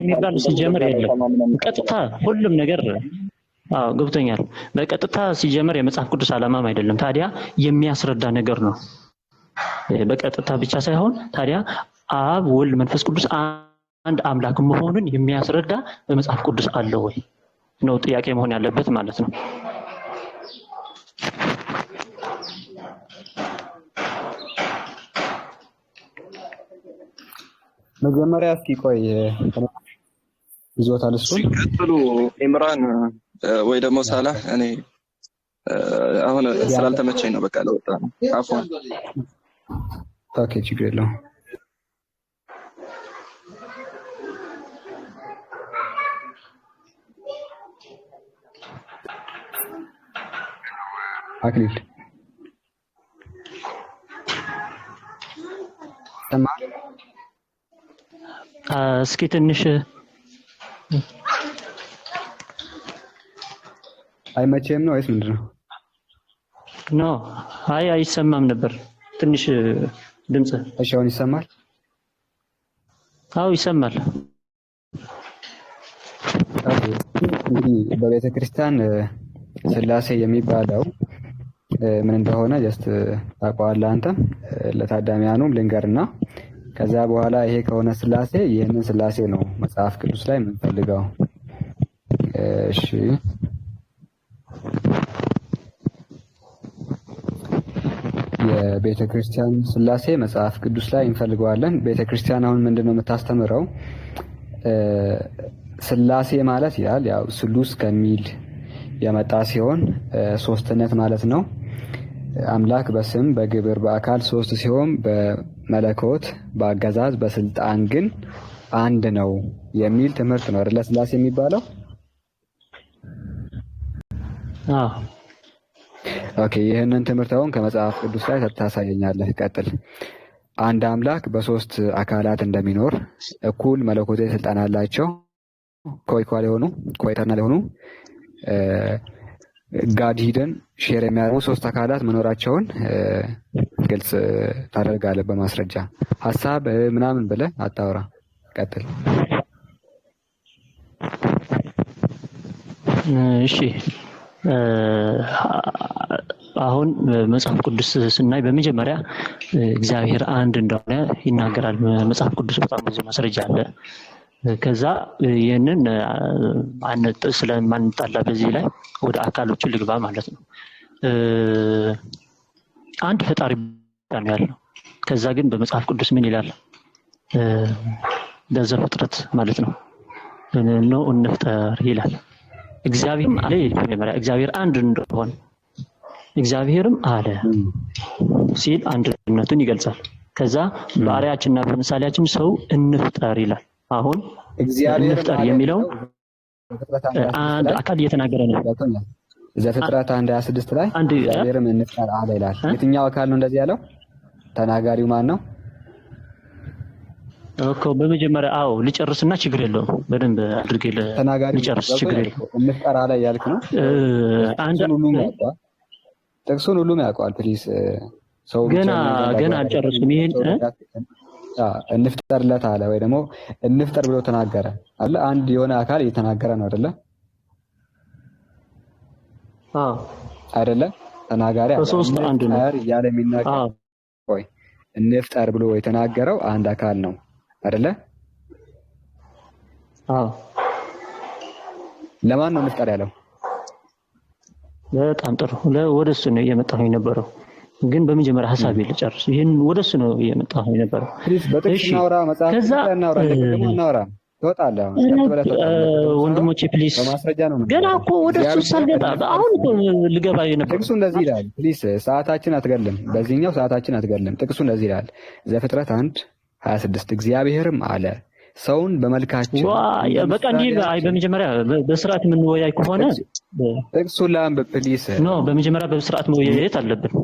የሚባል ሲጀምር የለም። ቀጥታ ሁሉም ነገር ገብቶኛል። በቀጥታ ሲጀምር የመጽሐፍ ቅዱስ ዓላማም አይደለም። ታዲያ የሚያስረዳ ነገር ነው። በቀጥታ ብቻ ሳይሆን ታዲያ አብ ወልድ መንፈስ ቅዱስ አንድ አምላክ መሆኑን የሚያስረዳ በመጽሐፍ ቅዱስ አለ ወይ ነው ጥያቄ መሆን ያለበት ማለት ነው። መጀመሪያ እስኪ ቆይ ይዞታል እሱ ሲቀጥሉ ኢምራን ወይ ደግሞ ሳላህ እኔ አሁን ስላልተመቸኝ ነው በቃ ለወጣ ነው አፎን ኦኬ ችግር የለውም አክሊል ተማር እስኪ ትንሽ አይመቸም ነው ወይስ ምንድነው? ኖ አይሰማም ነበር ትንሽ ድምጽ። እሺ አሁን ይሰማል? አዎ ይሰማል። እንግዲህ በቤተ ክርስቲያን ስላሴ የሚባለው ምን እንደሆነ ጀስት ታውቀዋለህ አንተ ለታዳሚያኑም ልንገርና ከዛ በኋላ ይሄ ከሆነ ስላሴ ይሄንን ስላሴ ነው መጽሐፍ ቅዱስ ላይ የምንፈልገው። እሺ የቤተ ክርስቲያን ስላሴ መጽሐፍ ቅዱስ ላይ እንፈልገዋለን። ቤተ ክርስቲያን አሁን ምንድነው የምታስተምረው? ስላሴ ማለት ይላል ያው ስሉስ ከሚል የመጣ ሲሆን ሶስትነት ማለት ነው። አምላክ በስም በግብር በአካል ሶስት ሲሆን በመለኮት በአገዛዝ በስልጣን ግን አንድ ነው የሚል ትምህርት ነው አይደል ስላሴ የሚባለው? ኦኬ ይሄንን ትምህርት አሁን ከመጽሐፍ ቅዱስ ላይ ታሳየኛለህ። ቀጥል። አንድ አምላክ በሶስት አካላት እንደሚኖር እኩል መለኮታዊ ስልጣን አላቸው ኮኢኳል የሆኑ ኮኢተርናል የሆኑ ጋድ ሂደን ሼር የሚያደርጉ ሶስት አካላት መኖራቸውን ግልጽ ታደርጋለህ በማስረጃ። ሐሳብ ምናምን ብለህ አታወራ። ቀጥል። እሺ አሁን መጽሐፍ ቅዱስ ስናይ በመጀመሪያ እግዚአብሔር አንድ እንደሆነ ይናገራል መጽሐፍ ቅዱስ። በጣም ብዙ ማስረጃ አለ። ከዛ ይሄንን ስለማንጣላ በዚህ ላይ ወደ አካሎቹ ልግባ ማለት ነው። አንድ ፈጣሪ ነው ያለው። ከዛ ግን በመጽሐፍ ቅዱስ ምን ይላል? በዘፍጥረት ማለት ነው ነው እንፍጠር ይላል። እግዚአብሔርም አለ መጀመሪያ እግዚአብሔር አንድ እንደሆነ እግዚአብሔርም አለ ሲል አንድነቱን ይገልጻል። ከዛ በአርአያችንና በምሳሌያችን ሰው እንፍጠር ይላል። አሁን እግዚአብሔር እንፍጠር የሚለው አንድ አካል እየተናገረ ነው። ዘፍጥረት 1:26 ላይ እግዚአብሔርም እንፍጠር አለ ይላል። የትኛው አካል ነው እንደዚህ ያለው? ተናጋሪው ማን ነው? ኦኬ በመጀመሪያ ልጨርስና ችግር የለውም በደንብ አድርጌ ልጨርስ ችግር የለውም። እንፍጠር አለ ያልክ ነው። ጥቅሱን ሁሉም ያውቀዋል። ፕሊስ ሰው ገና አልጨረስኩም። ይሄን እንፍጠርለት አለ ወይ ደግሞ እንፍጠር ብሎ ተናገረ አለ። አንድ የሆነ አካል እየተናገረ ነው አይደለ? አይደለ? ተናጋሪ በሶስት አንድ ነው ያለ የሚናገር ቆይ እንፍጠር ብሎ የተናገረው አንድ አካል ነው አይደለ? ለማን ነው እንፍጠር ያለው? በጣም ጥሩ ወደሱ ነው እየመጣሁ የነበረው። ግን በመጀመሪያ ሐሳብ ልጨርስ። ይሄን ወደሱ ነው እየመጣሁ የነበረው። እሺ ከዛ ወንድሞቼ ፕሊስ ገና እኮ ወደሱ ሳልገባ አሁን እኮ ልገባ የነበረው። ጥቅሱ እንደዚህ ይላል። ፕሊስ ሰዓታችን አትገልም፣ በዚህኛው ሰዓታችን አትገልም። ጥቅሱ እንደዚህ ይላል። ዘፍጥረት 1:26 እግዚአብሔርም አለ ሰውን በመልካችን በቃ እንዲህ በመጀመሪያ በስርዓት የምንወያይ ከሆነ ጥቅሱን ላንብብ ፕሊስ። በመጀመሪያ በስርዓት መወያየት አለብን።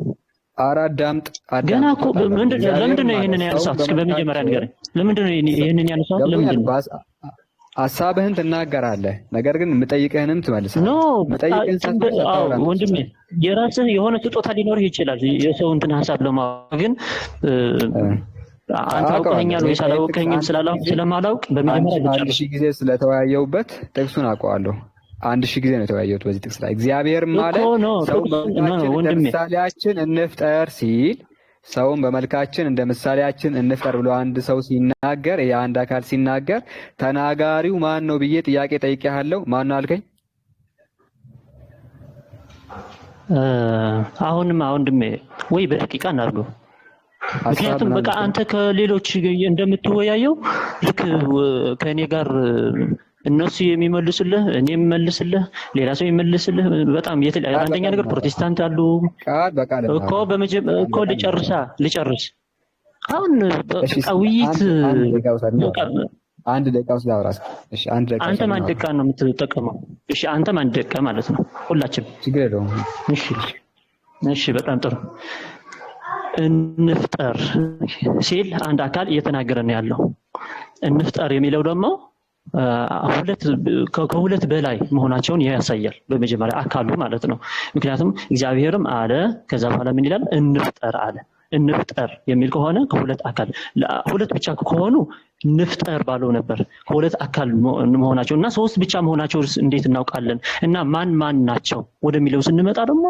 አዳምጥ። ገና እኮ ለምንድን ነው ይሄንን ያነሳሁት? እስኪ በመጀመሪያ ንገረኝ። ለምንድን ነው ይሄንን ያነሳሁት? ለምንድን ነው? ሐሳብህን ትናገራለህ፣ ነገር ግን የምጠይቅህንም ትመልሳለህ። ወንድሜ የራስህ የሆነ ስጦታ ሊኖርህ ይችላል የሰው እንትን ሐሳብ ለማወቅ ግን አንተ አውቀኸኛል ወይስ አላወቀኸኝም ስለማላውቅ በመጀመሪያ ልጨርስ። 1000 ጊዜ ስለተወያየሁበት ጥቅሱን አውቀዋለሁ። 1000 ጊዜ ነው የተወያየሁት በዚህ ጥቅስ ላይ። እግዚአብሔር ማለት ሰውን በምሳሌያችን እንፍጠር ሲል ሰውን በመልካችን እንደ ምሳሌያችን እንፍጠር ብሎ አንድ ሰው ሲናገር፣ የአንድ አካል ሲናገር ተናጋሪው ማን ነው ብዬ ጥያቄ ጠይቄሃለሁ። ማን ነው አልከኝ? አሁንም ወንድሜ ወይ በደቂቃ እናድርገው። ምክንያቱም በቃ አንተ ከሌሎች እንደምትወያየው ልክ ከእኔ ጋር እነሱ የሚመልሱልህ እኔ የምመልስልህ ሌላ ሰው የሚመልስልህ በጣም አንደኛ ነገር ፕሮቴስታንት አሉ እኮ ልጨርስ አሁን በቃ ውይይት አንድ ደቂቃ ውስጥ ላውራ። እሺ አንተም አንድ ደቂቃ ነው የምትጠቀመው። እሺ አንተም አንድ ደቂቃ ማለት ነው ሁላችንም። ችግር የለውም። እሺ በጣም ጥሩ። እንፍጠር ሲል አንድ አካል እየተናገረ ነው ያለው። እንፍጠር የሚለው ደግሞ ከሁለት በላይ መሆናቸውን ያሳያል። በመጀመሪያ አካሉ ማለት ነው። ምክንያቱም እግዚአብሔርም አለ፣ ከዛ በኋላ ምን ይላል? እንፍጠር አለ። እንፍጠር የሚል ከሆነ ከሁለት አካል ሁለት ብቻ ከሆኑ ንፍጠር ባለው ነበር። ከሁለት አካል መሆናቸው እና ሶስት ብቻ መሆናቸው እንዴት እናውቃለን? እና ማን ናቸው ወደሚለው ስንመጣ ደግሞ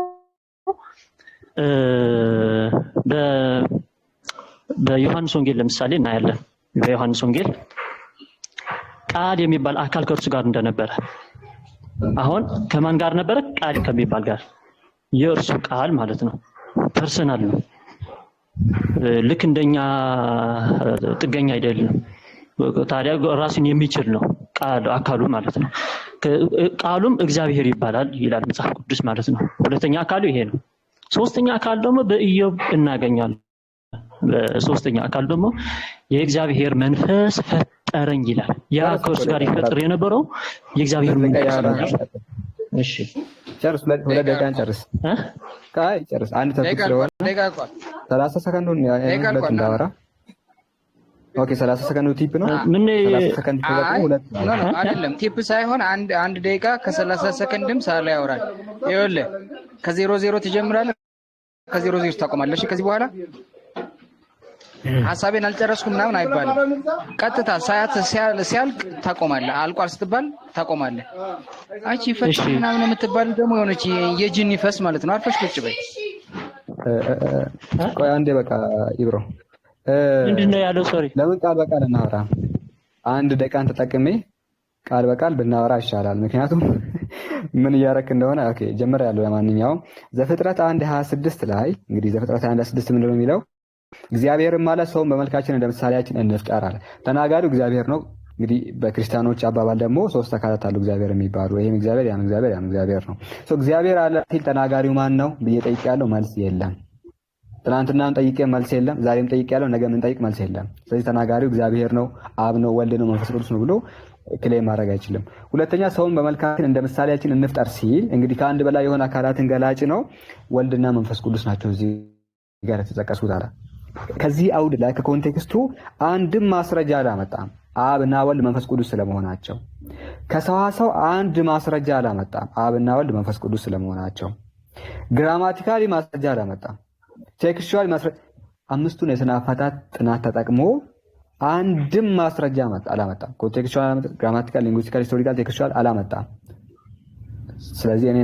በዮሐንስ ወንጌል ለምሳሌ እናያለን። በዮሐንስ ወንጌል ቃል የሚባል አካል ከእርሱ ጋር እንደነበረ፣ አሁን ከማን ጋር ነበረ? ቃል ከሚባል ጋር። የእርሱ ቃል ማለት ነው። ፐርሰናል ነው። ልክ እንደኛ ጥገኛ አይደለም። ታዲያ ራሱን የሚችል ነው ቃል አካሉ ማለት ነው። ቃሉም እግዚአብሔር ይባላል ይላል መጽሐፍ ቅዱስ ማለት ነው። ሁለተኛ አካሉ ይሄ ነው። ሶስተኛ አካል ደግሞ በኢዮብ እናገኛለን። በሶስተኛ አካል ደግሞ የእግዚአብሔር መንፈስ ፈጠረኝ ይላል። ያ ከእርሱ ጋር ይፈጠር የነበረው የእግዚአብሔር መንፈስ ነው። እሺ ጨርስ። ሁለት ደቂቃ ጨርስ። ጨርስ። አንድ ተኩል ስለሆነ 30 ሰከንዱን ሁለት እንዳወራ። ኦኬ 30 ሰከንዱ ቲፕ ነው። ምን 30 ሰከንድ ተጠቅሞ ሁለት አይደለም፣ ቲፕ ሳይሆን አንድ ደቂቃ ከ30 ሰከንድም ሳላ ያወራል። ይኸውልህ ከ00 ትጀምራለህ፣ ከ00 ታቆማለህ። እሺ ከዚህ በኋላ ሐሳቤን አልጨረስኩም ምናምን አይባልም። ቀጥታ ሰዓት ሲያልቅ ታቆማለህ። አልቋል ስትባል ታቆማለህ። አንቺ ፈሽ ምናምን የምትባል ደግሞ የሆነች የጂኒ ፈስ ማለት ነው። አርፈሽ ቁጭ በይ። ቆይ አንዴ በቃ ይብሮ ምንድነው ያለው? ሶሪ ለምን ቃል በቃል እናወራ? አንድ ደቂቃን ተጠቅሜ ቃል በቃል ብናወራ ይሻላል። ምክንያቱም ምን እያረክ እንደሆነ ኦኬ ጀምሬያለሁ። ለማንኛውም ዘፍጥረት 1:26 ላይ እንግዲህ ዘፍጥረት 1:26 ምንድነው የሚለው? እግዚአብሔርም ማለት ሰውን በመልካችን እንደ ምሳሌያችን እንፍጠር አለ። ተናጋሪው እግዚአብሔር ነው። እንግዲህ በክርስቲያኖች አባባል ደግሞ ሶስት አካላት አሉ እግዚአብሔር የሚባሉ። ይሄም እግዚአብሔር ያም እግዚአብሔር ነው። እግዚአብሔር አለ ሲል ተናጋሪው ማን ነው ብዬ ጠይቄያለሁ። መልስ የለም። ትናንትናም ጠይቄ መልስ የለም። ዛሬም ጠይቄያለሁ። ነገ ምን ጠይቅ መልስ የለም። ስለዚህ ተናጋሪው እግዚአብሔር ነው፣ አብ ነው፣ ወልድ ነው፣ መንፈስ ቅዱስ ነው ብሎ ክሌም ማድረግ አይችልም። ሁለተኛ ሰውን በመልካችን እንደ ምሳሌያችን እንፍጠር ሲል እንግዲህ ከአንድ በላይ የሆነ አካላትን ገላጭ ነው። ወልድና መንፈስ ቅዱስ ናቸው እዚህ ጋር የተጠቀሱት አለ። ከዚህ አውድ ላይ ከኮንቴክስቱ አንድም ማስረጃ አላመጣም አብና ወልድ መንፈስ ቅዱስ ስለመሆናቸው። ከሰዋሰው አንድ ማስረጃ አላመጣም አብና ወልድ መንፈስ ቅዱስ ስለመሆናቸው። ግራማቲካሊ ማስረጃ አላመጣም። ቴክስቹዋሊ ማስረጃ አምስቱን የስነ አፈታት ጥናት ተጠቅሞ አንድም ማስረጃ አላመጣም። ኮንቴክስቹዋል፣ ግራማቲካል፣ ሊንጉስቲካል፣ ሂስቶሪካል፣ ቴክስቹዋል አላመጣም። ስለዚህ እኔ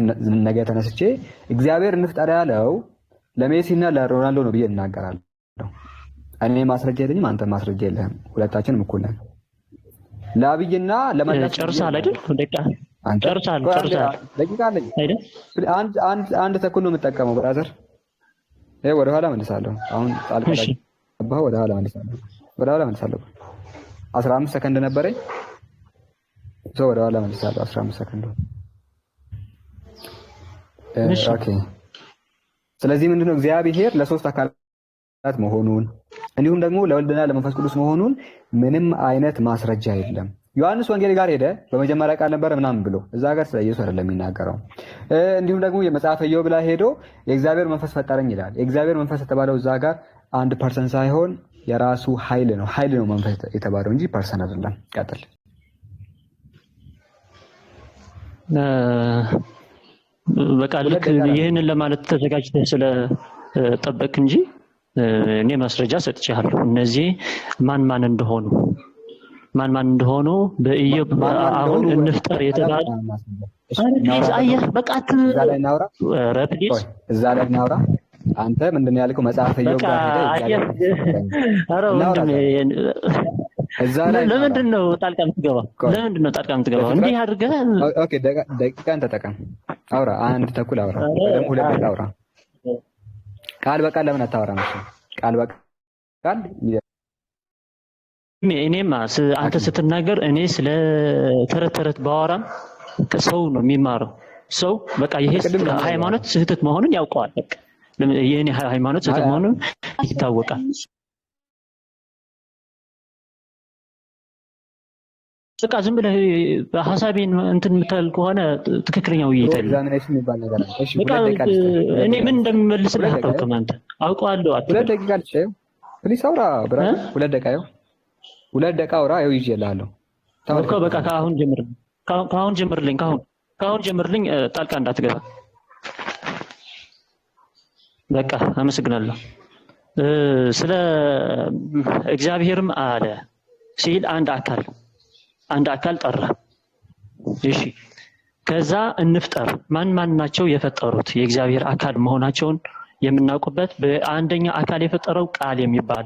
ነገ ተነስቼ እግዚአብሔር እንፍጠር ያለው ለሜሲና ለሮናልዶ ነው ብዬ እናገራለሁ። እኔ ማስረጃ የለኝም፣ አንተ ማስረጃ የለህም። ሁለታችንም እኩል ነን። ለአብይና ለመለስ ጨርሰሃል አይደል? ጨርሰሃል። ደቂቃ አለኝ አይደል? አንድ ተኩል ነው የምጠቀመው ብራዘር። ወደ ኋላ መልሳለሁ። አሁን ጣልቃ ገባህ። ወደ ኋላ መልሳለሁ። 15 ሰከንድ ነበረኝ። ወደ ኋላ መልሳለሁ 15 ሰከንድ። ኦኬ። ስለዚህ ምንድነው እግዚአብሔር ለሶስት አካላት መሆኑን እንዲሁም ደግሞ ለወልድና ለመንፈስ ቅዱስ መሆኑን ምንም አይነት ማስረጃ የለም። ዮሐንስ ወንጌል ጋር ሄደ በመጀመሪያ ቃል ነበረ ምናምን ብሎ እዛ ጋር ስለ ኢየሱስ አይደለም የሚናገረው። እንዲሁም ደግሞ የመጽሐፈ ኢዮብ ላይ ሄዶ የእግዚአብሔር መንፈስ ፈጠረኝ ይላል። የእግዚአብሔር መንፈስ የተባለው እዛ ጋር አንድ ፐርሰን ሳይሆን የራሱ ኃይል ነው መንፈስ የተባለው እንጂ ፐርሰን አይደለም። ቀጥል። በቃ ልክ ይህንን ለማለት ተዘጋጅተህ ስለጠበቅ እንጂ እኔ ማስረጃ ሰጥቻለሁ። እነዚህ ማን እንደሆኑ በኢዮብ አሁን እንፍጠር የተባለ አየህ፣ በቃ እዛ ላይ እናውራ። እዛ ላይ እናውራ። አንተ ምንድን ነው ያልከው? መጽሐፈ ኢዮብ ጋር ሄደህ ኧረ ወንድሜ ለምንድን ነው ጣልቃ የምትገባው? እንዲህ አድርገህ ኦኬ፣ ደቂቃን ተጠቀም፣ አውራ። 1 ተኩል አውራ፣ ደግሞ 2 ደቂቃ አውራ። ቃል በቃል ለምን አታወራም? ቃል በቃል እኔማ አንተ ስትናገር እኔ ስለ ተረት ባወራም ከሰው ነው የሚማረው። ሰው በቃ ይሄ ሃይማኖት ስህተት መሆኑን ያውቀዋል። በቃ የኔ ሃይማኖት ስህተት መሆኑን ይታወቃል። በቃ ዝም ብለህ ሐሳቤን እንትን የምትል ከሆነ ትክክለኛ ውይይት አይደለም። ኤግዛሚኔሽን የሚባል ነገር አለ። እሺ፣ እኔ ምን እንደምመልስልህ አታውቅም አንተ። አውቀዋለሁ። 2 ደቂቃ ልጨው ፕሊስ፣ አውራ ብራ። 2 ደቂቃ ይኸው፣ 2 ደቂቃ አውራ። ይኸው ይዤልሃለሁ። ተመልከው። በቃ ከአሁን ጀምርልኝ። ጣልቃ እንዳትገባ። በቃ አመሰግናለሁ። ስለ እግዚአብሔርም አለ ሲል አንድ አካል ጠራ። እሺ፣ ከዛ እንፍጠር። ማን ናቸው የፈጠሩት? የእግዚአብሔር አካል መሆናቸውን የምናውቁበት በአንደኛ አካል የፈጠረው ቃል የሚባል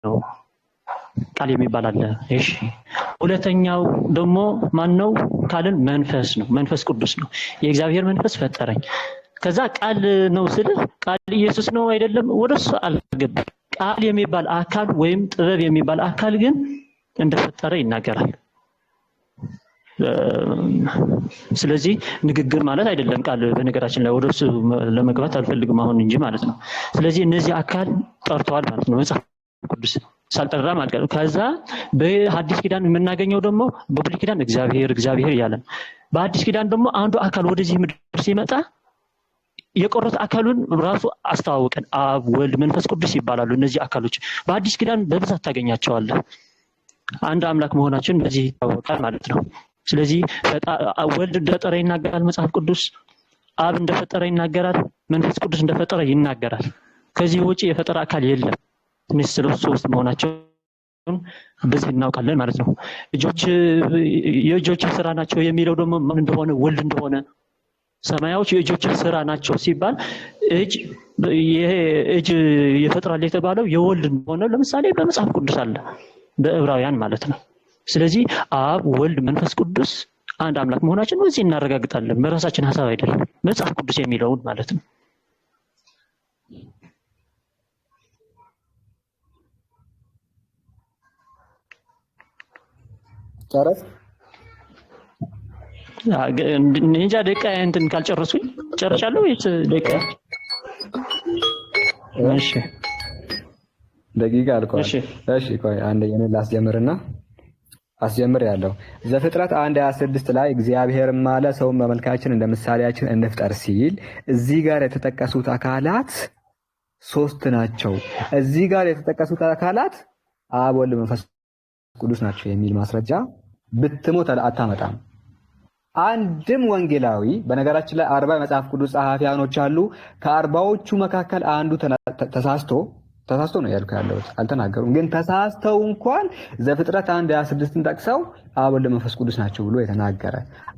ነው። ቃል የሚባል አለ። እሺ፣ ሁለተኛው ደግሞ ማን ነው ካልን መንፈስ ነው። መንፈስ ቅዱስ ነው። የእግዚአብሔር መንፈስ ፈጠረኝ። ከዛ ቃል ነው ስልህ ቃል ኢየሱስ ነው አይደለም? ወደሱ አልገባም። ቃል የሚባል አካል ወይም ጥበብ የሚባል አካል ግን እንደፈጠረ ይናገራል። ስለዚህ ንግግር ማለት አይደለም ቃል። በነገራችን ላይ ወደሱ ለመግባት አልፈልግም አሁን እንጂ ማለት ነው። ስለዚህ እነዚህ አካል ጠርተዋል ማለት ነው። መጽሐፍ ቅዱስ ሳልጠራ ማለት ነው። ከዛ በሐዲስ ኪዳን የምናገኘው ደግሞ በብሉይ ኪዳን እግዚአብሔር እያለ ነው። በሐዲስ ኪዳን ደግሞ አንዱ አካል ወደዚህ ምድር ሲመጣ የቆረጠ አካሉን ራሱ አስተዋወቀን። አብ፣ ወልድ፣ መንፈስ ቅዱስ ይባላሉ። እነዚህ አካሎች በሐዲስ ኪዳን በብዛት ታገኛቸዋለህ። አንድ አምላክ መሆናችን በዚህ ይታወቃል ማለት ነው። ስለዚህ ወልድ እንደፈጠረ ይናገራል መጽሐፍ ቅዱስ። አብ እንደፈጠረ ይናገራል። መንፈስ ቅዱስ እንደፈጠረ ይናገራል። ከዚህ ውጪ የፈጠረ አካል የለም። እነዚህ ሶስት መሆናቸውን በዚህ እናውቃለን ማለት ነው። የእጆች ስራ ናቸው የሚለው ደግሞ ምን እንደሆነ ወልድ እንደሆነ፣ ሰማያዎች የእጆች ስራ ናቸው ሲባል እጅ ይፈጥራል የተባለው የወልድ እንደሆነ ለምሳሌ በመጽሐፍ ቅዱስ አለ፣ በዕብራውያን ማለት ነው። ስለዚህ አብ፣ ወልድ፣ መንፈስ ቅዱስ አንድ አምላክ መሆናችን በዚህ እናረጋግጣለን። በራሳችን ሐሳብ አይደለም፣ መጽሐፍ ቅዱስ የሚለውን ማለት ነው። ጨረስ እንጃ ደቂቃ እንትን ካልጨረሱኝ ጨርሻለሁ ወይስ ደቂቃ? እሺ ደቂቃ አልኳል። እሺ ቆይ አንዴ የኔን ላስጀምርና አስጀምር ያለው ዘፍጥረት 1:26 ላይ እግዚአብሔርም አለ ሰውን በመልካችን እንደ ምሳሌያችን እንፍጠር ሲል እዚህ ጋር የተጠቀሱት አካላት ሶስት ናቸው። እዚህ ጋር የተጠቀሱት አካላት አብ፣ ወልድ፣ መንፈስ ቅዱስ ናቸው የሚል ማስረጃ ብትሞት አታመጣም። አንድም ወንጌላዊ በነገራችን ላይ 40 የመጽሐፍ ቅዱስ ጸሐፊያኖች አሉ። ከ40ዎቹ መካከል አንዱ ተሳስቶ ነው ያልኩ ያለሁት፣ አልተናገሩም። ግን ተሳስተው እንኳን ዘፍጥረት 1:26ን ጠቅሰው አብ፣ ወልድ፣ መንፈስ ቅዱስ ናቸው ብሎ የተናገረ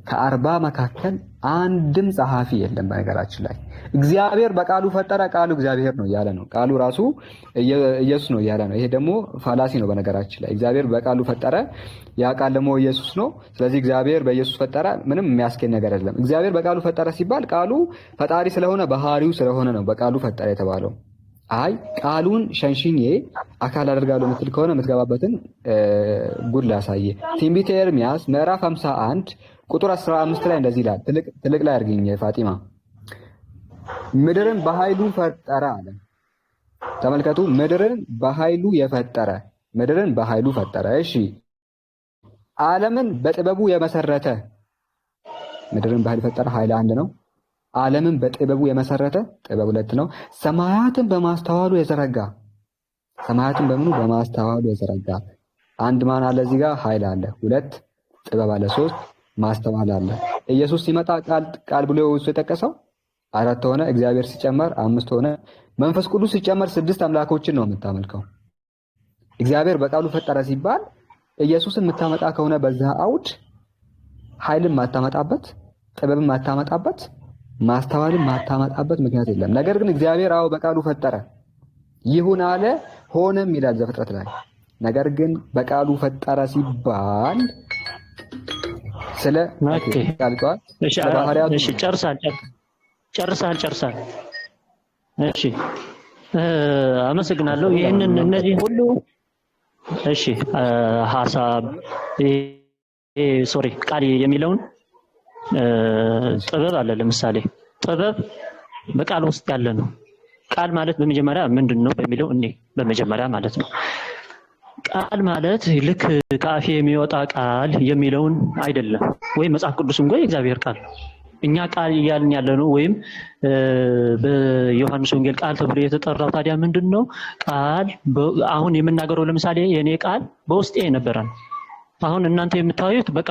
ከ40 መካከል አንድም ጸሐፊ የለም። በነገራችን ላይ እግዚአብሔር በቃሉ ፈጠረ፣ ቃሉ እግዚአብሔር ነው እያለ ነው። ቃሉ ራሱ ኢየሱስ ነው እያለ ነው። ይሄ ደግሞ ፋላሲ ነው። በነገራችን ላይ እግዚአብሔር በቃሉ ፈጠረ፣ ያ ቃል ደግሞ ኢየሱስ ነው። ስለዚህ እግዚአብሔር በኢየሱስ ፈጠረ፣ ምንም የሚያስኬድ ነገር አይደለም። እግዚአብሔር በቃሉ ፈጠረ ሲባል ቃሉ ፈጣሪ ስለሆነ ባህሪው ስለሆነ ነው በቃሉ ፈጠረ የተባለው። አይ ቃሉን ሸንሽኜ አካል አደርጋለሁ የምትል ከሆነ የምትገባበትን ጉድ ላሳየ። ትንቢተ ኤርምያስ ምዕራፍ 51 ቁጥር 15 ላይ እንደዚህ ይላል። ትልቅ ላይ አድርግኝ ፋጢማ። ምድርን በኃይሉ ፈጠረ አለ። ተመልከቱ፣ ምድርን በኃይሉ ፈጠረ። እሺ፣ ዓለምን በጥበቡ የመሰረተ። ምድርን በኃይሉ ፈጠረ፣ ኃይል አንድ ነው። ዓለምን በጥበቡ የመሰረተ፣ ጥበብ ሁለት ነው። ሰማያትን በማስተዋሉ የዘረጋ። ሰማያትን በምኑ በማስተዋሉ የዘረጋ። አንድ ማን አለ እዚህ ጋር? ኃይል አለ። ሁለት ጥበብ አለ። ሶስት ማስተዋል አለ። ኢየሱስ ሲመጣ ቃል ብሎ እሱ የጠቀሰው 4 ሆነ። እግዚአብሔር ሲጨመር 5 ሆነ። መንፈስ ቅዱስ ሲጨመር 6 አምላኮችን ነው የምታመልከው። እግዚአብሔር በቃሉ ፈጠረ ሲባል ኢየሱስን የምታመጣ ከሆነ በዛ አውድ ኃይልን ማታመጣበት፣ ጥበብን ማታመጣበት፣ ማስተዋልን ማታመጣበት ምክንያት የለም። ነገር ግን እግዚአብሔር በቃሉ ፈጠረ ይሁን አለ ሆነም ይላል ዘፍጥረት ላይ። ነገር ግን በቃሉ ፈጠረ ሲባል ስለ ቃልቋል እሺ ጨርሳል። እሺ አመሰግናለሁ። ይሄንን እነዚህ ሁሉ እሺ ሐሳብ ቃል የሚለውን ጥበብ አለ። ለምሳሌ ጥበብ በቃል ውስጥ ያለ ነው። ቃል ማለት በመጀመሪያ ምንድነው በሚለው በመጀመሪያ ማለት ነው። ቃል ማለት ልክ ከአፌ የሚወጣ ቃል የሚለውን አይደለም። ወይም መጽሐፍ ቅዱስም ወይ እግዚአብሔር ቃል እኛ ቃል እያልን ያለነው ወይም በዮሐንስ ወንጌል ቃል ተብሎ የተጠራው ታዲያ ምንድነው? ቃል አሁን የምናገረው ለምሳሌ የኔ ቃል በውስጤ የነበረ ነው። አሁን እናንተ የምታዩት በቃ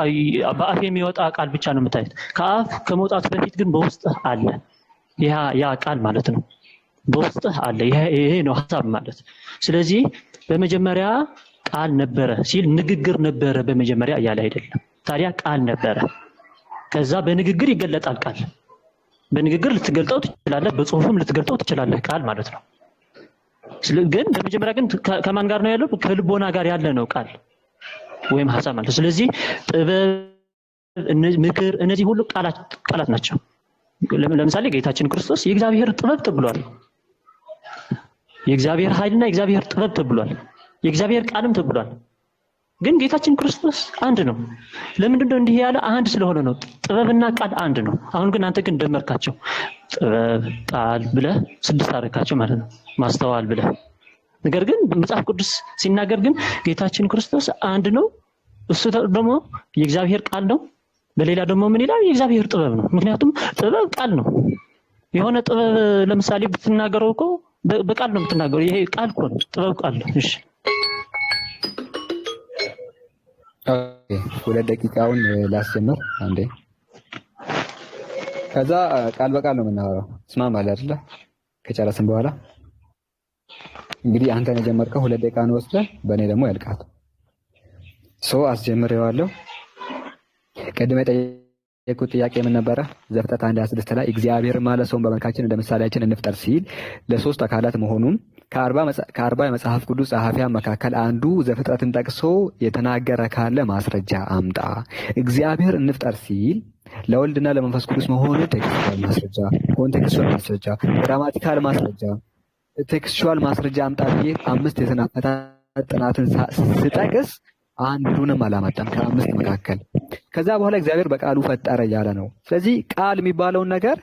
በአፍ የሚወጣ ቃል ብቻ ነው የምታዩት። ከአፍ ከመውጣቱ በፊት ግን በውስጥ አለ። ያ ቃል ማለት ነው። በውስጥ አለ። ይሄ ነው ሐሳብ ማለት። ስለዚህ በመጀመሪያ ቃል ነበረ ሲል ንግግር ነበረ በመጀመሪያ እያለ አይደለም። ታዲያ ቃል ነበረ። ከዛ በንግግር ይገለጣል ቃል። በንግግር ልትገልጠው ትችላለህ፣ በጽሁፍም ልትገልጠው ትችላለህ ቃል ማለት ነው። ግን በመጀመሪያ ግን ከማን ጋር ነው ያለው? ከልቦና ጋር ያለ ነው ቃል ወይም ሐሳብ ማለት። ስለዚህ ጥበብ፣ ምክር እነዚህ ሁሉ ቃላት ናቸው። ለምሳሌ ጌታችን ክርስቶስ የእግዚአብሔር ጥበብ ተብሏል። የእግዚአብሔር ኃይልና የእግዚአብሔር ጥበብ ተብሏል። የእግዚአብሔር ቃልም ተብሏል። ግን ጌታችን ክርስቶስ አንድ ነው። ለምንድነው እንዲህ ያለ? አንድ ስለሆነ ነው። ጥበብና ቃል አንድ ነው። አሁን ግን አንተ ግን ደመርካቸው። ጥበብ ቃል ብለህ 6 አደረካቸው ማለት ነው። ማስተዋል ብለህ ነገር ግን መጽሐፍ ቅዱስ ሲናገር ግን ጌታችን ክርስቶስ አንድ ነው። እሱ ደግሞ የእግዚአብሔር ቃል ነው። በሌላ ደግሞ ምን ይላል? የእግዚአብሔር ጥበብ ነው። ምክንያቱም ጥበብ ቃል ነው። የሆነ ጥበብ ለምሳሌ ብትናገረው እኮ በቃል ነው የምትናገረው። ይሄ ቃል እኮ ነው፣ ጥበብ ቃል ነው። እሺ 2 ደቂቃውን ላስጀምር አንዴ። ከዛ ቃል በቃል ነው የምናወራው። እስማማለህ አይደለ? ከጨረስን በኋላ እንግዲህ አንተ ነው የጀመርከው 2 ደቂቃ ነው ወስደህ በእኔ ደግሞ ያልቃል። አስጀምሬዋለሁ። ቀድሜ የጠየቁት ጥያቄ ምን ነበረ? ዘፍጥረት 1:26 ላይ እግዚአብሔር ማለት ሰውን በመልካችን እንደ ምሳሌያችን እንፍጠር ሲል ለ3 አካላት መሆኑን ከ40 የመጽሐፍ ቅዱስ ጸሐፊያን መካከል አንዱ ዘፍጥረትን ጠቅሶ የተናገረ ካለ ማስረጃ አምጣ። እግዚአብሔር እንፍጠር ሲል ለወልድና ለመንፈስ ቅዱስ መሆኑን ቴክስቹዋል ማስረጃ፣ ኮንቴክስቹዋል ማስረጃ፣ ግራማቲካል ማስረጃ፣ ቴክስቹዋል ማስረጃ አምጣ ብዬ 5 የስነ አፈታት ጥናትን ስጠቅስ አንዱንም አላመጣም ከ5 መካከል። ከዛ በኋላ እግዚአብሔር በቃሉ ፈጠረ እያለ ነው። ስለዚህ ቃል የሚባለውን ነገር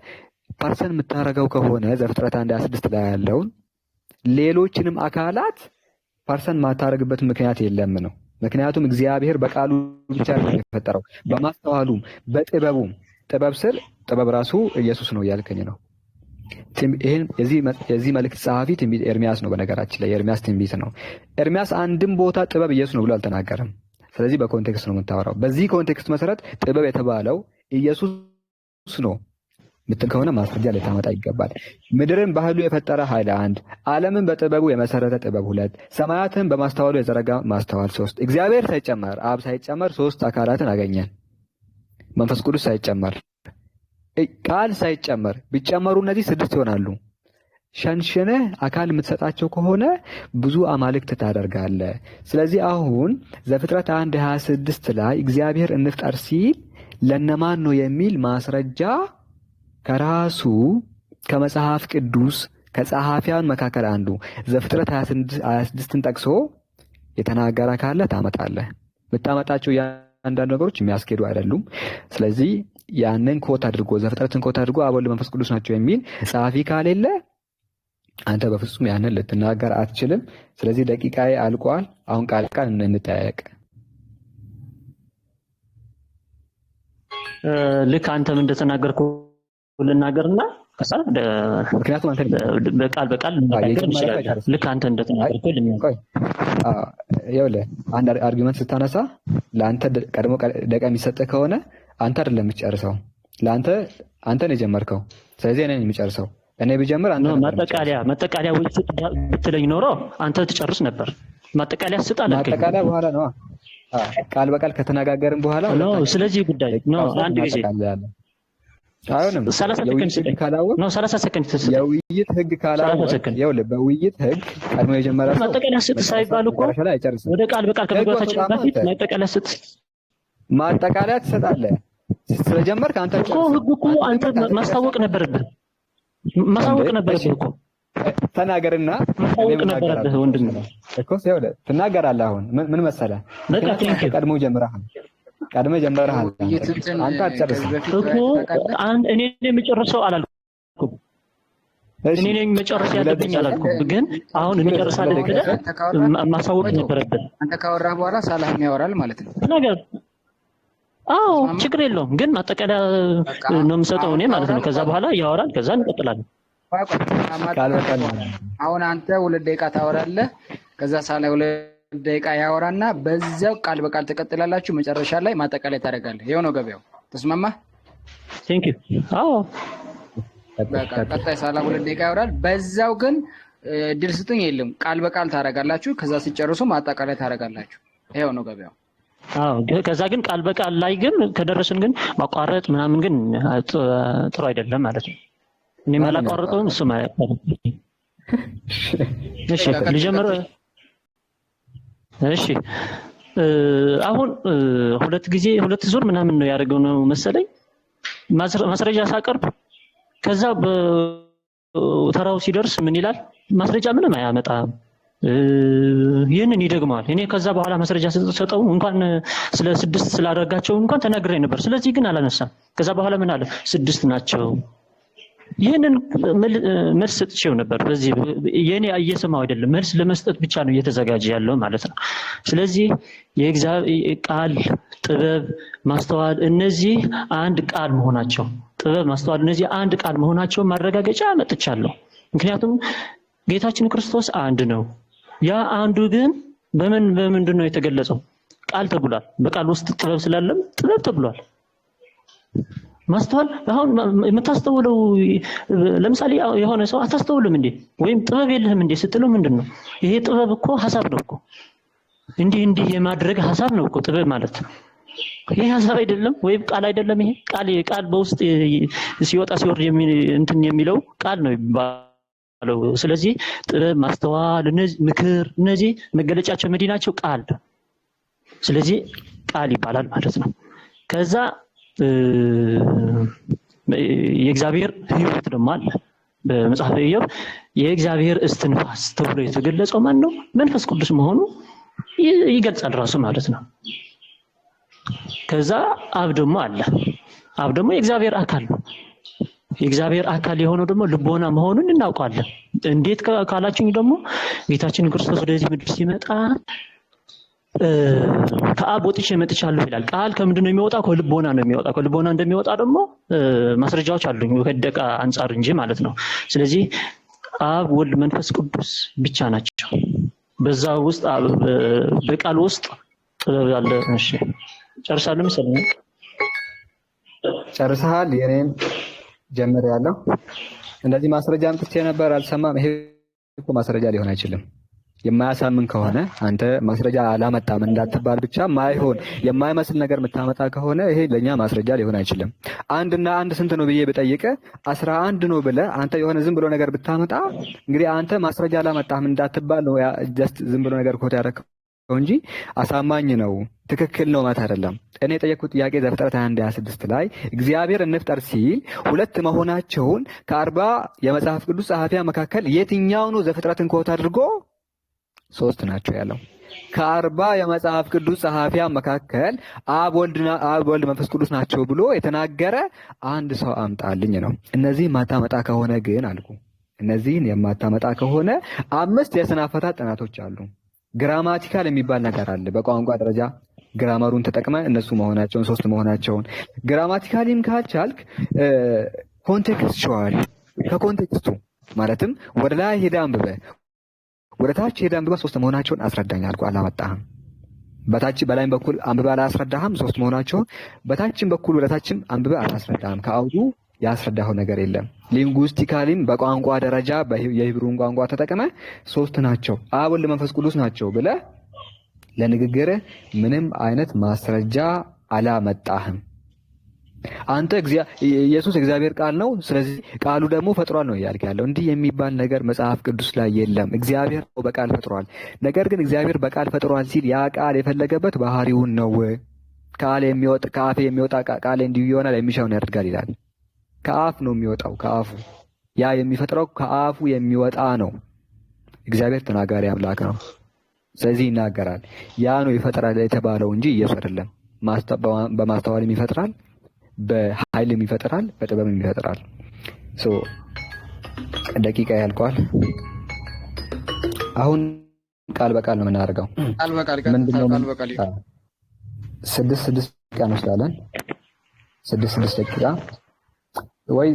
ፐርሰን የምታረገው ከሆነ ዘፍጥረት 1:26 ላይ ያለውን ሌሎችንም አካላት ፐርሰን ማታረግበት ምክንያት የለም ነው። ምክንያቱም እግዚአብሔር በቃሉ ብቻ ነው የፈጠረው፣ በማስተዋሉም በጥበቡም። ጥበብ ስር ጥበብ ራሱ ኢየሱስ ነው እያልከኝ ነው። የዚህ መልእክት ጸሐፊ ትንቢት ኤርሚያስ ነው። በነገራችን ላይ ኤርሚያስ ትንቢት ነው። ኤርሚያስ አንድም ቦታ ጥበብ ኢየሱስ ነው ብሎ አልተናገረም። ስለዚህ በኮንቴክስት ነው የምታወራው። በዚህ ኮንቴክስት መሰረት ጥበብ የተባለው ኢየሱስ ነው ምትል ከሆነ ማስረጃ ልታመጣ ይገባል። ምድርን ባህሉ የፈጠረ ኃይል 1፣ ዓለምን በጥበቡ የመሰረተ ጥበብ 2፣ ሰማያትን በማስተዋሉ የዘረጋ ማስተዋል 3። እግዚአብሔር ሳይጨመር አብ ሳይጨመር 3 አካላትን አገኘን። መንፈስ ቅዱስ ሳይጨመር ቃል ሳይጨመር ቢጨመሩ እነዚህ 6 ይሆናሉ። ሸንሽነህ አካል የምትሰጣቸው ከሆነ ብዙ አማልክት ታደርጋለህ። ስለዚህ አሁን ዘፍጥረት 1:26 ላይ እግዚአብሔር እንፍጠር ሲል ለነማን ነው የሚል ማስረጃ ከራሱ ከመጽሐፍ ቅዱስ ከጸሐፊያን መካከል አንዱ ዘፍጥረት 26ን ጠቅሶ የተናገረ ካለ ታመጣለህ። የምታመጣቸው አንዳንድ ነገሮች የሚያስኬዱ አይደሉም። ስለዚህ ያንን ኮት አድርጎ ዘፍጥረትን ኮት አድርጎ አብ ወልድ መንፈስ ቅዱስ ናቸው የሚል ጸሐፊ ካሌለ አንተ በፍጹም ያንን ልትናገር አትችልም። ስለዚህ ደቂቃዬ አልቋል። አሁን ቃል እንጠያየቅ። ልክ አንተም እንደተናገርኩ ልናገርና ከዛ ምክንያቱም አንተ በቃል ልናገር ልክ አንተ እንደተናገርኩ ልናገር። ይኸውልህ አንድ አርጊመንት ስታነሳ ለአንተ ቀድሞ ደቂቃ የሚሰጥህ ከሆነ አንተ አይደለም የምትጨርሰው። ለአንተ አንተ ነው የጀመርከው። ስለዚህ እኔ ነኝ የሚጨርሰው። እኔ ብጀምር አንተ ነበር ማጠቃለያ ወይ ብትለኝ ኖሮ አንተ ትጨርስ ነበር። ማጠቃለያ ስጥ አለከኝ። ማጠቃለያ በኋላ ነው ቃል በቃል ከተነጋገርን በኋላ ነው። ስለዚህ ጉዳይ ነው አንድ ጊዜ አይሆንም። 30 ሰከንድ ካላወቅ ነው 30 ሰከንድ ተሰጠ። የውይይት ህግ ካላወቅ ይኸውልህ፣ በውይይት ህግ ቀድሞ የጀመረ ሰው ማጠቃለያ ስጥ ሳይባል እኮ ወደ ቃል በቃል ከመግባታችን በፊት ማጠቃለያ ስጥ። ማጠቃለያ ትሰጣለህ ስለጀመርክ አንተ እኮ ህግ እኮ አንተ ማስታወቅ ነበረብህ እኮ ተናገርና ማስታወቅ ነበረብህ ወንድም እኮ ይኸውልህ ትናገራለህ። አሁን ምን መሰለህ ቀድሞ ጀምረሃል አንተ አትጨርስም እኮ እኔ ነኝ የምጨርሰው አላልኩም። እኔ ነኝ መጨረስ ያለብኝ አላልኩም። ግን አሁን እንጨርሳለን ብለህ ማሳወቅ ነበረብህ። አንተ ካወራህ በኋላ ሳላህም ያወራል ማለት ነው ነገር አዎ ችግር የለውም። ግን ማጠቃለያ ነው የምሰጠው እኔ ማለት ነው። ከዛ በኋላ ያወራል፣ ከዛ እንቀጥላለን። አሁን አንተ 2 ደቂቃ ታወራለህ፣ ከዛ ሳላይ 2 ደቂቃ ያወራና በዛው ቃል በቃል ተቀጥላላችሁ። መጨረሻ ላይ ማጠቃለያ ታደርጋለህ። ይሄው ነው ገበያው። ተስማማ? ቴንክ ዩ። አዎ በቃ ቀጣይ ሳላ 2 ደቂቃ ያወራል። በዛው ግን ድል ስጡኝ የለም፣ ቃል በቃል ታደርጋላችሁ። ከዛ ሲጨርሱ ማጠቃለያ ታደርጋላችሁ። ይሄው ነው ገበያው። አዎ ከዛ ግን ቃል በቃል ላይ ግን ከደረስን ግን ማቋረጥ ምናምን ግን ጥሩ አይደለም ማለት ነው። እኔ ማላቋረጠው እሱ ማለት ነው። እሺ ልጀምር። እሺ አሁን 2 ዙር ምናምን ነው ያደረገው ነው መሰለኝ ማስረጃ ሳቀርብ። ከዛ በተራው ሲደርስ ምን ይላል? ማስረጃ ምንም አያመጣም፣ ይህንን ይደግማል። እኔ ከዛ በኋላ ማስረጃ ሰጠው እንኳን ስለ 6 ስላደረጋቸው እንኳን ተናግሬ ነበር። ስለዚህ ግን አላነሳም። ከዛ በኋላ ምን አለ? 6 ናቸው። ይህንን መልስ ሰጥቼው ነበር። በዚህ የኔ እየሰማው አይደለም፣ መልስ ለመስጠት ብቻ ነው እየተዘጋጀ ያለው ማለት ነው። ስለዚህ የእግዚአብሔር ቃል፣ ጥበብ፣ ማስተዋል እነዚህ አንድ ቃል መሆናቸው፣ ጥበብ፣ ማስተዋል እነዚህ አንድ ቃል መሆናቸው ማረጋገጫ መጥቻለሁ። ምክንያቱም ጌታችን ክርስቶስ አንድ ነው። ያ አንዱ ግን በምንድን ነው የተገለጸው? ቃል ተብሏል። በቃል ውስጥ ጥበብ ስላለም ጥበብ ተብሏል። ማስተዋል አሁን የምታስተውለው ለምሳሌ የሆነ ሰው አታስተውልም እንዴ ወይም ጥበብ የለህም እንዴ ስትለው ምንድነው? ይሄ ጥበብ እኮ ሐሳብ ነው እኮ እንዲህ የማድረግ ሐሳብ ነው እኮ ጥበብ ማለት ነው። ይሄ ሐሳብ አይደለም ወይም ቃል አይደለም። ይሄ ቃል በውስጥ ሲወጣ ሲወርድ እንትን የሚለው ቃል ነው ይባላል። ስለዚህ ጥበብ፣ ማስተዋል፣ እነዚህ ምክር እነዚህ መገለጫቸው መዲናቸው ቃል። ስለዚህ ቃል ይባላል ማለት ነው። ከዛ የእግዚአብሔር ሕይወት ደግሞ አለ በመጽሐፈ ኢዮብ። የእግዚአብሔር እስትንፋስ ተብሎ የተገለጸው ማን ነው? መንፈስ ቅዱስ መሆኑ ይገልጻል ራሱ ማለት ነው። ከዛ አብ ደግሞ አለ። አብ ደግሞ የእግዚአብሔር አካል ነው። የእግዚአብሔር አካል የሆነው ደግሞ ልቦና መሆኑን እናውቃለን። እንዴት ካላችሁኝ ደግሞ ጌታችን ክርስቶስ ወደዚህ ምድር ሲመጣ ከአብ ወጥቼ መጥቻለሁ ይላል። ቃል ከምንድን ነው የሚወጣው? ከልቦና ነው የሚወጣው። ከልቦና እንደሚወጣ ደግሞ ማስረጃዎች አሉኝ ከደቂቃ አንጻር እንጂ ማለት ነው። ስለዚህ አብ፣ ወልድ፣ መንፈስ ቅዱስ ብቻ ናቸው። በዛ ውስጥ በቃል ውስጥ ጥበብ አለ። እሺ ጨርሳለሁ መሰለኝ። ጨርሰሃል? የኔን ጀምር ያለው እንደዚህ ማስረጃ አምጥቼ ነበር አልሰማም። ይሄ እኮ ማስረጃ ሊሆን አይችልም። የማያሳምን ከሆነ አንተ ማስረጃ አላመጣም እንዳትባል ብቻ ማይሆን የማይመስል ነገር የምታመጣ ከሆነ ይሄ ለኛ ማስረጃ ሊሆን አይችልም። አንድና አንድ ስንት ነው ብዬ ብጠይቅ 11 ነው ብለህ አንተ የሆነ ዝም ብሎ ነገር ብታመጣ እንግዲህ አንተ ማስረጃ አላመጣም እንዳትባል ነው። ጀስት ዝም ብሎ ነገር ኮት ያደረከው እንጂ አሳማኝ ነው ትክክል ነው ማለት አይደለም። እኔ የጠየኩት ጥያቄ ዘፍጥረት 21:26 ላይ እግዚአብሔር እንፍጠር ሲል 2 መሆናቸውን ከ40 የመጽሐፍ ቅዱስ ጸሐፊያን መካከል የትኛው ነው ዘፍጥረትን ኮት አድርጎ 3 ናቸው ያለው? ከ40 የመጽሐፍ ቅዱስ ጸሐፊያን መካከል አብ፣ ወልድ፣ መንፈስ ቅዱስ ናቸው ብሎ የተናገረ አንድ ሰው አምጣልኝ ነው። እነዚህን ማታመጣ ከሆነ ግን አልኩ፣ እነዚህን የማታመጣ ከሆነ 5 የስነ አፈታት ጥናቶች አሉ። ግራማቲካል የሚባል ነገር አለ። በቋንቋ ደረጃ ግራመሩን ተጠቅመ እነሱ መሆናቸውን 3 መሆናቸውን ግራማቲካሊም ካልቻልክ ኮንቴክስቹዋል ከኮንቴክስቱ ማለትም ወደ ላይ ሄዳ አንብበ ወደ ታች ሄዳ አንብባ 3 መሆናቸውን አስረዳኝ አልኩ። አላመጣህም። በታች በላይም በኩል አንብባ አላስረዳህም 3 መሆናቸውን። በታችም በኩል ወደ ታችም አንብባ አላስረዳህም። ከአውዱ ያስረዳኸው ነገር የለም። ሊንጉስቲካሊም በቋንቋ ደረጃ የሂብሩን ቋንቋ ተጠቅመ ሶስት ናቸው አብ ወልድ መንፈስ ቅዱስ ናቸው ብለህ ለንግግር ምንም አይነት ማስረጃ አላመጣህም። አንተ ኢየሱስ እግዚአብሔር ቃል ነው፣ ስለዚህ ቃሉ ደግሞ ፈጥሯል ነው እያልክ ያለው። እንዲህ የሚባል ነገር መጽሐፍ ቅዱስ ላይ የለም። እግዚአብሔር በቃል ፈጥሯል። ነገር ግን እግዚአብሔር በቃል ፈጥሯል ሲል ያ ቃል የፈለገበት ባህሪውን ነው። ከአፌ የሚወጣ ቃል እንዲሁ ይሆናል፣ የሚሻውን ያደርጋል ይላል። ከአፍ ነው የሚወጣው፣ ከአፉ ያ የሚፈጥረው ከአፉ የሚወጣ ነው። እግዚአብሔር ተናጋሪ አምላክ ነው። ስለዚህ ይናገራል። ያ ነው ይፈጥራል የተባለው እንጂ ኢየሱስ አይደለም። በማስተዋልም ይፈጥራል፣ በኃይልም ይፈጥራል፣ በጥበብም ይፈጥራል። ደቂቃ ያልቋል። አሁን ቃል በቃል ነው የምናደርገው። ቃል በቃል ስድስት ደቂቃ እንወስዳለን። ስድስት ደቂቃ ወይ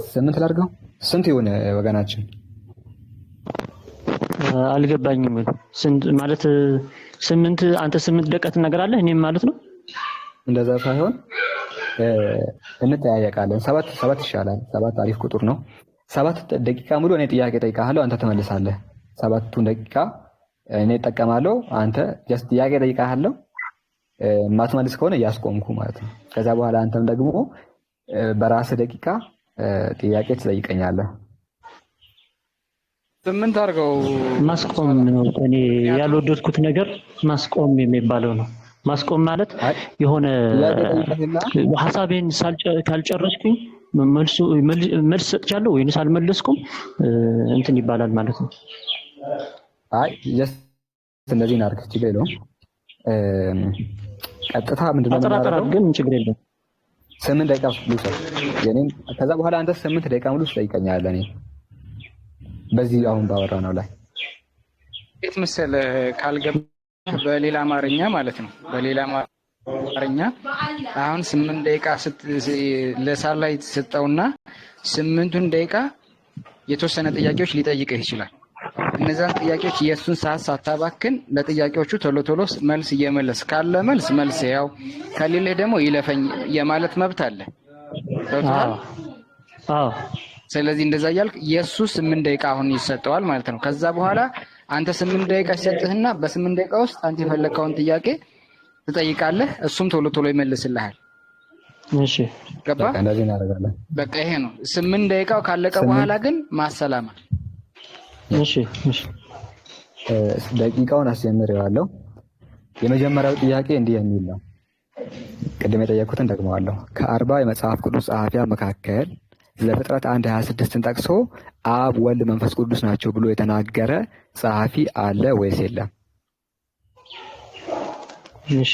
8 ላድርገው። ስንት ይሆን ወገናችን? አልገባኝም። ስንት ማለት 8? አንተ 8 ደቂቃ ትናገራለህ እኔም ማለት ነው። እንደዛ ሳይሆን እንጠያየቃለን። 7 ይሻላል። 7 አሪፍ ቁጥር ነው። 7 ደቂቃ ሙሉ እኔ ጥያቄ ጠይቃለሁ፣ አንተ ትመልሳለህ። 7ቱን ደቂቃ እኔ እጠቀማለሁ፣ አንተ ጀስት ጥያቄ ጠይቃለሁ። ማትመልስ ከሆነ እያስቆምኩ ማለት ነው። ከዛ በኋላ አንተም ደግሞ በራስህ ደቂቃ ጥያቄ ትጠይቀኛለህ። 8 አድርገው። ማስቆም ነው እኔ ያልወደድኩት ነገር ማስቆም የሚባለው ነው። ማስቆም ማለት የሆነ ሐሳቤን ካልጨረስኩኝ መልስ ሰጥቻለሁ ወይንስ አልመለስኩም እንትን ይባላል ማለት ነው። አይ ጀስት እንደዚህ እናድርግ፣ ችግር የለውም። ቀጥታ ምንድነው የምናደርገው? ግን ችግር የለውም። 8 ደቂቃ ልውሰድ የኔን። ከዛ በኋላ አንተ 8 ደቂቃ ሙሉ ትጠይቀኛለህ። እኔ በዚህ አሁን ባወራነው ላይ የት መሰለህ ካልገባ በሌላ አማርኛ ማለት ነው። በሌላ አማርኛ አሁን 8 ደቂቃ ለሳር ላይ ተሰጠውና 8ቱን ደቂቃ የተወሰነ ጥያቄዎች ሊጠይቅህ ይችላል። እነዛን ጥያቄዎች የእሱን ሰዓት ሳታባክን ለጥያቄዎቹ ቶሎ ቶሎ መልስ እየመለስ ካለ መልስ ያው ከሌለ ደግሞ ይለፈኝ የማለት መብት አለ። አዎ። ስለዚህ እንደዛ እያልክ የእሱ 8 ደቂቃ አሁን ይሰጠዋል ማለት ነው። ከዛ በኋላ አንተ 8 ደቂቃ ይሰጥህና በ8 ደቂቃ ውስጥ አንተ የፈለከውን ጥያቄ ትጠይቃለህ፣ እሱም ቶሎ ቶሎ ይመልስልሃል። እሺ ገባ? እንደዚህ እናደርጋለን። በቃ ይሄ ነው። 8 ደቂቃው ካለቀ በኋላ ግን ማሰላማ። እሺ ደቂቃውን አስጀምሬዋለሁ። የመጀመሪያው ጥያቄ እንዲህ የሚል ነው። ቅድም የጠየኩትን ደግመዋለሁ። ከ40 የመጽሐፍ ቅዱስ ጸሐፊያን መካከል ዘፍጥረት 1:26ን ጠቅሶ አብ ወልድ መንፈስ ቅዱስ ናቸው ብሎ የተናገረ ጸሐፊ አለ ወይስ የለም? እሺ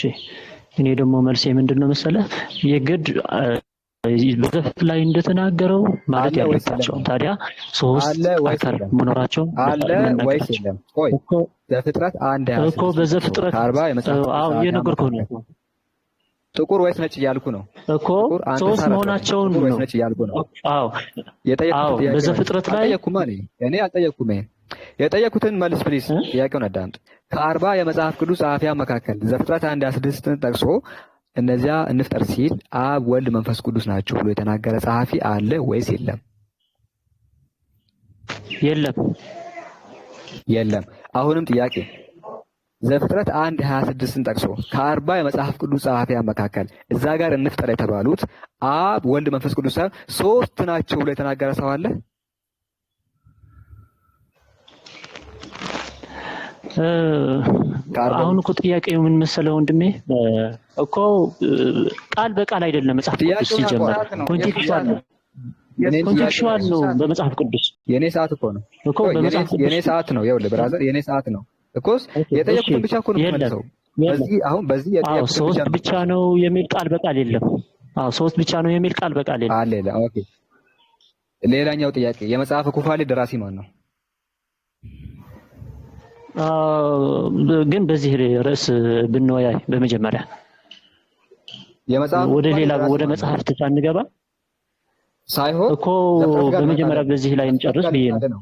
እኔ ደግሞ መልሴ ምንድነው መሰለህ? የግድ በዘፍጥረት ላይ እንደተናገረው ማለት ያለባቸው ታዲያ 3 አካል መኖራቸው አለ ወይስ የለም? ቆይ ዘፍጥረት 1:26 እኮ በዘፍጥረት 40 የመጽሐፍ አዎ የነገርኩህ ነው። ጥቁር ወይስ ነጭ እያልኩ ነው እኮ 3 መሆናቸውን ነው። ወይስ ነጭ እያልኩ ነው። አዎ የጠየኩት ጥያቄ በዘፍጥረት ላይ አልጠየኩም። እኔ አልጠየኩም። የጠየኩትን መልስ ፕሊስ። ጥያቄውን አዳምጥ። ከ40 የመጽሐፍ ቅዱስ ጸሐፊያን መካከል ዘፍጥረት 1:26ን ጠቅሶ እነዚያ እንፍጠር ሲል አብ ወልድ መንፈስ ቅዱስ ናቸው ብሎ የተናገረ ጸሐፊ አለ ወይስ የለም? የለም። አሁንም ጥያቄ ዘፍጥረት 1:26ን ጠቅሶ ከ40 የመጽሐፍ ቅዱስ ጸሐፊያን መካከል እዛ ጋር እንፍጠር የተባሉት አብ ወልድ መንፈስ ቅዱስ ሳይሆን 3 ናቸው ብሎ የተናገረ ሰው አለ? አሁን እኮ ጥያቄው ምን መሰለው ወንድሜ፣ እኮ ቃል በቃል አይደለም መጽሐፍ ቅዱስ ሲጀመር ኮንቴክስቹዋል ነው በመጽሐፍ ቅዱስ። የኔ ሰዓት እኮ ነው እኮ በመጽሐፍ ቅዱስ የኔ ሰዓት ነው። ይኸውልህ ብራዘር የኔ ሰዓት ነው እኮ የጠየቁትን ብቻ እኮ ነው የምትመልሰው። በዚህ የጠየቁትን ሶስት ብቻ ነው የሚል ቃል በቃል የለም። ሶስት ብቻ ነው የሚል ቃል በቃል የለም አለ። ኦኬ ሌላኛው ጥያቄ የመጽሐፍ ኩፋሌ ደራሲ ማን ነው? ግን በዚህ ርዕስ ብንወያይ በመጀመሪያ ወደ ሌላ ወደ መጽሐፍት ሳንገባ ሳይሆን እኮ በመጀመሪያ በዚህ ላይ እንጨርስ ብዬ ነው።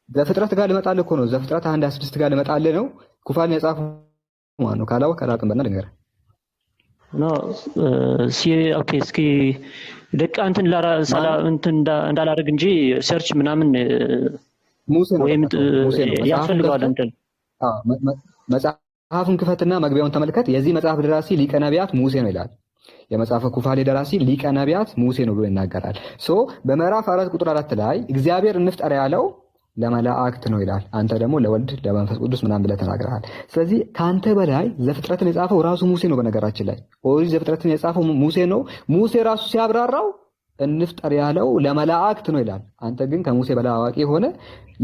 ዘፍጥረት ጋር ልመጣልህ እኮ ነው። ዘፍጥረት 1:26 ጋር ልመጣልህ ነው። ኩፋሌ የጻፈው ማን ነው? ካላወቅህ አላውቅም። በእናትህ ንገረኝ። ኖ ኦኬ እስኪ ደቃ እንትን እንዳላደርግ እንጂ ሰርች ምናምን ሙሴ ነው ወይም ሙሴ ነው። ያስፈልገዋል እንትን መጽሐፉን ክፈትና መግቢያውን ተመልከት። የዚህ መጽሐፍ ደራሲ ሊቀ ነቢያት ሙሴ ነው ይላል። የመጽሐፈ ኩፋሌ ደራሲ ሊቀ ነቢያት ሙሴ ነው ብሎ ይናገራል። በምዕራፍ 4 ቁጥር 4 ላይ እግዚአብሔር እንፍጠር ያለው ለመላእክት ነው ይላል። አንተ ደግሞ ለወልድ ለመንፈስ ቅዱስ ምናምን ብለህ ተናግረሃል። ስለዚህ ከአንተ በላይ ዘፍጥረትን የጻፈው ራሱ ሙሴ ነው። በነገራችን ላይ ኦሪት ዘፍጥረትን የጻፈው ሙሴ ነው። ሙሴ ራሱ ሲያብራራው እንፍጠር ያለው ለመላእክት ነው ይላል። አንተ ግን ከሙሴ በላይ አዋቂ የሆነ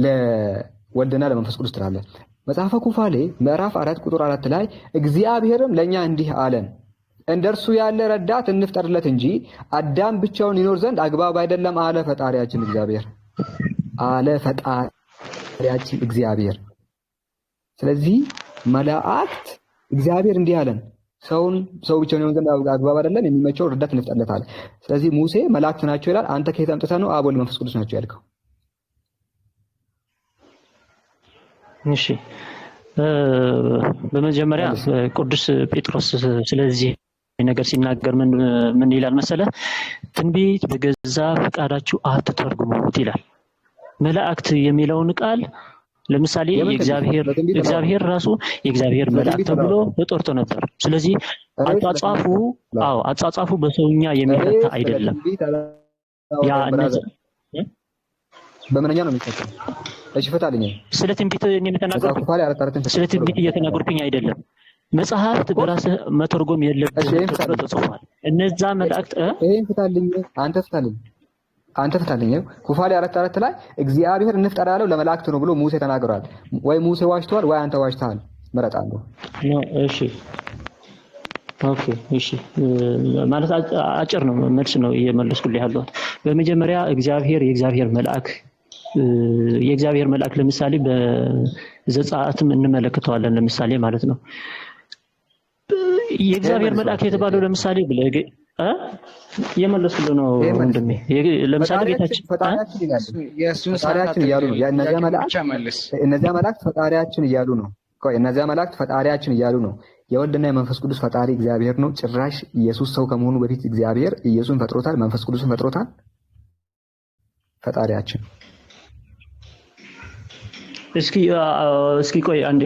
ለወልድና ለመንፈስ ቅዱስ ትላለህ። መጽሐፈ ኩፋሌ ምዕራፍ 4 ቁጥር 4 ላይ እግዚአብሔርም ለእኛ እንዲህ አለን፣ እንደርሱ ያለ ረዳት እንፍጠርለት እንጂ አዳም ብቻውን ይኖር ዘንድ አግባብ አይደለም አለ ፈጣሪያችን እግዚአብሔር አለ ፈጣሪያችን እግዚአብሔር። ስለዚህ መላእክት እግዚአብሔር እንዲህ አለን፣ ሰው ብቻውን ይሆን ዘንድ አግባብ አይደለም፣ የሚመቸው ረዳት እንፍጠርለት አለ። ስለዚህ ሙሴ መላእክት ናቸው ይላል። አንተ ከየት አምጥተህ ነው አብ ወልድ መንፈስ ቅዱስ ናቸው ያልከው? እሺ በመጀመሪያ ቅዱስ ጴጥሮስ ስለዚህ ነገር ሲናገር ምን ይላል መሰለ? ትንቢት በገዛ ፈቃዳችሁ አትተርጉሙት ይላል። መላእክት የሚለውን ቃል ለምሳሌ እግዚአብሔር ራሱ የእግዚአብሔር መልአክ ተብሎ ተጠርቶ ነበር። ስለዚህ አጻጻፉ በሰውኛ የሚፈታ አይደለም። ያ እነዚህ በምንኛ ነው የሚፈታው? እሺ ፈታልኝ። ስለ ትንቢት ስለ ትንቢት እየተናገርኩኝ አይደለም። መጽሐፍት በራስህ መተርጎም የለብህም ተብሎ ተጽፏል። እነዛ መላእክት ይሄን ፍታልኝ። አንተ ፍታልኝ። ኩፋሌ 4:4 ላይ እግዚአብሔር እንፍጠር ያለው ለመላእክት ነው ብሎ ሙሴ ተናግሯል። ወይ ሙሴ ዋሽቷል ወይ አንተ ዋሽተሃል። ምረጥ አንዱ። እሺ ኦኬ እሺ ማለት አጭር ነው መልስ ነው እየመለስኩልህ ያለሁት። በመጀመሪያ የእግዚአብሔር መልአክ ለምሳሌ በዘጸአትም እንመለከተዋለን። ለምሳሌ ማለት ነው የእግዚአብሔር መልአክ የተባለው ለምሳሌ የመለስኩልህ ነው ወንድሜ። ለምሳሌ ጌታችን ፈጣሪያችን እያሉ ነው። እነዚያ መላእክት ፈጣሪያችን እያሉ ነው። እነዚያ መላእክት ፈጣሪያችን እያሉ ነው። የወልድና የመንፈስ ቅዱስ ፈጣሪ እግዚአብሔር ነው። ጭራሽ ኢየሱስ ሰው ከመሆኑ በፊት እግዚአብሔር ኢየሱስን ፈጥሮታል፣ መንፈስ ቅዱስን ፈጥሮታል። ፈጣሪያችን እስኪ ቆይ አንዴ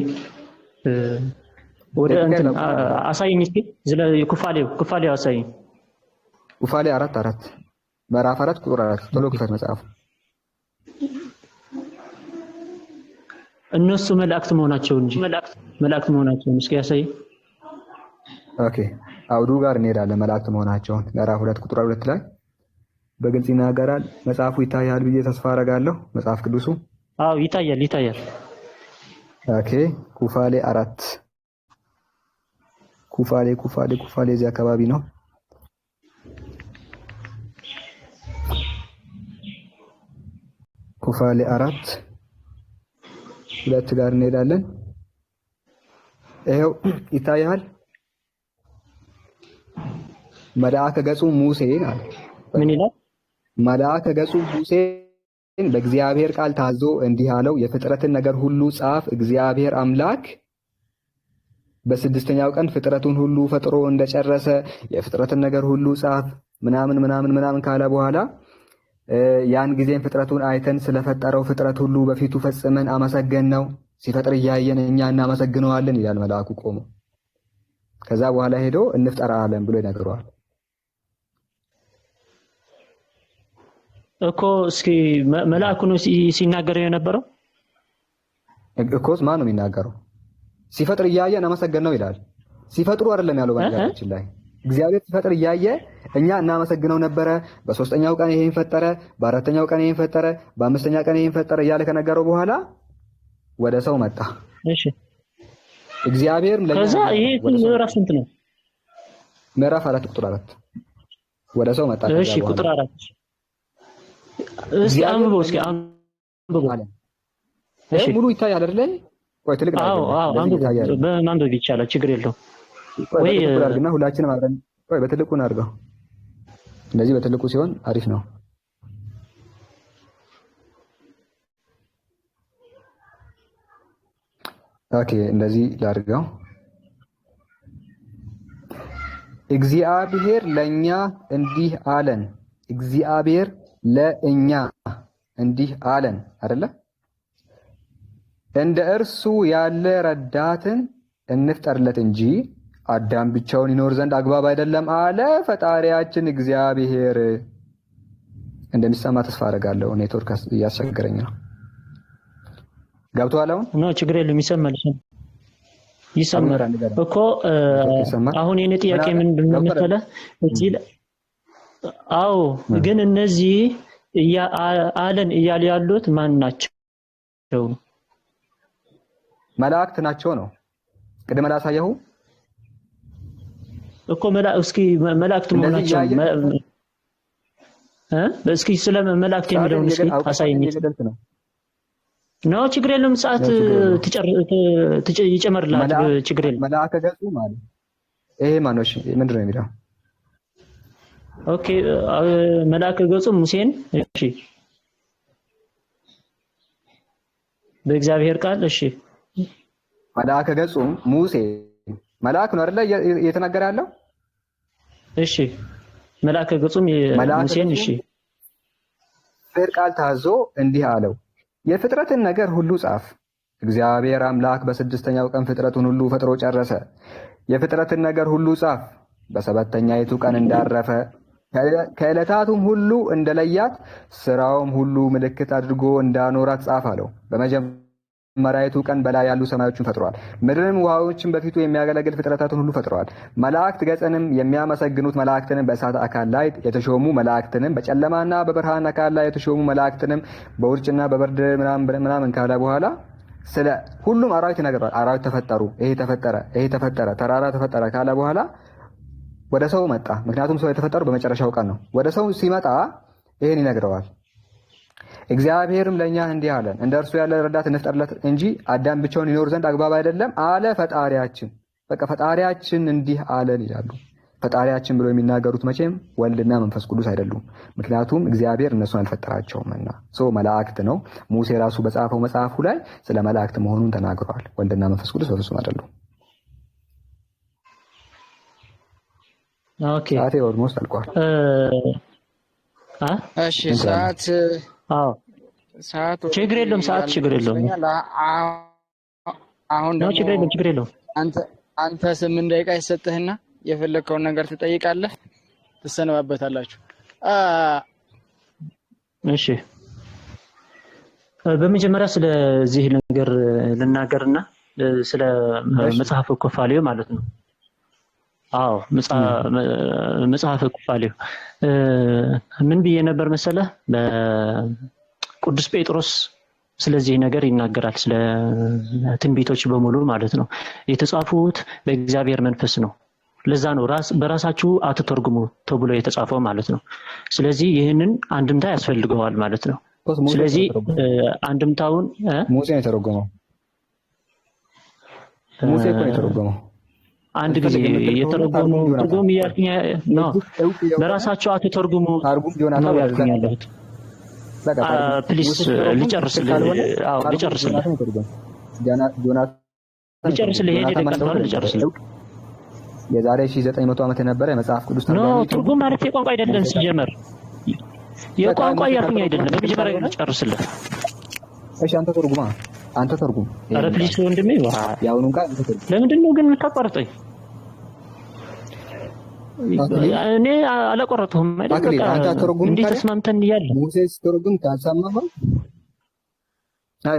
ወደ እንትን አሳይኝ እስኪ ስለ ኩፋሌው አሳይኝ። ኩፋሌ 4:4 ምዕራፍ 4 ቁጥር 4 ቶሎ ክፈት መጽሐፉ። እነሱ መላእክት መሆናቸው እንጂ መላእክት መሆናቸውን እስኪ ያሳይ። ኦኬ አውዱ ጋር እንሄዳለን። መላእክት መሆናቸውን ምዕራፍ 2 ቁጥር 2 ላይ በግልጽ ይናገራል። መጽሐፉ ይታያል ብዬ ተስፋ አደርጋለሁ። መጽሐፍ ቅዱሱ ይታያል። ኦኬ ኩፋሌ 4 ኩፋሌ እዚህ አካባቢ ነው። ኩፋሌ 4:2 ጋር እንሄዳለን። ይሄው ይታያል። መልአከ ገጹ ሙሴ አለ። ምን ይላል? መልአከ ገጹ ሙሴ በእግዚአብሔር ቃል ታዞ እንዲህ አለው፣ የፍጥረትን ነገር ሁሉ ጻፍ። እግዚአብሔር አምላክ በስድስተኛው ቀን ፍጥረቱን ሁሉ ፈጥሮ እንደጨረሰ የፍጥረትን ነገር ሁሉ ጻፍ ምናምን ካለ በኋላ ያን ጊዜም ፍጥረቱን አይተን ስለፈጠረው ፍጥረት ሁሉ በፊቱ ፈጽመን አመሰገንነው። ሲፈጥር እያየን እኛ እናመሰግነዋለን ይላል መልአኩ ቆሞ። ከዛ በኋላ ሄዶ እንፍጠር አለን ብሎ ይነግረዋል እኮ። እስኪ መልአኩ ነው ሲናገረው የነበረው እኮስ ማን ነው የሚናገረው? ሲፈጥር እያየን አመሰግነው ይላል። ሲፈጥሩ አይደለም ያለው በነገራችን ላይ እግዚአብሔር ሲፈጥር እያየ እኛ እናመሰግነው ነበረ። በሶስተኛው ቀን ይሄን ፈጠረ፣ በአራተኛው ቀን ይሄን ፈጠረ፣ በአምስተኛው ቀን ይሄን ፈጠረ እያለ ከነገረው በኋላ ወደ ሰው መጣ። እሺ እግዚአብሔር ከዛ ይሄ ምዕራፍ ስንት ነው? ምዕራፍ 4 ቁጥር 4 ወደ ሰው መጣ። እሺ ቁጥር 4 እስኪ አንብበው አለ። እሺ ሙሉ ይታያል አይደል? ቆይ ትልቅ ነው። አዎ በማንበብ ይቻላል፣ ችግር የለውም። ወይ አድርግና ሁላችንም አብረን ቆይ በትልቁ እናድርገው። እንደዚህ በትልቁ ሲሆን አሪፍ ነው። ኦኬ እንደዚህ ላድርገው። እግዚአብሔር ለኛ እንዲህ አለን። እግዚአብሔር ለእኛ እንዲህ አለን አይደለ? እንደ እርሱ ያለ ረዳትን እንፍጠርለት እንጂ አዳም ብቻውን ይኖር ዘንድ አግባብ አይደለም አለ ፈጣሪያችን እግዚአብሔር። እንደሚሰማ ተስፋ አደርጋለሁ። ኔትወርክ እያስቸገረኝ ነው። ገብቶሃል? አሁን ነው ችግር የለም። ይሰማል እኮ። አሁን የኔ ጥያቄ ምንድን ነው መሰለህ? አዎ፣ ግን እነዚህ አለን እያሉ ያሉት ማን ናቸው? መላእክት ናቸው ነው። ቅድመ ላሳየሁ እኮ እስኪ መላእክት መሆናቸው እስኪ ስለ መላእክት የሚለውን እስኪ አሳየኝ። ነው ችግር የለም። ሰዓት ይጨመርልሃል። ችግር የለም። መልአከ ገጹ ማለት ይሄ ማነው? እሺ ምንድን ነው የሚለው? ኦኬ መልአከ ገጹ ሙሴን። እሺ በእግዚአብሔር ቃል። እሺ መልአከ ገጹ ሙሴ መልአክ ነው አይደለ እየተናገረ ያለው? እሺ መልአከ ገጹም ሙሴን እሺ በእግዚአብሔር ቃል ታዞ እንዲህ አለው፣ የፍጥረትን ነገር ሁሉ ጻፍ። እግዚአብሔር አምላክ በስድስተኛው ቀን ፍጥረቱን ሁሉ ፈጥሮ ጨረሰ። የፍጥረትን ነገር ሁሉ ጻፍ። በሰባተኛይቱ ቀን እንዳረፈ ከዕለታቱም ሁሉ እንደለያት ስራውም ሁሉ ምልክት አድርጎ እንዳኖራት ጻፍ አለው። በመጀመሪያይቱ ቀን በላይ ያሉ ሰማዮችን ፈጥሯል። ምድርንም ውሃዎችን በፊቱ የሚያገለግል ፍጥረታትን ሁሉ ፈጥሯል። መላእክት ገጽንም የሚያመሰግኑት መላእክትንም በእሳት አካል ላይ የተሾሙ መላእክትንም በጨለማና በብርሃን አካል ላይ የተሾሙ መላእክትንም በውርጭና በበርድ ምናምን ካለ በኋላ ስለ ሁሉም አራዊት ይነግረዋል። አራዊት ተፈጠሩ፣ ይሄ ተፈጠረ፣ ይሄ ተፈጠረ፣ ተራራ ተፈጠረ ካለ በኋላ ወደ ሰው መጣ። ምክንያቱም ሰው የተፈጠሩ በመጨረሻው ቀን ነው። ወደ ሰው ሲመጣ ይሄን ይነግረዋል። እግዚአብሔርም ለእኛ እንዲህ አለን፣ እንደ እርሱ ያለ ረዳት እንፍጠርለት እንጂ አዳም ብቻውን ይኖር ዘንድ አግባብ አይደለም አለ ፈጣሪያችን። በቃ ፈጣሪያችን እንዲህ አለን ይላሉ። ፈጣሪያችን ብሎ የሚናገሩት መቼም ወልድና መንፈስ ቅዱስ አይደሉም። ምክንያቱም እግዚአብሔር እነሱን አልፈጠራቸውምና። መላእክት ነው። ሙሴ ራሱ በጻፈው መጽሐፉ ላይ ስለ መላእክት መሆኑን ተናግረዋል። ወልድና መንፈስ ቅዱስ በፍጹም አይደሉም። ኦኬ ሰዓቴ ኦልሞስት አልቋል። እሺ ሰዓት ችግር የለውም። ሰዓት ችግር የለውም። አሁን ነው ችግር የለውም። አንተ 8 ደቂቃ ይሰጥህና የፈለከውን ነገር ትጠይቃለህ፣ ትሰነባበታላችሁ። እሺ በመጀመሪያ ስለዚህ ነገር ልናገርና ስለ መጽሐፈ ኩፋሌው ማለት ነው። አዎ መጽሐፈ ኩፋሌው ምን ብዬ ነበር መሰለህ? በቅዱስ ጴጥሮስ ስለዚህ ነገር ይናገራል። ስለ ትንቢቶች በሙሉ ማለት ነው የተጻፉት በእግዚአብሔር መንፈስ ነው። ለዛ ነው በራሳችሁ አትተርጉሙ ተብሎ የተጻፈው ማለት ነው። ስለዚህ ይህንን አንድምታ ያስፈልገዋል ማለት ነው። ስለዚህ አንድምታውን ሙሴ ነው የተረጎመው። ሙሴ እኮ ነው የተረጎመው። አንድ ጊዜ የተረጎሙ ትርጉም እያልኩኝ ነው። በራሳቸው አትተርጉሙ ነው ያልኩኝ ያለሁት። ፕሊስ ልጨርስልህ። አዎ ልጨርስልህ። ይሄን ደቀቀው ልጨርስልህ። የዛሬ 1900 ዓመት የነበረ የመጽሐፍ ቅዱስ ተርጓሚ ነው። ትርጉም ማለት የቋንቋ አይደለም ሲጀመር። የቋንቋ እያልኩኝ አይደለም። በመጀመሪያ ግን ልጨርስልህ። እሺ አንተ ተርጉማ። አንተ ተርጉም። ኧረ ፕሊስ ወንድሜ ያውኑን ቃል አንተ ተርጉም። ለምንድን ነው ግን የምታቋርጠኝ? እኔ አላቋረጥሁም አይደል? አንተ ተርጉም። እንዴ ተስማምተን እያለ ሙሴ ሲተረጉም ካልሰማህ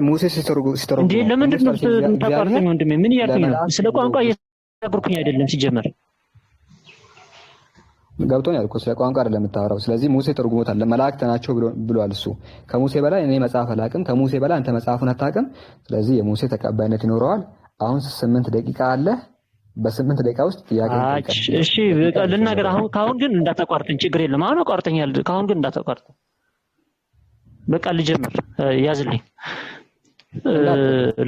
ሙሴ ሲተረጉም እንዴ ለምንድን ነው የምታቋርጠኝ ወንድሜ? ምን እያልኩኝ ነው? ስለ ቋንቋ እየተናገርኩኝ አይደለም ሲጀመር። ገብቶኛል እኮ ስለ ቋንቋ አይደለም የምታወራው። ስለዚህ ሙሴ ተርጉሞታል። መላእክት ናቸው ብሏል እሱ። ከሙሴ በላይ እኔ መጽሐፍ አላውቅም፣ ከሙሴ በላይ አንተ መጽሐፉን አታውቅም። ስለዚህ የሙሴ ተቀባይነት ይኖረዋል። አሁን 8 ደቂቃ አለ። በ8 ደቂቃ ውስጥ ጥያቄ እሺ ልናገር። ካሁን ግን እንዳታቋርጠኝ። ችግር የለም። አሁን አቋርጠኛል። ካሁን ግን እንዳታቋርጠኝ። በቃ ልጀምር። ያዝልኝ።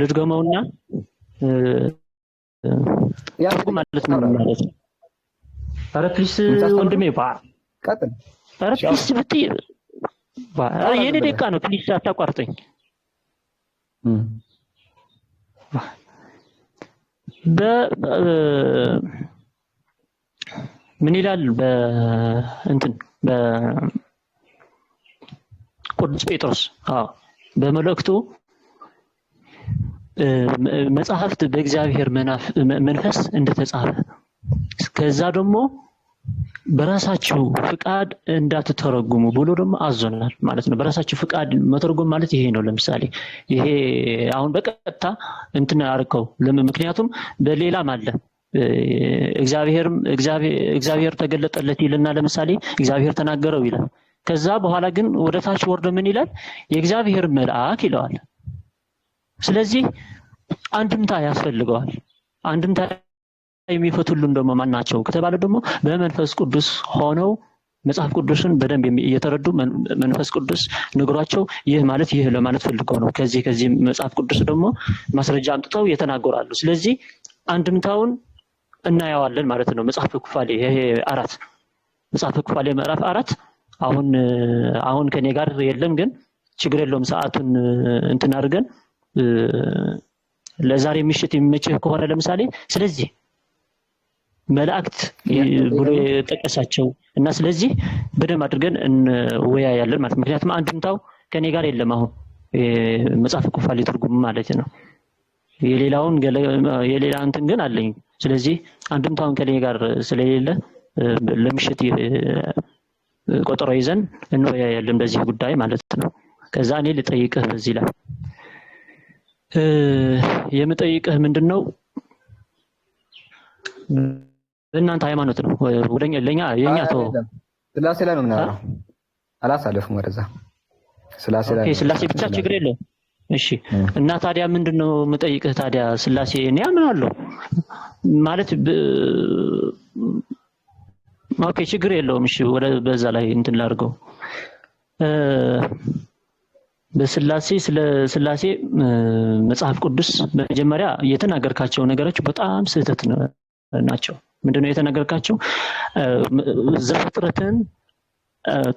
ልድገመውና ትርጉም ማለት ነው ማለት ነው። ኧረ ፕሊስ ወንድሜ ቀጥል። ኧረ ፕሊስ ብትይ የኔ ደቂቃ ነው። ፕሊስ አታቋርጠኝ። ምን ይላል በእንትን በቅዱስ ጴጥሮስ በመልእክቱ መጽሐፍት በእግዚአብሔር መንፈስ እንደተጻፈ ከዛ ደግሞ በራሳችሁ ፍቃድ እንዳትተረጉሙ ብሎ ደግሞ አዞናል ማለት ነው። በራሳችሁ ፍቃድ መተርጎም ማለት ይሄ ነው። ለምሳሌ ይሄ አሁን በቀጥታ እንትን አርከው ምክንያቱም በሌላም አለ እግዚአብሔር ተገለጠለት ይልና ለምሳሌ እግዚአብሔር ተናገረው ይላል። ከዛ በኋላ ግን ወደ ታች ወርዶ ምን ይላል? የእግዚአብሔር መልአክ ይለዋል። ስለዚህ አንድምታ ያስፈልገዋል። አንድምታ የሚፈቱልን ደግሞ ማናቸው ከተባለ ደግሞ በመንፈስ ቅዱስ ሆነው መጽሐፍ ቅዱስን በደንብ እየተረዱ መንፈስ ቅዱስ ነግሯቸው ይህ ማለት ይህ ለማለት ፈልገው ነው። ከዚህ መጽሐፍ ቅዱስ ደግሞ ማስረጃ አምጥተው የተናገራሉ። ስለዚህ አንድምታውን እናያዋለን ማለት ነው። መጽሐፈ ኩፋሌ ይሄ 4 መጽሐፈ ኩፋሌ ምዕራፍ 4 አሁን ከኔ ጋር የለም፣ ግን ችግር የለውም። ሰዓቱን እንትን አድርገን ለዛሬ ምሽት የሚመችህ ከሆነ ለምሳሌ ስለዚህ መላእክት ብሎ የጠቀሳቸው እና ስለዚህ በደንብ አድርገን እንወያያለን ማለት ነው። ምክንያቱም አንድምታው ከኔ ጋር የለም። አሁን መጽሐፈ ኩፋሌ ትርጉም ማለት ነው። የሌላ እንትን ግን አለኝ። ስለዚህ አንድምታውን ከኔ ጋር ስለሌለ ለምሽት ቆጠሮ ይዘን እንወያያለን በዚህ ጉዳይ ማለት ነው። ከዛ እኔ ልጠይቅህ በዚህ ላይ የምጠይቅህ ምንድነው በእናንተ ሃይማኖት ነው ለኛ የኛ ስላሴ ላይ ነው ምናምን አላሳለፍም ወደዛ ስላሴ ብቻ ችግር የለውም። እሺ እና ታዲያ ምንድነው የምጠይቅህ ታዲያ ስላሴ እኔ አምናለሁ ማለት ኦኬ ችግር የለውም። እሺ ወደ በዛ ላይ እንትን ላድርገው። ስለ ስላሴ መጽሐፍ ቅዱስ መጀመሪያ የተናገርካቸው ነገሮች በጣም ስህተት ናቸው። ምንድነው የተናገርካቸው? ዘፍጥረትን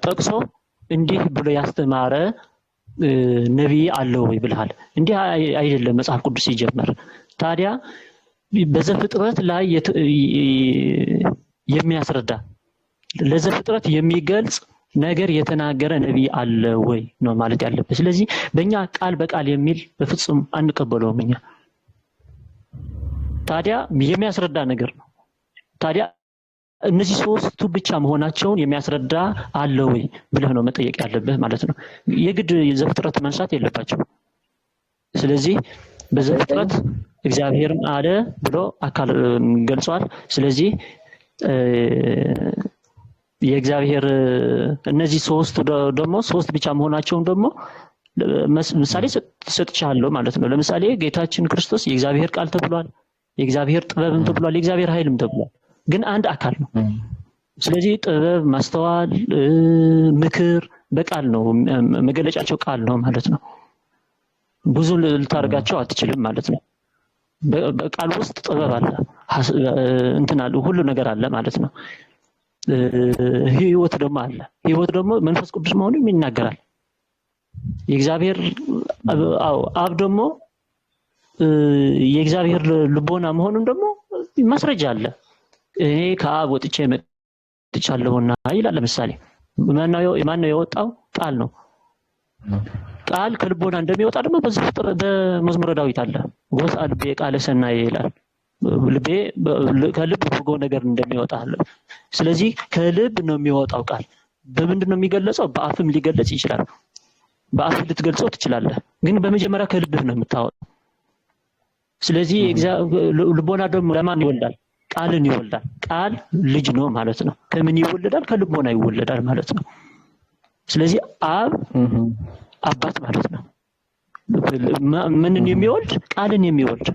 ጠቅሶ እንዲህ ብሎ ያስተማረ ነብይ አለው ወይ ብለሃል። እንዲህ አይደለም መጽሐፍ ቅዱስ ይጀምር። ታዲያ በዘፍጥረት ላይ የሚያስረዳ ለዘፍጥረት የሚገልጽ ነገር የተናገረ ነብይ አለ ወይ ነው ማለት ያለበት። ስለዚህ በእኛ ቃል በቃል የሚል በፍጹም አንቀበለውም እኛ። ታዲያ የሚያስረዳ ነገር ነው። ታዲያ እነዚህ ሶስቱ ብቻ መሆናቸውን የሚያስረዳ አለ ወይ ብለህ ነው መጠየቅ ያለብህ ማለት ነው። የግድ ዘፍጥረት መንሳት የለባቸው። ስለዚህ በዘፍጥረት እግዚአብሔርን አለ ብሎ አካል ገልጿል። ስለዚህ የእግዚአብሔር እነዚህ ሶስት ደግሞ ሶስት ብቻ መሆናቸውን ደግሞ ምሳሌ ሰጥቻለሁ ማለት ነው። ለምሳሌ ጌታችን ክርስቶስ የእግዚአብሔር ቃል ተብሏል፣ የእግዚአብሔር ጥበብም ተብሏል፣ የእግዚአብሔር ኃይልም ተብሏል። ግን አንድ አካል ነው። ስለዚህ ጥበብ፣ ማስተዋል፣ ምክር በቃል ነው መገለጫቸው ቃል ነው ማለት ነው። ብዙ ልታደርጋቸው አትችልም ማለት ነው። በቃል ውስጥ ጥበብ አለ፣ እንትን አለ፣ ሁሉ ነገር አለ ማለት ነው። ህይወት ደግሞ አለ። ህይወት ደግሞ መንፈስ ቅዱስ መሆኑን ይናገራል። የእግዚአብሔር አብ ደግሞ የእግዚአብሔር ልቦና መሆኑን ደግሞ ማስረጃ አለ። እኔ ከአብ ወጥቼ መጥቻለሁና ይላል። ለምሳሌ ማነው የወጣው? ቃል ነው። ቃል ከልቦና እንደሚወጣ ደግሞ በመዝሙረ ዳዊት አለ። ጎሳ ልቤ ቃለ ሰናየ ይላል። ልቤ ከልብ በጎ ነገር እንደሚወጣ አለ። ስለዚህ ከልብ ነው የሚወጣው ቃል። በምንድን ነው የሚገለጸው? በአፍም ሊገለጽ ይችላል። በአፍ ልትገልጸው ትችላለህ፣ ግን በመጀመሪያ ከልብህ ነው የምታወጣው። ስለዚህ ልቦና ደግሞ ለማን ይወልዳል? ቃልን ይወልዳል። ቃል ልጅ ነው ማለት ነው። ከምን ይወለዳል? ከልቦና ይወለዳል ማለት ነው። ስለዚህ አብ አባት ማለት ነው። ምንን የሚወልድ? ቃልን የሚወልድ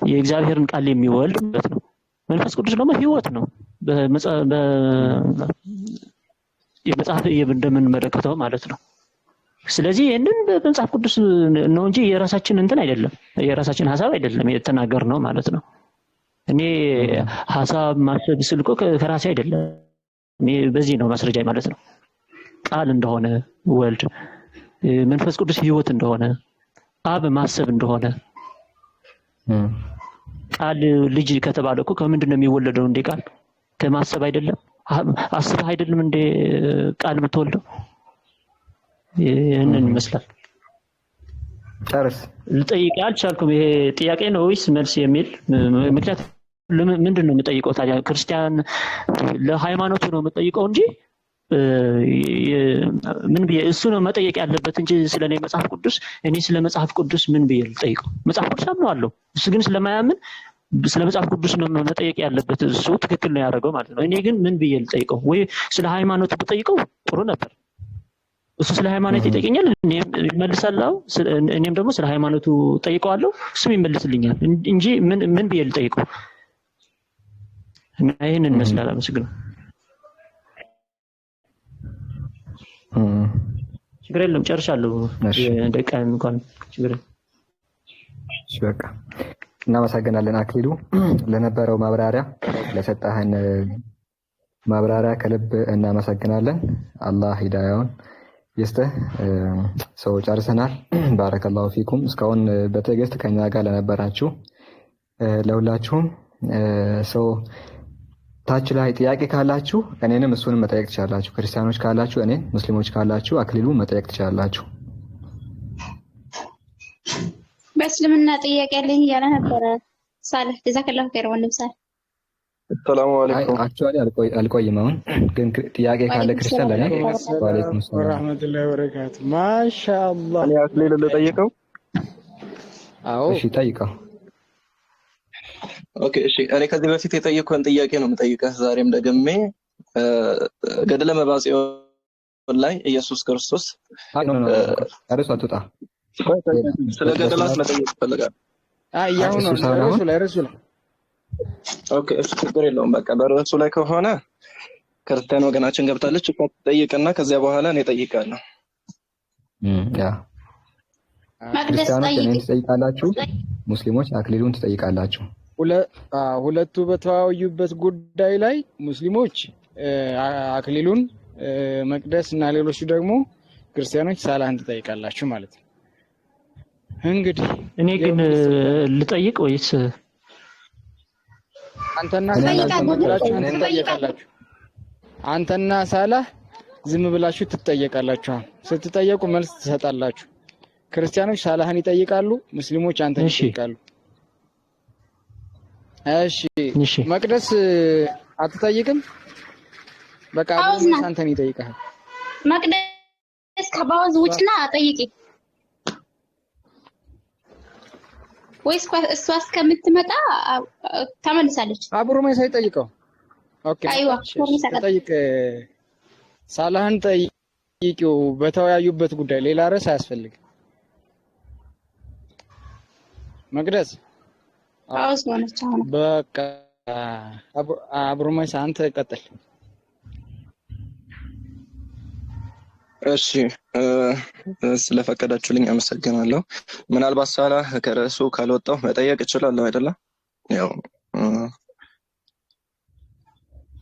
የእግዚአብሔርን ቃል የሚወልድ ማለት ነው። መንፈስ ቅዱስ ደግሞ ህይወት ነው። የመጽሐፍ እንደምንመለከተው ማለት ነው። ስለዚህ ይሄንን በመጽሐፍ ቅዱስ ነው እንጂ የራሳችን እንትን አይደለም፣ የራሳችን ሐሳብ አይደለም የተናገርነው ማለት ነው። እኔ ሐሳብ ማሰብ ስልኮ ከራሴ አይደለም። እኔ በዚህ ነው ማስረጃ ማለት ነው። ቃል እንደሆነ ወልድ፣ መንፈስ ቅዱስ ህይወት እንደሆነ፣ አብ ማሰብ እንደሆነ፣ ቃል ልጅ ከተባለ እኮ ከምንድን ነው የሚወለደው? እንደ ቃል ከማሰብ አይደለም አስበህ አይደለም እንደ ቃል የምትወልደው ይሄንን ይመስላል። ጨርስ። ልጠይቅ አልቻልኩም። ይሄ ጥያቄ ነው ወይስ መልስ የሚል ምክንያት ምንድነው የምጠይቀው ታዲያ? ክርስቲያን ለሃይማኖቱ ነው የምጠይቀው እንጂ ምን ብዬ እሱ ነው መጠየቅ ያለበት እንጂ ስለኔ መጽሐፍ ቅዱስ እኔ ስለ መጽሐፍ ቅዱስ ምን ብዬ ልጠይቀው? መጽሐፍ ቅዱስ አምነዋለሁ፣ እሱ ግን ስለማያምን ስለ መጽሐፍ ቅዱስ ነው መጠየቅ ያለበት። እሱ ትክክል ነው ያደረገው ማለት ነው። እኔ ግን ምን ብዬ ልጠይቀው? ወይ ስለ ሃይማኖቱ ብጠይቀው ጥሩ ነበር። እሱ ስለ ሃይማኖት ይጠይቀኛል፣ እኔም እመልሳለሁ። እኔም ደግሞ ስለ ሃይማኖቱ ጠይቀዋለሁ፣ እሱም ይመልስልኛል እንጂ ምን ብዬ ልጠይቀው? እና ይሄንን መስላል። አመሰግናለሁ። ችግር የለም ጨርሻለሁ። ደቂቃ እንኳን ችግር የለም። እሺ በቃ እናመሰግናለን አክሊሉ ለነበረው ማብራሪያ፣ ለሰጣህን ማብራሪያ ከልብ እናመሰግናለን። አላህ ሂዳያውን ይስጥህ። ሰው ጨርሰናል። ባረከላሁ ፊኩም። እስካሁን በትዕግስት ከኛ ጋር ለነበራችሁ ለሁላችሁም ሰው ታች ላይ ጥያቄ ካላችሁ እኔንም እሱንም መጠየቅ ትችላላችሁ። ክርስቲያኖች ካላችሁ እኔን፣ ሙስሊሞች ካላችሁ አክሊሉ መጠየቅ ትችላላችሁ። በእስልምና ጥያቄ ያለኝ እያለ ነበረ ሳልህ። ጀዛከላሁ ኸይር ወንድም ሳልህ። ሰላም አለይኩም። አክቹአሊ አልቆይም። አሁን ግን ጥያቄ ካለ ክርስቲያን ለኔ ወአለይኩም ሰላም ወራህመቱላሂ ወበረካቱ። ማሻአላህ። እኔ አክሊል ልጠይቀው? አዎ እሺ ጠይቀው። ኦኬ እሺ። እኔ ከዚህ በፊት የጠየቅኩህን ጥያቄ ነው የምጠይቀህ ዛሬም ደግሜ። ገድለ መባጽዮን ላይ ኢየሱስ ክርስቶስ እርሱ አትውጣ። ስለ ገድላት መጠየቅ ይፈልጋል። ያው ነው ርዕሱ ላይ ኦኬ እሺ ችግር የለውም። በቃ በርዕሱ ላይ ከሆነ ክርስቲያን ወገናችን ገብታለች ጠይቅና ከዚያ በኋላ እኔ እጠይቃለሁ። ያ ክርስቲያኖች እኔን ትጠይቃላችሁ፣ ሙስሊሞች አክሊሉን ትጠይቃላችሁ። ሁለቱ በተወያዩበት ጉዳይ ላይ ሙስሊሞች አክሊሉን፣ መቅደስ እና ሌሎቹ ደግሞ ክርስቲያኖች ሳላህን ትጠይቃላችሁ ማለት ነው። እንግዲህ እኔ ግን ልጠይቅ ወይስ አንተና ሳላህ ዝም ብላችሁ ትጠየቃላችሁ? ስትጠየቁ መልስ ትሰጣላችሁ። ክርስቲያኖች ሳላህን ይጠይቃሉ፣ ሙስሊሞች አንተን ይጠይቃሉ። እሺ መቅደስ አትጠይቅም? በቃ አንተን ይጠይቃል። መቅደስ ከባውዝ ውጭና ጠይቂ ወይስ እሷ እስከምትመጣ ተመልሳለች? አብሩሜሳ ይጠይቀው። ኦኬ አይዋ ጠይቅ፣ ሳላህን ጠይቂው በተወያዩበት ጉዳይ። ሌላ ርዕስ አያስፈልግም። መቅደስ አውስ ሆነች። አሁን በቃ አብሩሜሳ አንተ ቀጥል። እሺ ስለፈቀዳችሁልኝ አመሰግናለሁ። ምናልባት ሳላህ ከርዕሱ ካልወጣሁ መጠየቅ እችላለሁ አይደለ? ያው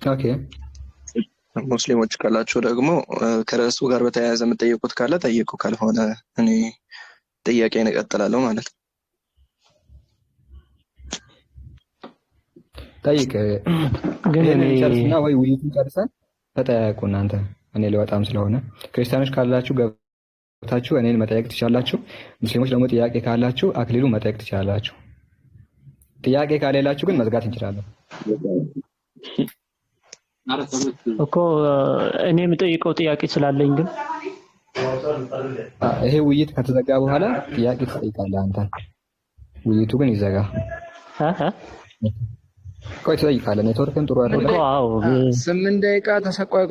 ኦኬ ሙስሊሞች ካላችሁ ደግሞ ከርዕሱ ጋር በተያያዘ የምትጠይቁት ካለ ጠይቁ፣ ካልሆነ እኔ ጥያቄን እቀጥላለሁ ማለት ነው። ጠይቅ ግን እኔ ጨርስና ወይ ውይይቱን ጨርሰን ተጠያየቁ እናንተ። እኔ ልወጣም ስለሆነ ክርስቲያኖች ካላችሁ ገብታችሁ እኔን መጠየቅ ትችላላችሁ። ሙስሊሞች ደግሞ ጥያቄ ካላችሁ አክሊሉ መጠየቅ ትችላላችሁ። ጥያቄ ካሌላችሁ ግን መዝጋት እንችላለን እኮ። እኔ የምጠይቀው ጥያቄ ስላለኝ ግን ይሄ ውይይት ከተዘጋ በኋላ ጥያቄ ትጠይቃለህ አንተ። ውይይቱ ግን ይዘጋ። ቆይ ትጠይቃለህ። ኔትወርክን ጥሩ አይደለም። አዎ 8 ደቂቃ ተሰቆይ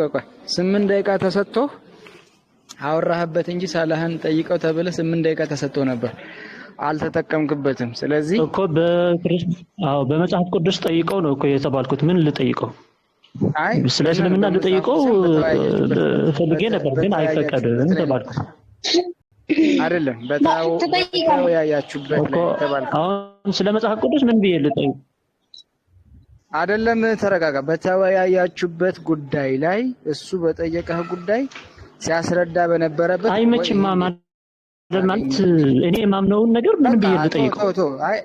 8 ደቂቃ ተሰጥቶ አወራህበት እንጂ ሳላህን ጠይቀው ተብለ 8 ደቂቃ ተሰጥቶ ነበር፣ አልተጠቀምክበትም። ስለዚህ እኮ በመጽሐፍ ቅዱስ ጠይቀው ነው እኮ የተባልኩት። ምን ልጠይቀው? አይ ስለ እስልምና ልጠይቀው ፈልጌ ነበር ግን አይፈቀድም ተባልኩት። አይደለም በተወያያችሁበት ላይ ተባልኩት። አሁን ስለ መጽሐፍ ቅዱስ ምን ብዬ ልጠይቅ? አይደለም ተረጋጋ። በተወያያችሁበት ጉዳይ ላይ እሱ በጠየቀህ ጉዳይ ሲያስረዳ በነበረበት አይመችማ ማለት እኔ የማምነውን ነገር ምን ብዬ ልጠይቀው? አይ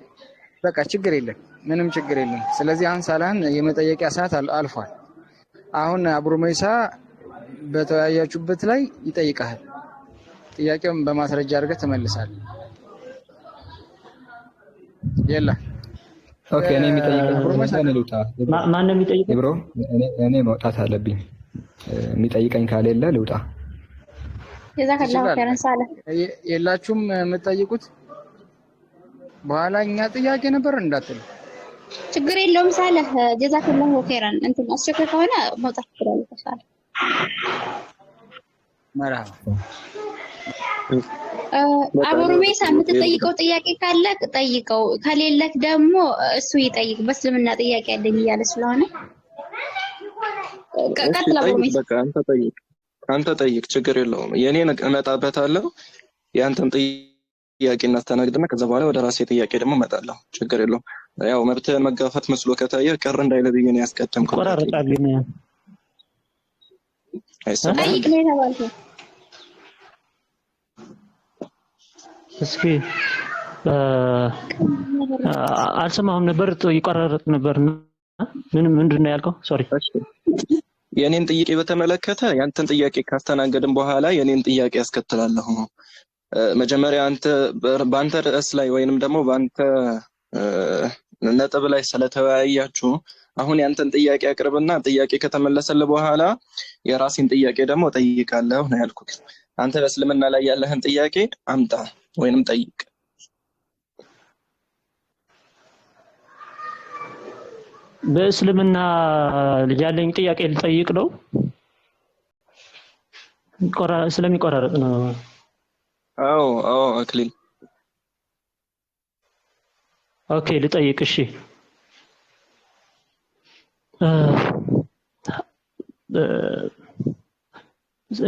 በቃ ችግር የለም። ምንም ችግር የለም። ስለዚህ አሁን ሳላህን የመጠየቂያ ሰዓት አልፏል። አሁን አብሮ መይሳ በተወያያችሁበት ላይ ይጠይቃል። ጥያቄውን በማስረጃ አድርገህ ትመልሳለህ። የላ ኦኬ። እኔ የሚጠይቀኝ ልውጣ። ማን ነው የሚጠይቀኝ? ብሮ እኔ መውጣት አለብኝ። የሚጠይቀኝ ካሌለ ልውጣ። ጀዛከላሁ ኸይረን ሳለህ። የላችሁም የምትጠይቁት? በኋላ እኛ ጥያቄ ነበር እንዳትል። ችግር የለውም ሳለህ። ጀዛከላሁ ኸይረን። እንትን አስቸኳይ ከሆነ መውጣት ትችላለህ ሳለህ። መርሐባ። አብሮ መይሳ የምትጠይቀው ጥያቄ ካለ ጠይቀው፣ ከሌለክ ደግሞ እሱ ይጠይቅ። በእስልምና ጥያቄ አለኝ እያለ ስለሆነ ቀጥል። አብሮ መይሳ በቃ አንተ ጠይቅ፣ ችግር የለውም። የኔን እመጣበታለሁ። ያንተም ጥያቄ እናስተናግድና ከዛ በኋላ ወደ ራሴ ጥያቄ ደግሞ እመጣለሁ። ችግር የለውም። ያው መብትህን መጋፋት መስሎ ከታየ ቀር እንዳይለ ብዬ ነው ያስቀደምኩት። ቆራረጣልኝ። ጠይቅ ነው የተባልከው። እስኪ አልሰማሁም ነበር፣ ይቆራረጥ ነበርና ምንድን ነው ያልከው? ሶሪ። የኔን ጥያቄ በተመለከተ ያንተን ጥያቄ ካስተናገድን በኋላ የኔን ጥያቄ ያስከትላለሁ። መጀመሪያ አንተ በአንተ ርዕስ ላይ ወይንም ደግሞ በአንተ ነጥብ ላይ ስለተወያያችሁ አሁን ያንተን ጥያቄ አቅርብና ጥያቄ ከተመለሰልህ በኋላ የራሴን ጥያቄ ደግሞ ጠይቃለሁ ነው ያልኩት። አንተ በእስልምና ላይ ያለህን ጥያቄ አምጣ ወይንም ጠይቅ። በእስልምና ያለኝ ጥያቄ ልጠይቅ ነው? ስለሚቆራረጥ ነው። አዎ አክሊል። ኦኬ ልጠይቅ። እሺ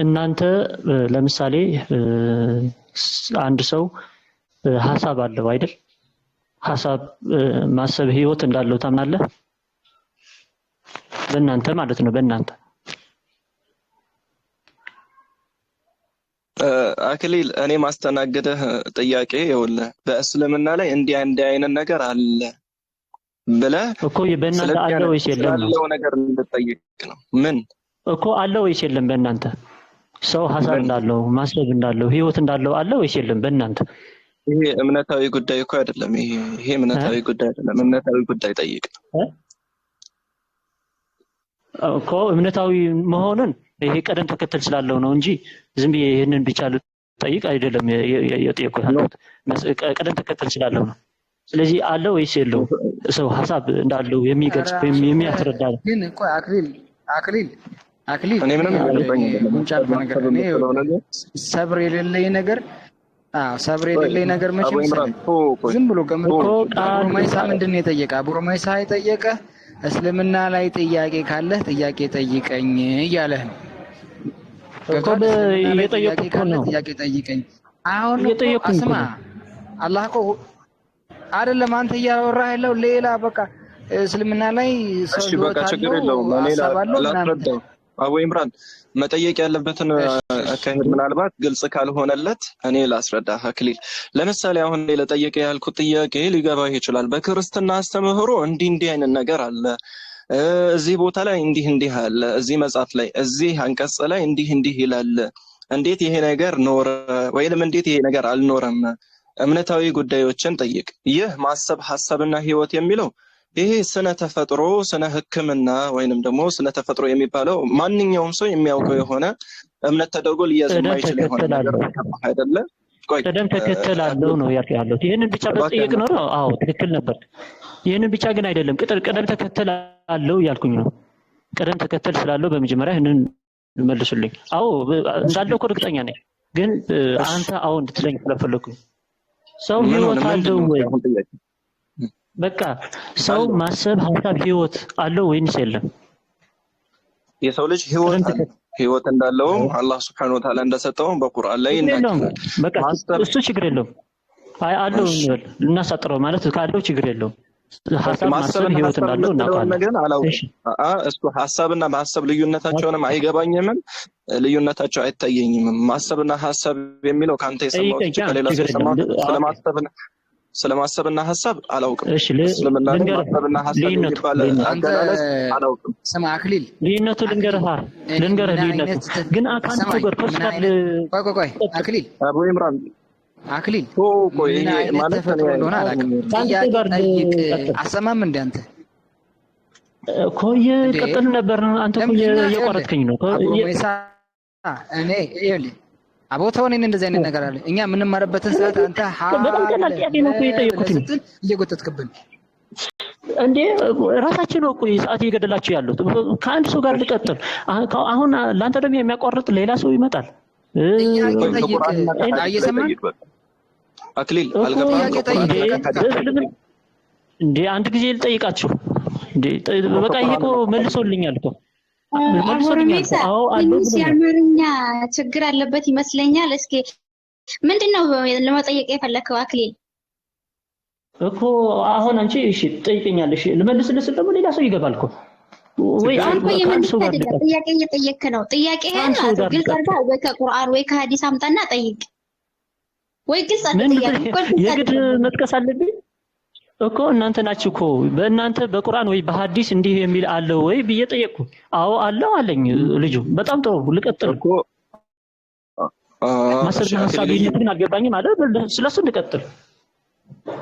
እናንተ ለምሳሌ አንድ ሰው ሐሳብ አለው አይደል? ሐሳብ ማሰብ ህይወት እንዳለው ታምናለህ? በእናንተ ማለት ነው። በእናንተ አክሊል እኔ ማስተናገደህ ጥያቄ ይኸውልህ በእስልምና ላይ እንዲህ አይነት ነገር አለ ብለህ እኮ በእናንተ አለ ወይስ የለም ነው ነገር እንድጠይቅ ነው። ምን እኮ አለ ወይስ የለም? በእናንተ ሰው ሐሳብ እንዳለው ማሰብ እንዳለው ህይወት እንዳለው አለ ወይስ የለም በእናንተ? ይሄ እምነታዊ ጉዳይ እኮ አይደለም። ይሄ እምነታዊ ጉዳይ አይደለም። እምነታዊ ጉዳይ ጠይቅ እኮ። እምነታዊ መሆኑን ይሄ ቀደም ተከተል ስላለው ነው እንጂ ዝም ብዬ ይሄንን ብቻ ልጠይቅ አይደለም የጠየቅኩት። ቀደም ተከተል ስላለው ነው። ስለዚህ አለ ወይስ የለው ሰው ሐሳብ እንዳለው የሚገልጽ ወይም የሚያስረዳ ነው። ግን ቆይ አክሊል እኔ ምንም ሰብር የሌለኝ ነገር መቼም ዝም ብሎ አቡሮ መይሳ ምንድን ነው የጠየቀ? አቡሮ መይሳ የጠየቀ እስልምና ላይ ጥያቄ ካለህ ጥያቄ ጠይቀኝ እያለህ ነው እኮ። እየጠየቅኩ ነው። ጥያቄ ጠይቀኝ። አሁን አስማ አላህ እኮ አይደለም አንተ እያወራህ ያለው ሌላ በቃ እስልምና ላይ ሰው በቃ ችግር የለውም። አቡ ኢምራን መጠየቅ ያለበትን አካሄድ ምናልባት ግልጽ ካልሆነለት እኔ ላስረዳ። አክሊል ለምሳሌ አሁን ለጠየቀ ያልኩት ጥያቄ ሊገባህ ይችላል። በክርስትና አስተምህሮ እንዲህ አይነት ነገር አለ፣ እዚህ ቦታ ላይ እንዲህ አለ፣ እዚህ መጽሐፍ ላይ እዚህ አንቀጽ ላይ እንዲህ ይላል። እንዴት ይሄ ነገር ኖረ ወይንም እንዴት ይሄ ነገር አልኖረም? እምነታዊ ጉዳዮችን ጠይቅ። ይህ ማሰብ ሐሳብና ህይወት የሚለው ይሄ ስነ ተፈጥሮ ስነ ሕክምና ወይንም ደግሞ ስነ ተፈጥሮ የሚባለው ማንኛውም ሰው የሚያውቀው የሆነ እምነት ተደርጎ ሊያዝ የማይችል የሆነ ነገር አይደለ? ቀደም ተከተል አለው ነው ያለው። ይሄንን ብቻ በጠየቅ ነው። አዎ ትክክል ነበር። ይሄንን ብቻ ግን አይደለም። ቀደም ተከተል አለው ያልኩኝ ነው። ቀደም ተከተል ስላለው በመጀመሪያ ይሄንን መልሱልኝ። አዎ እንዳለው እኮ እርግጠኛ ነኝ። ግን አንተ አዎ እንድትለኝ ስለፈለኩኝ ሰው ህይወት አለው ወይ? በቃ ሰው ማሰብ ሐሳብ ህይወት አለው ወይንስ የለም? የሰው ልጅ ህይወት እንዳለውም አላህ Subhanahu Wa Ta'ala እንደሰጠው በቁርአን ላይ ይናገራል። በቃ እሱ ችግር የለውም። አይ አለው እንበል ልናሳጥረው ማለት ካለው ችግር የለውም። ሐሳብ ማሰብ ህይወት እንዳለው እናውቃለን። እሱ ሐሳብና ማሰብ ልዩነታቸውንም አይገባኝም፣ ልዩነታቸው አይታየኝም። ማሰብና ሐሳብ የሚለው ካንተ የሰማሁት ከሌላ ሰው የሰማሁት ስለማሰብ ስለማሰብና ሐሳብ አላውቅም። እሺ እስልምና ማሰብና ሐሳብ ይባል አገላለጽ አላውቅም። ስማ አክሊል ልዩነቱ ልንገርህ ልዩነቱ ግን አካንቱ ጋር ፐርሰናል ቆይ አክሊል አቡ ኢምራን አክሊል ቆይ ይሄ ማለት ነው አሰማም እንደ አንተ ኮየ ቀጥል ነበር አንተ ኮየ እየቆረጥከኝ ነው እኔ ይኸውልህ አቦታው እኔን እንደዚህ አይነት ነገር አለ እኛ ምን ማረበትን ሰዓት አንተ በጣም ቀላል ጥያቄ ነው የጠየቁት እየጎተትክብን እንዴ ራሳችን ነው እኮ ሰዓት እየገደላችሁ ያሉት ከአንድ ሰው ጋር ልቀጥል አሁን ላንተ ደግሞ የሚያቋርጥ ሌላ ሰው ይመጣል እየሰማን አክሊል አልገባም እንዴ አንድ ጊዜ ልጠይቃችሁ እንዴ በቃ ይሄ እኮ መልሶልኛል እኮ አማርኛ ችግር አለበት ይመስለኛል። እስኪ ምንድነው ለመጠየቅ የፈለከው አክሊል? እኮ አሁን አንቺ እሺ ትጠይቀኛለሽ ልመልስልሽ ደግሞ ሌላ ሰው ይገባል እኮ ወይ አንተ የመልሰው ጋር ጥያቄ እየጠየቅክ ነው። ጥያቄህን ግልጽ አድርጋ ወይ ከቁርአን ወይ ከሐዲስ አምጣና ጠይቅ። ወይ ግልጽ አድርጋ የግድ መጥቀስ አለብኝ እኮ እናንተ ናችሁ እኮ በእናንተ በቁርአን ወይ በሐዲስ እንዲህ የሚል አለ ወይ ብዬ ጠየቅኩ። አዎ አለው አለኝ ልጁ። በጣም ጥሩ ልቀጥል እኮ ማሰብና ሐሳብ ግን አልገባኝም ማለት ስለሱ ልቀጥል።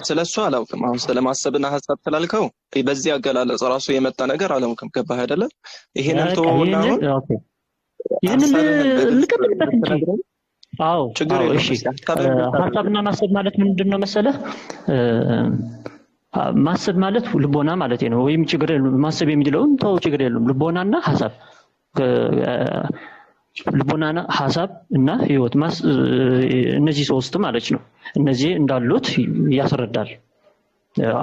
ስለሱ አላውቅም። አሁን ስለማሰብና ሐሳብ ስላልከው በዚህ አገላለጽ ራሱ የመጣ ነገር አላውቅም። ገባህ አይደለ? ይሄንን ተወውና ይሄንን ልቀጥልበት እንጂ አዎ እሺ ሐሳብና ማሰብ ማለት ምንድነው መሰለህ? ማሰብ ማለት ልቦና ማለት ነው። ወይም ችግር ማሰብ የሚለውን ተው ችግር የለም። ልቦናና ሐሳብ ልቦናና ሐሳብ እና ህይወት እነዚህ ሶስት ማለት ነው። እነዚህ እንዳሉት ያስረዳል።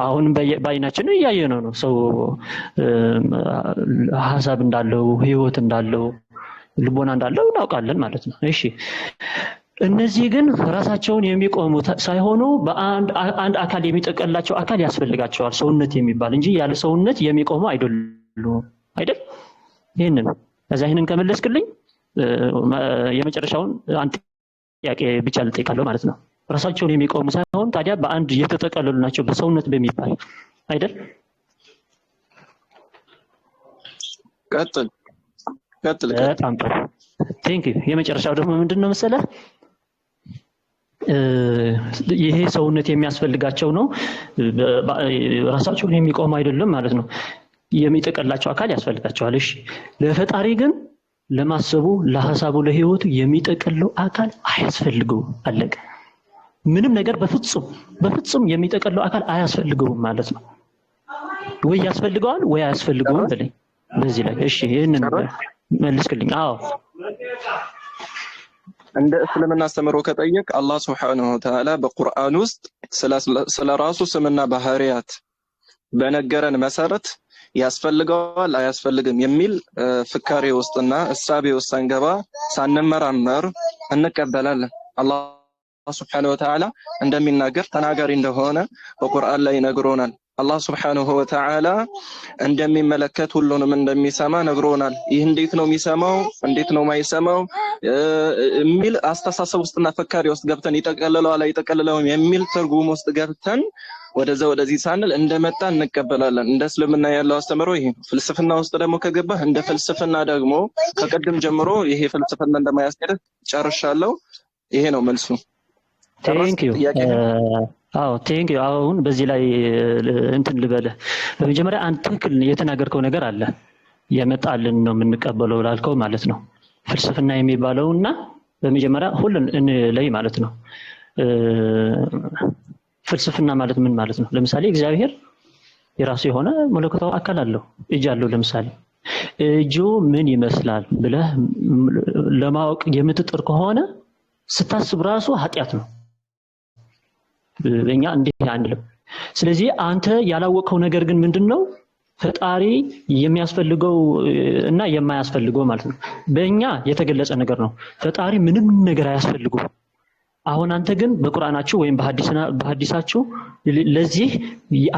አሁንም በአይናችን እያየነው ነው። ሰው ሐሳብ እንዳለው ህይወት እንዳለው ልቦና እንዳለው እናውቃለን ማለት ነው። እሺ እነዚህ ግን ራሳቸውን የሚቆሙ ሳይሆኑ በአንድ አካል የሚጠቀላቸው አካል ያስፈልጋቸዋል ሰውነት የሚባል እንጂ ያለ ሰውነት የሚቆሙ አይደሉም አይደል? ይሄንን ከመለስክልኝ የመጨረሻውን አንተ ጥያቄ ብቻ ልጠይቃለሁ ማለት ነው። ራሳቸውን የሚቆሙ ሳይሆን ታዲያ በአንድ የተጠቀለሉ ናቸው በሰውነት በሚባል አይደል? ቀጥል በጣም ጥሩ ቴንክ ዩ። የመጨረሻው ደግሞ ምንድነው መሰለህ? ይሄ ሰውነት የሚያስፈልጋቸው ነው። ራሳቸውን የሚቆሙ አይደለም ማለት ነው። የሚጠቀላቸው አካል ያስፈልጋቸዋል። እሺ ለፈጣሪ ግን ለማሰቡ ለሐሳቡ ለህይወቱ የሚጠቀለው አካል አያስፈልገውም። አለቀ። ምንም ነገር በፍጹም የሚጠቀለው አካል አያስፈልገውም ማለት ነው። ወይ ያስፈልገዋል ወይ አያስፈልገውም ብለኝ በዚህ ላይ እሺ ይሄንን መልስልኝ። አዎ እንደ እስልምና አስተምሮ ከጠየቅ አላህ Subhanahu Wa Ta'ala በቁርአን ውስጥ ስለ ራሱ ስምና ባህሪያት በነገረን መሰረት ያስፈልገዋል አያስፈልግም የሚል ፍካሬ ውስጥና እሳቤ ውስጥ አንገባ ሳንመራመር እንቀበላለን። አላህ Subhanahu Wa Ta'ala እንደሚናገር ተናጋሪ እንደሆነ በቁርአን ላይ ነግሮናል። አላህ Subhanahu Wa Ta'ala እንደሚመለከት ሁሉንም እንደሚሰማ ነግሮናል። ይህ እንዴት ነው የሚሰማው እንዴት ነው ማይሰማው የሚል አስተሳሰብ ውስጥና ፈካሪ ውስጥ ገብተን ይጠቀልለዋል አይጠቀልለውም የሚል ትርጉም ውስጥ ገብተን ወደዚህ ሳንል እንደመጣ እንቀበላለን። እንደ እስልምና ያለው አስተምሮ ይሄ ነው። ፍልስፍና ውስጥ ደግሞ ከገባህ እንደ ፍልስፍና ደግሞ ከቀድም ጀምሮ ይሄ ፍልስፍና እንደማያስኬድ ጨርሻለሁ። ይሄ ነው መልሱ። ቴንክ ዩ አዎ ቴንክ ዩ። አሁን በዚህ ላይ እንትን ልበልህ። በመጀመሪያ አንተ ትክክል የተናገርከው ነገር አለ። የመጣልን ነው የምንቀበለው ላልከው ማለት ነው። ፍልስፍና የሚባለውና በመጀመሪያ ሁሉን ላይ ማለት ነው። ፍልስፍና ማለት ምን ማለት ነው? ለምሳሌ እግዚአብሔር የራሱ የሆነ መለኮታዊ አካል አለው። እጅ አለው። ለምሳሌ እጁ ምን ይመስላል ብለህ ለማወቅ የምትጥር ከሆነ ስታስብ ራሱ ኃጢያት ነው። በእኛ እንዲህ አንልም። ስለዚህ አንተ ያላወቀው ነገር ግን ምንድነው? ፈጣሪ የሚያስፈልገው እና የማያስፈልገው ማለት ነው። በእኛ የተገለጸ ነገር ነው። ፈጣሪ ምንም ነገር አያስፈልገው። አሁን አንተ ግን በቁርአናችሁ ወይም በሐዲሳችሁ ለዚህ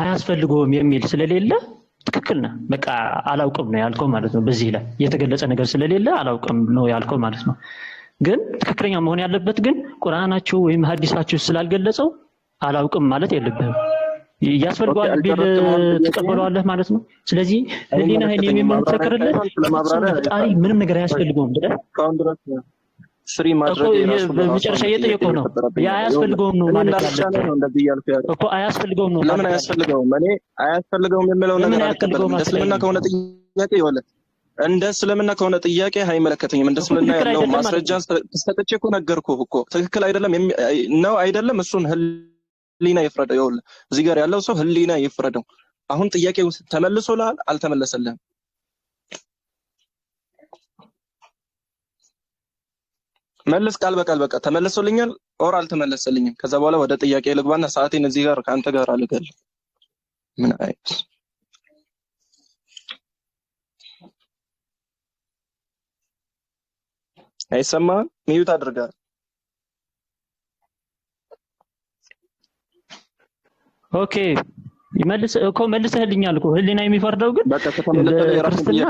አያስፈልገውም የሚል ስለሌለ ትክክል ነህ። በቃ አላውቅም ነው ያልከው ማለት ነው። በዚህ ላይ የተገለጸ ነገር ስለሌለ አላውቅም ነው ያልከው ማለት ነው። ግን ትክክለኛ መሆን ያለበት ግን ቁርአናችሁ ወይም ሐዲሳችሁ ስላልገለጸው አላውቅም ማለት የለብህም። ያስፈልገዋል ቢል ትቀበለዋለህ ማለት ነው። ስለዚህ ህሊናህን የሚመሰክርልህ ፈጣሪ ምንም ነገር አያስፈልገውም ብለህ ስሪ ማድረግ በመጨረሻ እየጠየቀው ነው። አያስፈልገውም ነው ማለት ያለብህ እኮ አያስፈልገውም ነው። ለምን አያስፈልገውም? እኔ አያስፈልገውም የሚለው ነገር አልቀበልም። እንደ እስልምና ከሆነ ጥያቄ ይወለ እንደ እስልምና ከሆነ ጥያቄ አይመለከተኝም። እንደ እስልምና ያለው ማስረጃ ተሰጥቼ እኮ ነገርኩህ እኮ ትክክል አይደለም ነው አይደለም። እሱን ህሊና ይፍረደው። ይኸውልህ እዚህ ጋር ያለው ሰው ህሊና ይፍረደው። አሁን ጥያቄው ተመልሶልሃል አልተመለሰልህም? መልስ ቃል በቃል በቃ ተመለሰልኛል ኦር አልተመለሰልኝም። ከዛ በኋላ ወደ ጥያቄ ልግባና ሰዓቴን እዚህ ጋር ካንተ ጋር አልገል ምን አይነት አይሰማህም? ሚዩት አድርጋል። ኦኬ ይመልስ እኮ መልሰህልኛል እኮ ህሊና የሚፈርደው ግን በቃ ከተመለሰልኝ ክርስትና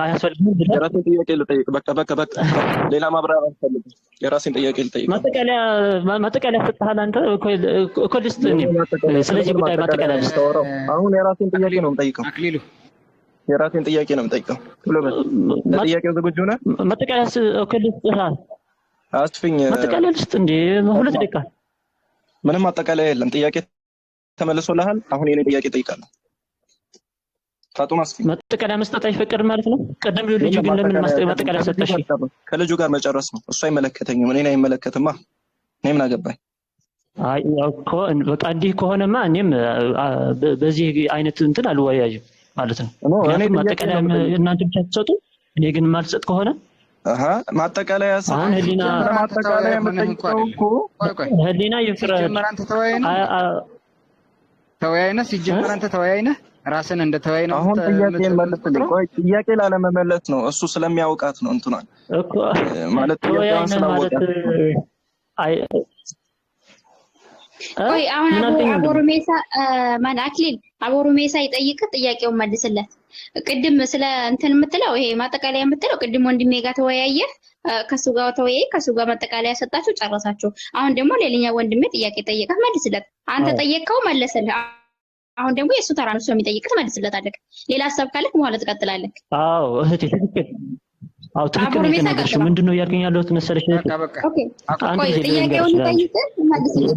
አያስፈልግም ብለህ የራስን ጥያቄ ልጠይቅ። በቃ ሌላ ማብራሪያ አልፈልግም። የራስን ጥያቄ ልጠይቅ። ማጠቃለያ ሰጥተሃል አንተ እኮ ልስጥ ነው። ስለዚህ ጉዳይ ማጠቃለያ ልስጥ። አሁን የራስን ጥያቄ ነው የምጠይቀው። አክሊሉ የራስን ጥያቄ ነው የምጠይቀው። ለጥያቄው ዝግጁ ነህ? ማጠቃለያ እኮ ልስጥ። አስፍኝ ማጠቃለያ ልስጥ እንዴ? 2 ደቂቃ ምንም ማጠቃለያ የለም። ጥያቄ ተመልሶልሃል። አሁን የኔ ጥያቄ ጠይቃለሁ። ፋጡማ አስፍኝ። ማጠቃለያ መስጠት አይፈቀድም ማለት ነው። ቀደም ልጁ ግን ለምን ማጠቃለያ ሰጠሽ? ከልጁ ጋር መጨረስ ነው። እሱ አይመለከተኝም፣ እኔን አይመለከትማ። እኔ ምን አገባኝ? አይ እኮ በቃ እንዲህ ከሆነማ እኔም በዚህ አይነት እንትን አልወያይም ማለት ነው። ምክንያቱም ማጠቃለያ እናንተ ብቻ ትሰጡ፣ እኔ ግን ማልሰጥ ከሆነ ማጠቃለያ አሁን ህሊና ማጠቃለያ የምጠይቀው እኮ ህሊና ይፍረድ። ተወያይነህ ሲጀመር አንተ ተወያይነህ ራስን እንደ ተወያይ ነው። አሁን ጥያቄ መልስልኝ። ቆይ ጥያቄ ላለመመለስ ነው። እሱ ስለሚያውቃት ነው እንትናል እኮ ማለት ጥያቄውን ስላወቃት ቆይ አሁን አቦሩሜሳ ማን አክሊል አቦሩሜሳ ይጠይቅህ፣ ጥያቄውን መልስለት። ቅድም ስለ እንትን የምትለው ይሄ ማጠቃለያ የምትለው ቅድም ወንድሜ ጋር ተወያየህ፣ ከሱ ጋር ተወያይ፣ ከሱ ጋር ማጠቃለያ ሰጣችሁ፣ ጨረሳችሁ። አሁን ደግሞ ሌላኛ ወንድሜ ጥያቄ ጠየቀህ፣ መልስለት። አንተ ጠየቅከው መለሰልህ። አሁን ደግሞ የሱ ተራ ነው የሚጠይቅህ፣ ትመልስለታለህ። ሌላ ሀሳብ ካለክ በኋላ ትቀጥላለህ። አዎ እህቴ ትክክል። አዎ ትክክል ነው የተናገርሽው። ምንድነው እያልከኝ ያለሁት መሰለሽ? ኦኬ ቆይ ጥያቄውን ጠይቀህ መልስለት።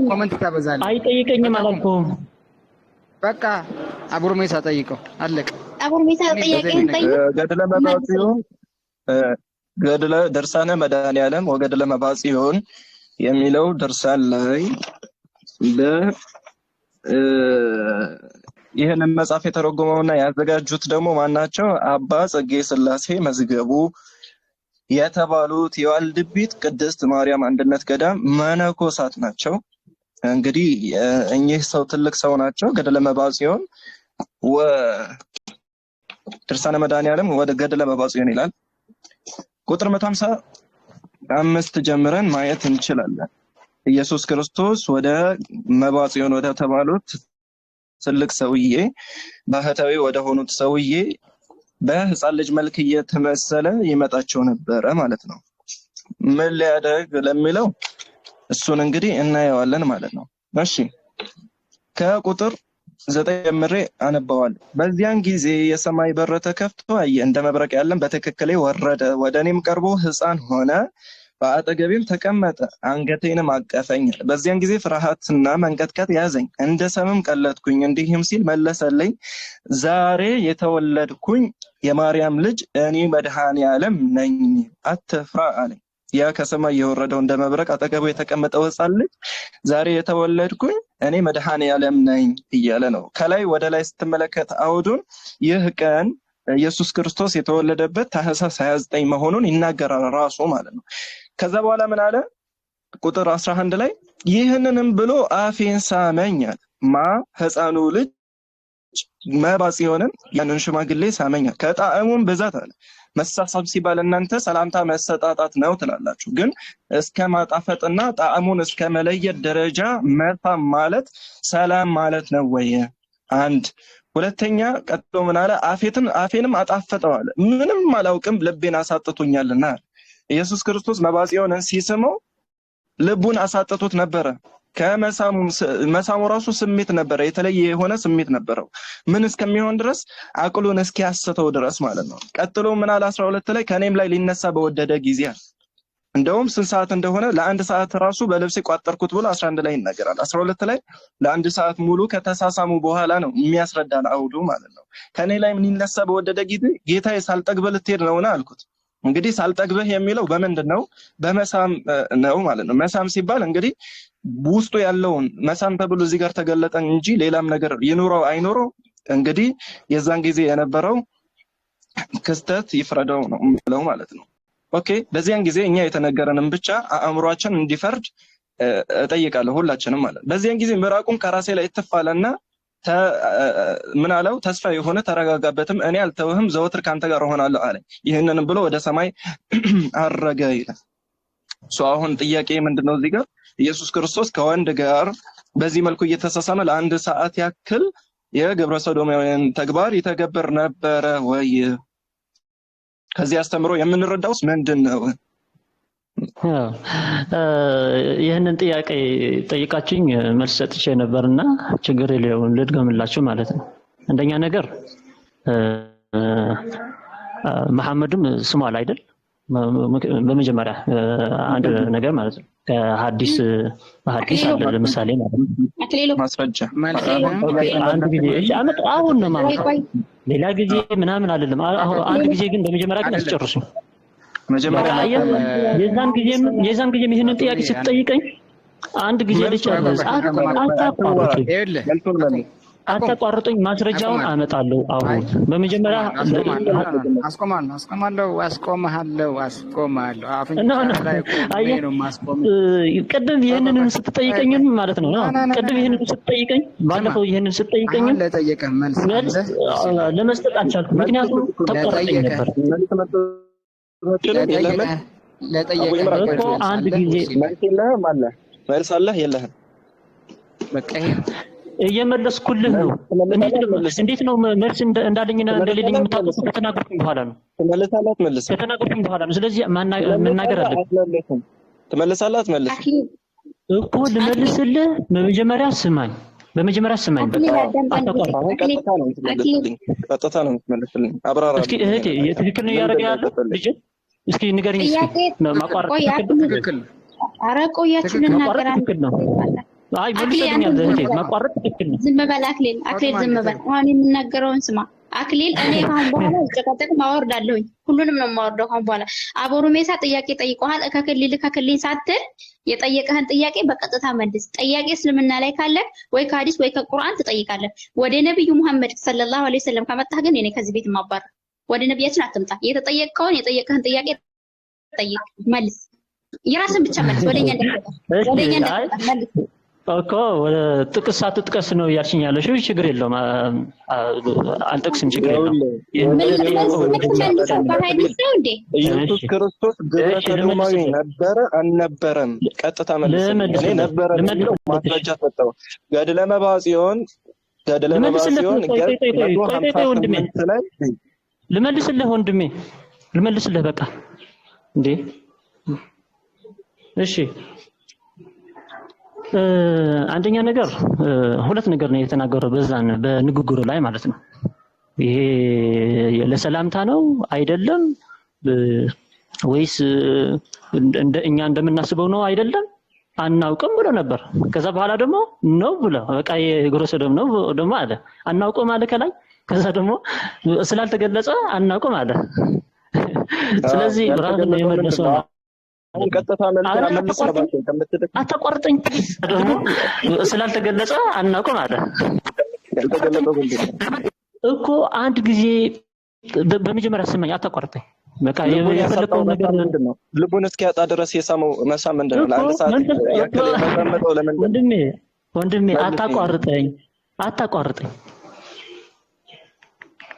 ኮሜንት ታበዛለህ። አይጠይቀኝም አላልኩም። በቃ አቡሩሜሳ ጠይቀው አለቀ። አቡሩሜሳ ጥያቄውን ጠይቅ። ገድለ መባጽዮን ገድለ ድርሳነ መድኃኔዓለም ወገድለ መባጽዮን የሚለው ድርሳን ላይ ይህንን መጽሐፍ የተረጎመውና ያዘጋጁት ደግሞ ማናቸው? አባ ጽጌ ሥላሴ መዝገቡ የተባሉት የዋልድቢት ቅድስት ማርያም አንድነት ገዳም መነኮሳት ናቸው። እንግዲህ እኚህ ሰው ትልቅ ሰው ናቸው። ገድለ መባጽዮን ድርሳነ መድኃኔዓለም ወደ ገድለ መባጽዮን ይላል። ቁጥር 155 ጀምረን ማየት እንችላለን። ኢየሱስ ክርስቶስ ወደ መባጽዮን ወደ ተባሉት ትልቅ ሰውዬ ባህታዊ ወደ ሆኑት ሰውዬ በህፃን ልጅ መልክ እየተመሰለ ይመጣቸው ነበረ ማለት ነው። ምን ሊያደርግ ለሚለው እሱን እንግዲህ እናየዋለን ማለት ነው። እሺ ከቁጥር 9 ጀምሬ አነባዋለሁ። በዚያን ጊዜ የሰማይ በር ተከፍቶ አየ፣ እንደ መብረቅ ያለም በትክክሌ ወረደ። ወደ እኔም ቀርቦ ህፃን ሆነ፣ በአጠገቤም ተቀመጠ፣ አንገቴንም አቀፈኝ። በዚያን ጊዜ ፍርሃትና መንቀጥቀጥ ያዘኝ፣ እንደ ሰምም ቀለጥኩኝ። እንዲህም ሲል መለሰልኝ፣ ዛሬ የተወለድኩኝ የማርያም ልጅ እኔ መድኃኔዓለም ነኝ፣ አትፍራ አለኝ። ያ ከሰማይ የወረደው እንደ መብረቅ አጠገቡ የተቀመጠው ህፃን ልጅ ዛሬ የተወለድኩኝ እኔ መድኃኔዓለም ነኝ እያለ ነው። ከላይ ወደ ላይ ስትመለከት አውዱን ይህ ቀን ኢየሱስ ክርስቶስ የተወለደበት ታኅሳስ 29 መሆኑን ይናገራል ራሱ ማለት ነው። ከዛ በኋላ ምን አለ? ቁጥር 11 ላይ ይህንንም ብሎ አፌን ሳመኛል። ህፃኑ ልጅ መባጽዮንን ያንን ሽማግሌ ሳመኛል። ከጣዕሙም ብዛት አለ። መሳሳብ ሲባል እናንተ ሰላምታ መሰጣጣት ነው ትላላችሁ፣ ግን እስከ ማጣፈጥና ጣዕሙን እስከ መለየት ደረጃ መሳም ማለት ሰላም ማለት ነው ወይ? አንድ ሁለተኛ ቀጥሎ ምን አለ? አፌንም አጣፈጠው አለ። ምንም አላውቅም ልቤን አሳጥቶኛልና። ኢየሱስ ክርስቶስ መባጽዮንን ሲስመው ልቡን አሳጥቶት ነበረ። መሳሙ ራሱ ስሜት ነበረ፣ የተለየ የሆነ ስሜት ነበረው። ምን እስከሚሆን ድረስ አቅሉን እስኪያስተው ድረስ ማለት ነው። ቀጥሎ ምን አለ 12 ላይ ከኔም ላይ ሊነሳ በወደደ ጊዜ አለ። እንደውም ስንት ሰዓት እንደሆነ ለአንድ ሰዓት ራሱ በልብሴ ቋጠርኩት ብሎ 11 ላይ ይናገራል። 12 ላይ ለአንድ ሰዓት ሙሉ ከተሳሳሙ በኋላ ነው የሚያስረዳን አውዱ ማለት ነው። ከኔ ላይ ሊነሳ በወደደ ጊዜ ጌታዬ ሳልጠግብህ ልትሄድ ነውና አልኩት። እንግዲህ ሳልጠግብህ የሚለው በምንድን ነው? በመሳም ነው ማለት ነው። መሳም ሲባል እንግዲህ ውስጡ ያለውን መሳም ተብሎ እዚህ ጋር ተገለጠ እንጂ ሌላም ነገር ይኑረው አይኑረው እንግዲህ የዛን ጊዜ የነበረው ክስተት ይፍረደው ነው የሚለው ማለት ነው። ኦኬ በዚያን ጊዜ እኛ የተነገረንን ብቻ አእምሯችን እንዲፈርድ እጠይቃለሁ ሁላችንም ማለት ነው። በዚያን ጊዜ ምራቁን ከራሴ ላይ እትፋለና ምን አለው? ተስፋ የሆነ ተረጋጋበትም፣ እኔ አልተውህም ዘወትር ካንተ ጋር እሆናለሁ አለ። ይህንንም ብሎ ወደ ሰማይ አረገ ይላል። አሁን ጥያቄ ምንድነው እዚህ ጋር ኢየሱስ ክርስቶስ ከወንድ ጋር በዚህ መልኩ እየተሳሳመ ለአንድ ሰዓት ያክል የግብረ ሰዶማውያን ተግባር ይተገብር ነበረ ወይ? ከዚህ አስተምሮ የምንረዳውስ ምንድነው? ይህንን ጥያቄ ጠይቃችሁኝ መልስ ሰጥቼ ነበርና ችግር የለውም ልድገምላችሁ ማለት ነው። አንደኛ ነገር መሐመድም ስሟል አይደል? በመጀመሪያ አንድ ነገር ማለት ነው ከሐዲስ በሐዲስ አለ ለምሳሌ ማለት ነው ማስረጃ አንድ ጊዜ አሁን ነው ማለት ሌላ ጊዜ ምናምን አይደለም። አንድ ጊዜ ግን በመጀመሪያ ግን አስጨርሱ። መጀመሪያ የዛን ጊዜ ይሄንን ጥያቄ ስትጠይቀኝ አንድ ጊዜ ልጨርስ አታቋርጡኝ፣ ማስረጃውን አመጣለሁ። አሁን በመጀመሪያ ቅድም ይሄንን ስትጠይቀኝም ማለት ነው ቅድም ይሄንን ስትጠይቀኝ ባለፈው ይሄንን ስትጠይቀኝም ለመስጠት አልቻልኩም፣ ምክንያቱም ተቋርጠኝ ነበር። እኮ አንድ ጊዜ መልስ አለህ የለህም? በቃ እየመለስኩልህ ነው። እንዴት ነው መልስ እንዳለኝና እንደሌለኝ የምታውቁት? ከተናገርኩኝ በኋላ ነው። ከተናገርኩኝ በኋላ ነው። ስለዚህ መናገር አለብኝ። ትመልሳለህ አትመልስም እኮ ልመልስልህ። በመጀመሪያ ስማኝ። ቀጥታ ነው የምትመልስልኝ። አብራራ እስኪ እህቴ የትክክል ነው እያደረገ ያለው ልጅ። እስኪ ንገሪኝ እስኪ ማቋረጥ ትክክል? ኧረ ቆያችሁ ልናገር ነው። አይ መልሰኛል እህቴ ማቋረጥ ትክክል ነው። ዝም በል አክሊል ዝም በል። አሁን የምናገረውን ስማ አክሊል። እኔ አሁን በኋላ ጨቃጨቅ ማወርዳለሁኝ፣ ሁሉንም ነው ማወርደው። አሁን በኋላ አቦሩሜሳ ጥያቄ ጠይቀዋል። ከክልል ሳትል የጠየቀህን ጥያቄ በቀጥታ መልስ። ጥያቄ እስልምና ላይ ካለ ወይ ከሐዲስ ወይ ከቁርአን ትጠይቃለህ። ወደ ነብዩ መሐመድ ሰለላሁ ዐለይሂ ወሰለም ከመጣህ ግን እኔ ከዚህ ቤት ማባረር። ወደ ነብያችን አትምጣ። የጠየቀህን ጥያቄ ጠይቅ፣ መልስ። የራስን ብቻ መልስ። ወደኛ እንደፈታ መልስ እኮ ወደ ጥቅስ ሳትጥቀስ ነው እያልሽኝ ያለሽው። ችግር የለውም አልጠቅስም፣ ችግር የለውም። ኢየሱስ ክርስቶስ ግብረ ሰዶማዊ ነበረ አልነበረም? ቀጥታ መልስ። እኔ ነበረ የሚለው ማስረጃ ሰጠው። ገድለ መባጽዮን ልመልስልህ ወንድሜ፣ ልመልስልህ በቃ እንዴ። እሺ አንደኛ ነገር ሁለት ነገር ነው የተናገረው በዛን በንግግሩ ላይ ማለት ነው። ይሄ ለሰላምታ ነው አይደለም ወይስ እኛ እንደምናስበው ነው አይደለም አናውቅም ብሎ ነበር። ከዛ በኋላ ደግሞ ነው ብሎ በቃ የግብረ ሰዶም ነው ደግሞ አለ። አናውቅም አለ ከላይ። ከዛ ደግሞ ስላልተገለጸ አናውቅም አለ። ስለዚህ ራሱ ነው የመለሰው። ቀጥታ መልስ አታቋርጠኝ። ደግሞ ስላልተገለጸ አናውቅም አለ እኮ። አንድ ጊዜ በመጀመሪያ ስማኝ፣ አታቋርጠኝ። በቃ የፈለከው ነገር ምንድነው? ልቡን እስኪያጣ ድረስ የሳመው መሳም ምንድነው? ለአንድ ሰዓት ያክል የተቀመጠው ለምን? ወንድሜ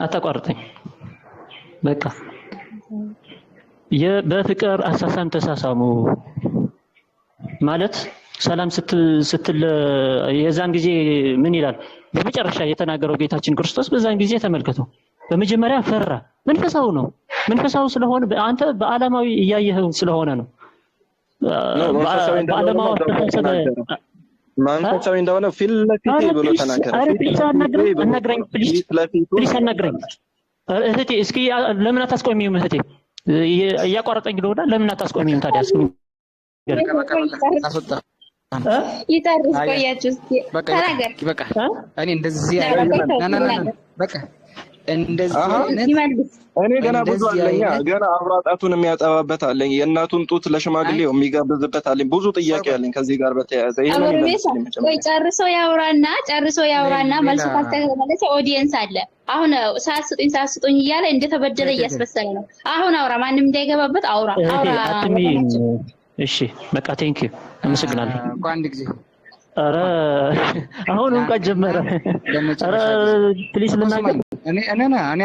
አታቋርጠኝ። በቃ በፍቅር አሳሳም ተሳሳሙ ማለት ሰላም ስትል የዛን ጊዜ ምን ይላል? በመጨረሻ የተናገረው ጌታችን ክርስቶስ በዛን ጊዜ ተመልከቱ። በመጀመሪያ ፈራ። መንፈሳዊ ስለሆነ አንተ በዓለማዊ እያየኸው ስለሆነ ነው። በዓለማዊ መንፈሳዊ እንደሆነ ፊት ለፊት ብሎ ተናገረ። አረ ፕሊስ አናግረኝ ፕሊስ አናግረኝ። እህቴ እስኪ ለምን አታስቆሚም? እህቴ እያቋረጠኝ ስለሆነ ለምን አታስቆሚም ታዲያ? እስኪ ይጨርስ ቆያችሁ እስኪ ተናገር። በቃ እኔ እንደዚህ በቃ እንደዚህ እኔ ገና ብዙ አለኝ። ገና አብራጣቱን የሚያጠባበት አለኝ። የእናቱን ጡት ለሽማግሌው የሚጋብዝበት አለኝ። ብዙ ጥያቄ አለኝ ከዚህ ጋር በተያያዘ። ወይ ጨርሶ ያውራና መልሱ ካልተመለሰ ኦዲየንስ አለ። አሁን ሳስጡኝ እያለ እንደተበደለ እያስመሰለ ነው። አሁን አውራ፣ ማንም እንዳይገባበት አውራ። እሺ በቃ ቴንክ ዩ አመሰግናለሁ። አንድ ጊዜ አረ አሁን እንኳን ጀመረ። አረ ፕሊስ ልናገር። እኔ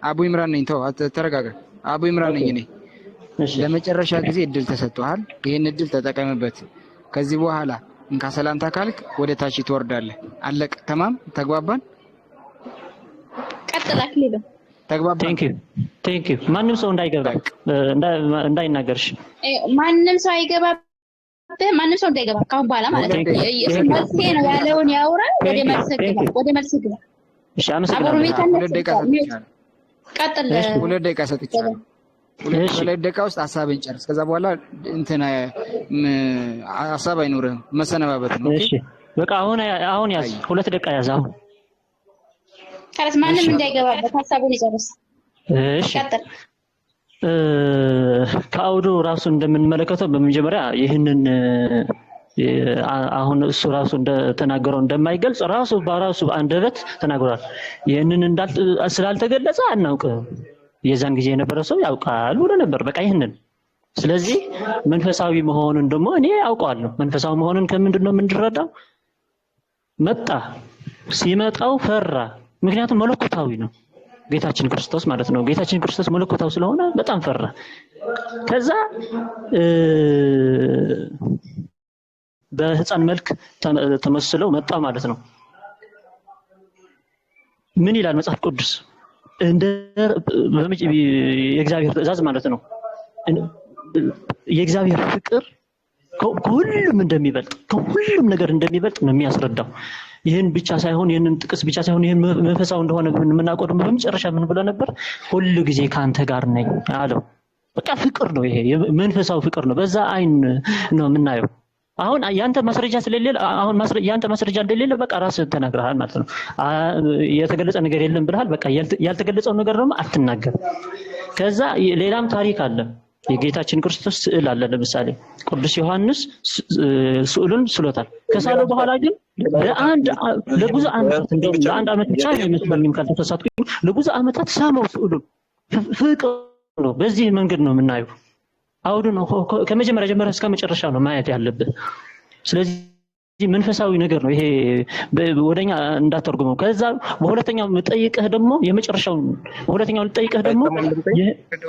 አቡ ኢምራን ነኝ። ተው ተረጋጋ። አቡ ኢምራን ነኝ እኔ። ለመጨረሻ ጊዜ እድል ተሰጥቷል። ይሄን እድል ተጠቀምበት። ከዚህ በኋላ እንካ ሰላምታ ካልክ ወደ ታች ትወርዳለህ። አለቅ። ተማም ተግባባን? ቀጥል አክሊሉ። ተግባባን? ቴንክ ዩ ማንም ሰው እንዳይናገርሽ። ማንም ሰው አይገባ። ማንም ሰው እንዳይገባ ካሁን በኋላ ማለት ነው። መልስ ነው ያለውን ያውራ። ወደ መልስ ግባ። እሺ አመሰግናለሁ። ሁለት ደቂቃ ሰጥቻለሁ። ሁለት ደቂቃ ውስጥ ሀሳብን ጨርስ። ከዛ በኋላ እንትን ሀሳብ አይኖርህም፣ መሰነባበት ነው። እሺ በቃ አሁን ያዝ፣ 2 ደቂቃ ያዝ። አሁን ካለስ ማንም እንዳይገባበት ሀሳቡን ይጨርስ። እሺ ከአውዱ ራሱ እንደምንመለከተው በመጀመሪያ ይህንን አሁን እሱ ራሱ እንደተናገረው እንደማይገልጽ ራሱ በራሱ አንደበት ተናግሯል። ይህንን ስላልተገለጸ አናውቅም። የዛን ጊዜ የነበረ ሰው ያውቃል ብሎ ነበር። በቃ ይህንን ስለዚህ መንፈሳዊ መሆኑን ደግሞ እኔ አውቀዋለሁ። መንፈሳዊ መሆኑን ከምንድን ነው የምንረዳው? ሲመጣው ፈራ። ምክንያቱም መለኮታዊ ነው ጌታችን ክርስቶስ ማለት ነው። ጌታችን ክርስቶስ መለኮታዊ ስለሆነ በጣም ፈራ። ከዛ በህፃን መልክ ተመስለው መጣ ማለት ነው። ምን ይላል መጽሐፍ ቅዱስ? እንደ የእግዚአብሔር ትእዛዝ ማለት ነው። የእግዚአብሔር ፍቅር ከሁሉም እንደሚበልጥ ከሁሉም ነገር እንደሚበልጥ ነው የሚያስረዳው። ይህን ብቻ ሳይሆን ይህንን ጥቅስ ብቻ ሳይሆን ይህን መንፈሳዊ እንደሆነ የምናውቀው ደግሞ በመጨረሻ ምን ብሎ ነበር? ሁሉ ጊዜ ካንተ ጋር ነኝ አለው። በቃ ፍቅር ነው ይሄ፣ መንፈሳዊ ፍቅር ነው። በዛ አይን ነው የምናየው። አሁን ያንተ ማስረጃ ስለሌለ ያንተ ማስረጃ እንደሌለ በቃ ራስህ ተናግረሃል ማለት ነው። የተገለጸ ነገር የለም ብለሃል። በቃ ያልተገለጸው ነገር ደግሞ አትናገር። ከዛ ሌላም ታሪክ አለ። የጌታችን ክርስቶስ ስዕል አለ። ለምሳሌ ቅዱስ ዮሐንስ ስዕሉን ስሎታል። ከሳለው በኋላ ግን ለብዙ ዓመታት እንደውም ለአንድ ዓመት ብቻ አይመስለኝም ካልተሳሳትኩኝ፣ ለብዙ ዓመታት ሳመው ስዕሉን። ፍቅር ነው። በዚህ መንገድ ነው የምናየው። አውዱ ነው ከመጀመሪያ ጀምረህ እስከ መጨረሻ ነው ማየት ያለብህ። ስለዚህ መንፈሳዊ ነገር ነው ይሄ፣ ወደኛ እንዳተርጉመው። ከዛ በሁለተኛው ልጠይቅህ ደግሞ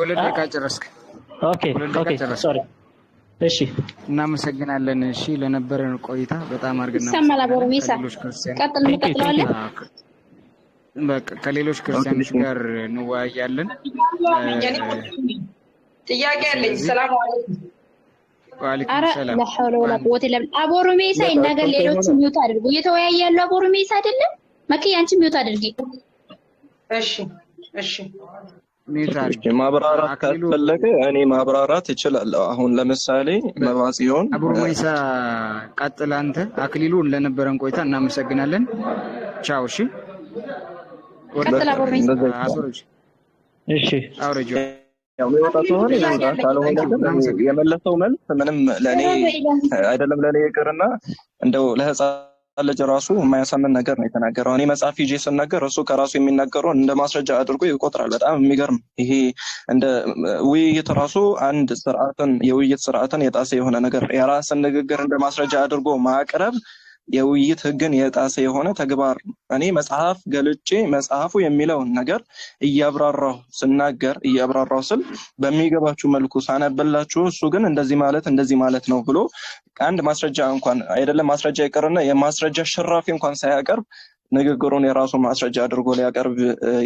ወለደ ካጨረስክ ኦኬ ሶሪ እሺ እናመሰግናለን። እሺ ለነበረን ቆይታ በጣም አድርገን ከሌሎች ክርስቲያኖች ጋር እንወያያለን። ጥያቄ አለኝ። ሰላም አለይኩም። ወአለይኩም ሰላም። لا حول ولا قوة الا بالله። አቦሩሜሳ ይናገር፣ ሌሎች ሚውት አድርጉ። እየተወያየ ያለው አቦሩሜሳ አይደለም። መኪ አንቺ ሚውት አድርጊ። እሺ ማብራራት ካስፈለገ እኔ ማብራራት እችላለሁ። አሁን ለምሳሌ መባጽዮን አቦሩሜሳ ቀጥል አንተ። አክሊሉ ለነበረን ቆይታ እናመሰግናለን። ቻው። እሺ ቀጥል አቦሩሜሳ። እሺ አውረጆ የሚወጣ ከሆነ የመለሰው መልስ ምንም ለኔ አይደለም፣ ለኔ ይቅርና እንደው ለህፃን ልጅ ራሱ የማያሳምን ነገር ነው የተናገረው። እኔ መጽሐፍ ይዤ ስናገር እሱ ከራሱ የሚናገረው እንደ ማስረጃ አድርጎ ይቆጥራል። በጣም የሚገርም ይሄ እንደ ውይይት ራሱ አንድ የውይይት ስርዓትን የጣሰ የሆነ ነገር የራስን ንግግር እንደ ማስረጃ አድርጎ ማቅረብ የውይይት ህግን የጣሰ የሆነ ተግባር። እኔ መጽሐፍ ገልጬ መጽሐፉ የሚለውን ነገር እያብራራው ስል በሚገባችሁ መልኩ ሳነብላችሁ እሱ ግን እንደዚህ ማለት ነው ብሎ አንድ ማስረጃ እንኳን አይደለም ማስረጃ ይቀርና የማስረጃ ሽራፊ እንኳን ሳያቀርብ ንግግሩን የራሱ ማስረጃ አድርጎ ሊያቀርብ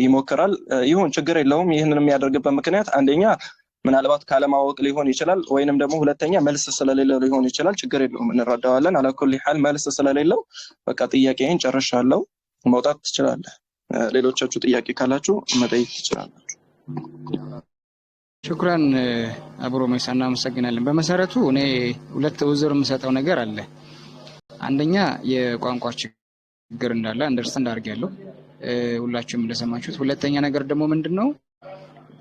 ይሞክራል። ይሁን ችግር የለውም። ይህንን የሚያደርግበት ምክንያት አንደኛ ምናልባት ካለማወቅ ሊሆን ይችላል ወይንም ደግሞ ሁለተኛ መልስ ስለሌለው ሊሆን ይችላል። ችግር የለውም እንረዳዋለን። አለኩል ሐል መልስ ስለሌለው በቃ ጥያቄን ጨርሻለሁ፣ መውጣት ትችላለህ። ሌሎቻችሁ ጥያቄ ካላችሁ መጠየቅ ትችላላችሁ። ሽኩራን አብሮ ሜሳ እናመሰግናለን። በመሰረቱ እኔ ሁለት ውዝር የምሰጠው ነገር አለ። አንደኛ የቋንቋ ችግር እንዳለ አንደርስታንድ አድርጌያለሁ፣ ሁላችሁም እንደሰማችሁት። ሁለተኛ ነገር ደግሞ ምንድነው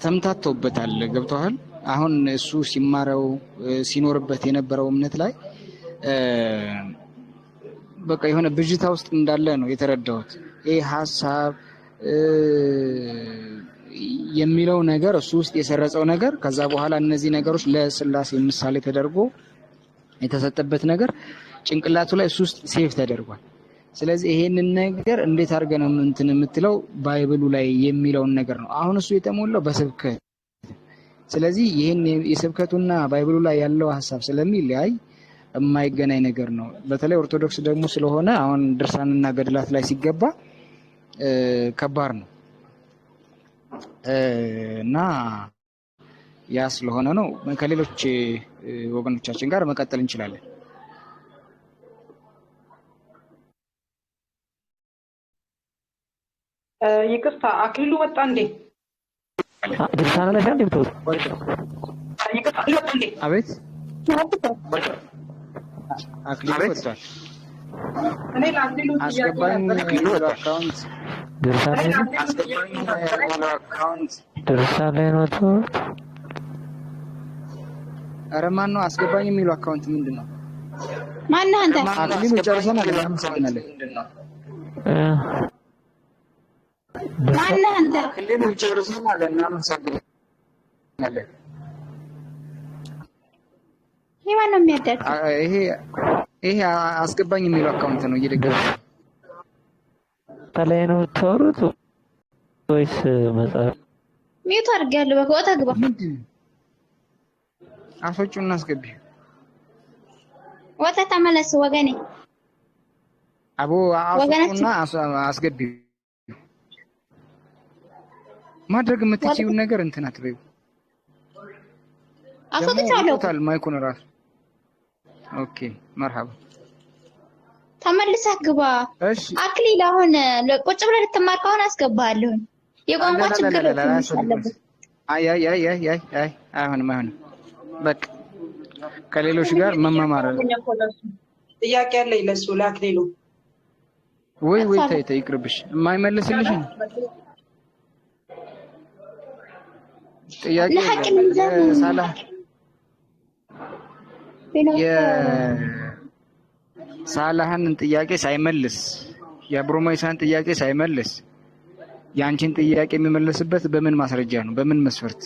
ተምታቶበታል፣ ገብተዋል። አሁን እሱ ሲማረው ሲኖርበት የነበረው እምነት ላይ በቃ የሆነ ብዥታ ውስጥ እንዳለ ነው የተረዳሁት። ይሄ ሐሳብ የሚለው ነገር እሱ ውስጥ የሰረጸው ነገር ከዛ በኋላ እነዚህ ነገሮች ለስላሴ ምሳሌ ተደርጎ የተሰጠበት ነገር ጭንቅላቱ ላይ እሱ ውስጥ ሴፍ ተደርጓል። ስለዚህ ይሄንን ነገር እንዴት አድርገን ነው እንትን የምትለው ባይብሉ ላይ የሚለውን ነገር ነው። አሁን እሱ የተሞላው በስብከት። ስለዚህ ይሄን የስብከቱና ባይብሉ ላይ ያለው ሐሳብ ስለሚለያይ የማይገናኝ ነገር ነው። በተለይ ኦርቶዶክስ ደግሞ ስለሆነ አሁን ድርሳንና ገድላት ላይ ሲገባ ከባድ ነው እና ያ ስለሆነ ነው ከሌሎች ወገኖቻችን ጋር መቀጠል እንችላለን። ይቅርታ አክሊሉ ወጣ እንዴ? ድርሳና ላይ አንዴ ብትወጡ ይቅርታ ወጣ እንዴ? አቤት አክሊሉ ወጣ። እኔ ለአክሊሉ አስገባኝ አካውንት ድርሳና ላይ ነው ተው። ኧረ ማን ነው አስገባኝ የሚለው አካውንት ምንድን ነው? ማን ነው አንተ? አክሊሉ ጨርሰናል። እናመሰግናለን። ማን ነው አንተ? አክሊሉ ጨርሰናል። እናመሰግናለን። ይሄ ማን ነው የሚያደርግ? ይሄ አስገባኝ የሚለው አካውንት ነው። እየደገፈ ተላይ ነው ተወሩት ወይስ መጽሐፍ ሚውት አድርጌያለሁ። በቃ ወጣ ግባ። አስወጪውና አስገቢ። ወጣ ተመለስ ወገኔ። አቦ አስወጪውና አስገቢ። ማድረግ የምትችይውን ነገር እንትን አትበይው። አስወጥቻለሁ። ቶታል ማይኩን ራሱ ኦኬ መርሐባ። ተመልሰህ ግባ። እሺ አክሊል አሁን ቁጭ ብለህ ልትማር ከሆነ አስገባለሁ። የቋንቋ ችግር አለበት። አይ አይሆንም። በቃ ከሌሎች ጋር መማማር ጥያቄ አለኝ ለሱ ለአክሊሉ። ወይ ተይ ይቅርብሽ። የማይመልስልሽ ነው ጥያቄ ሳላህ የሳላህን ጥያቄ ሳይመልስ የአብሮማይሳን ጥያቄ ሳይመልስ ያንቺን ጥያቄ የሚመልስበት በምን ማስረጃ ነው? በምን መስፈርት?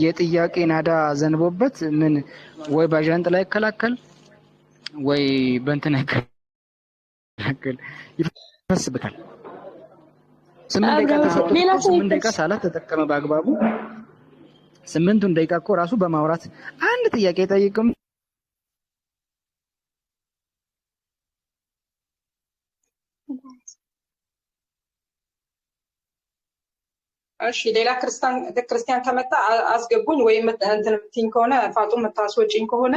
የጥያቄ ናዳ ዘንቦበት ምን ወይ ባዣንጥ ላይ ይከላከል ወይ በእንትን ይከላከል ይፈስበታል። 8 ደቂቃ ሳላት ተጠቀመ በአግባቡ። 8ቱን ደቂቃ እኮ ራሱ በማውራት አንድ ጥያቄ ጠይቅም። እሺ ሌላ ክርስቲያን ከመጣ አስገቡኝ፣ ወይም እንትን የምትይኝ ከሆነ ፋጡም የምታስወጪኝ ከሆነ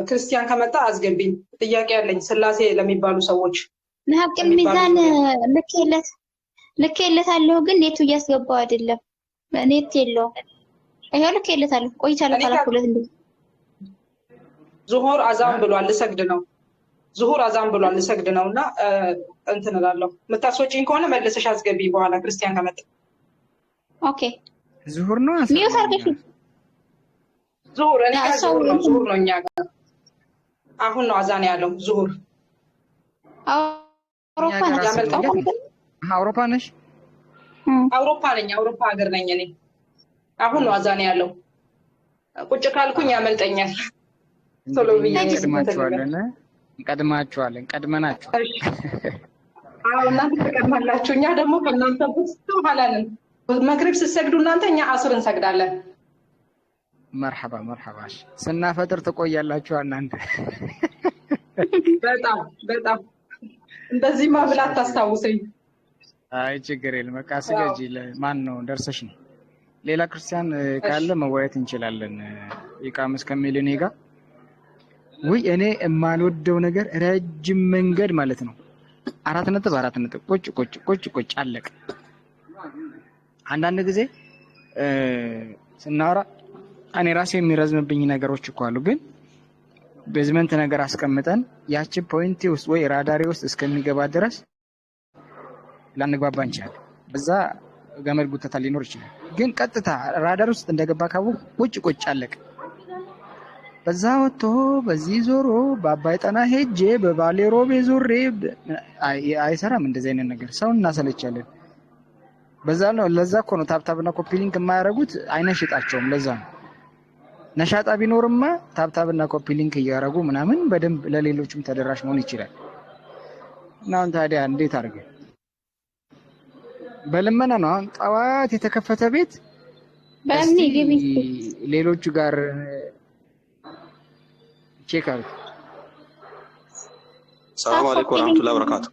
ክርስቲያን ከመጣ አስገቢኝ። ጥያቄ ያለኝ ስላሴ ለሚባሉ ሰዎች ለሐቅል ሚዛን ልኬለታለሁ፣ ግን ኔቱ እያስገባው አይደለም። ኔት የለውም። ይሄው ልኬለታለሁ። ቆይቻለሁ ካላኩለት እንዴ ዙሁር አዛን ብሏል፣ ልሰግድ ነው። ዙሁር አዛን ብሏል፣ ልሰግድ ነውና እንትን እላለሁ። የምታስወጪኝ ከሆነ መልሰሽ አስገቢ በኋላ ክርስቲያን ከመጣ። ኦኬ ዙሁር ነው ሚውት አድርገሽ ዙሁር እኔ ጋር ዙሁር ነው እኛ ጋር አሁን ነው አዛን ያለው ዙሁር። አውሮፓ ነሽ? አውሮፓ ነኝ፣ አውሮፓ ሀገር ነኝ እኔ። አሁን ነው አዛን ያለው። ቁጭ ካልኩኝ ያመልጠኛል። ቶሎ ብዬ እንቀድማችኋለን። ቀድመናችሁ እናንተ ትቀድማላችሁ፣ እኛ ደግሞ ከእናንተ በኋላ ነን። መግሪብ ስትሰግዱ እናንተ፣ እኛ አስር እንሰግዳለን። መርሐባ ስናፈጥር ትቆያላችሁ እናንተ። በጣም እንደዚህ ማብላት ታስታውሰኝ። አይ ችግር የለም። በቃ ስገጂ። ማን ነው ደርሰሽ ነው? ሌላ ክርስቲያን ካለ መወያየት እንችላለን። ይቃም እስከሚል እኔ ጋር ወይ እኔ የማልወደው ነገር ረጅም መንገድ ማለት ነው። 4 ነጥብ ቁጭ አለቀ። አንዳንድ ጊዜ ስናወራ እኔ ራሴ የሚረዝምብኝ ነገሮች እኮ አሉ። ግን ቤዝመንት ነገር አስቀምጠን ያቺ ፖይንት ውስጥ ወይ ራዳሪ ውስጥ እስከሚገባ ድረስ ላንግባባ እንችላለን። በዛ ገመድ ጉተታ ሊኖር ይችላል። ግን ቀጥታ ራዳር ውስጥ እንደገባ ካወቅ ቁጭ አለቀ። በዛ ወጥቶ በዚህ ዞሮ በአባይ ጠና ሄጄ በባሌ ሮቤ ዞሬ አይሰራም። እንደዚህ አይነት ነገር ሰውን እናሰለቻለን። በዛ ነው። ለዛ እኮ ነው ታብታብና ኮፒ ሊንክ የማያደርጉት። አይነሽጣቸውም። ለዛ ነው። ነሻጣ ቢኖርማ ታብታብና ኮፒ ሊንክ እያደረጉ ምናምን በደንብ ለሌሎችም ተደራሽ መሆን ይችላል። እና አሁን ታዲያ እንዴት አድርገን በልመና ነው? አሁን ጠዋት የተከፈተ ቤት በእምኔ ግቢ ሌሎቹ ጋር ቼክ አድርግ። ሰላም አለይኩም ወራህመቱላሂ ወበረካቱ።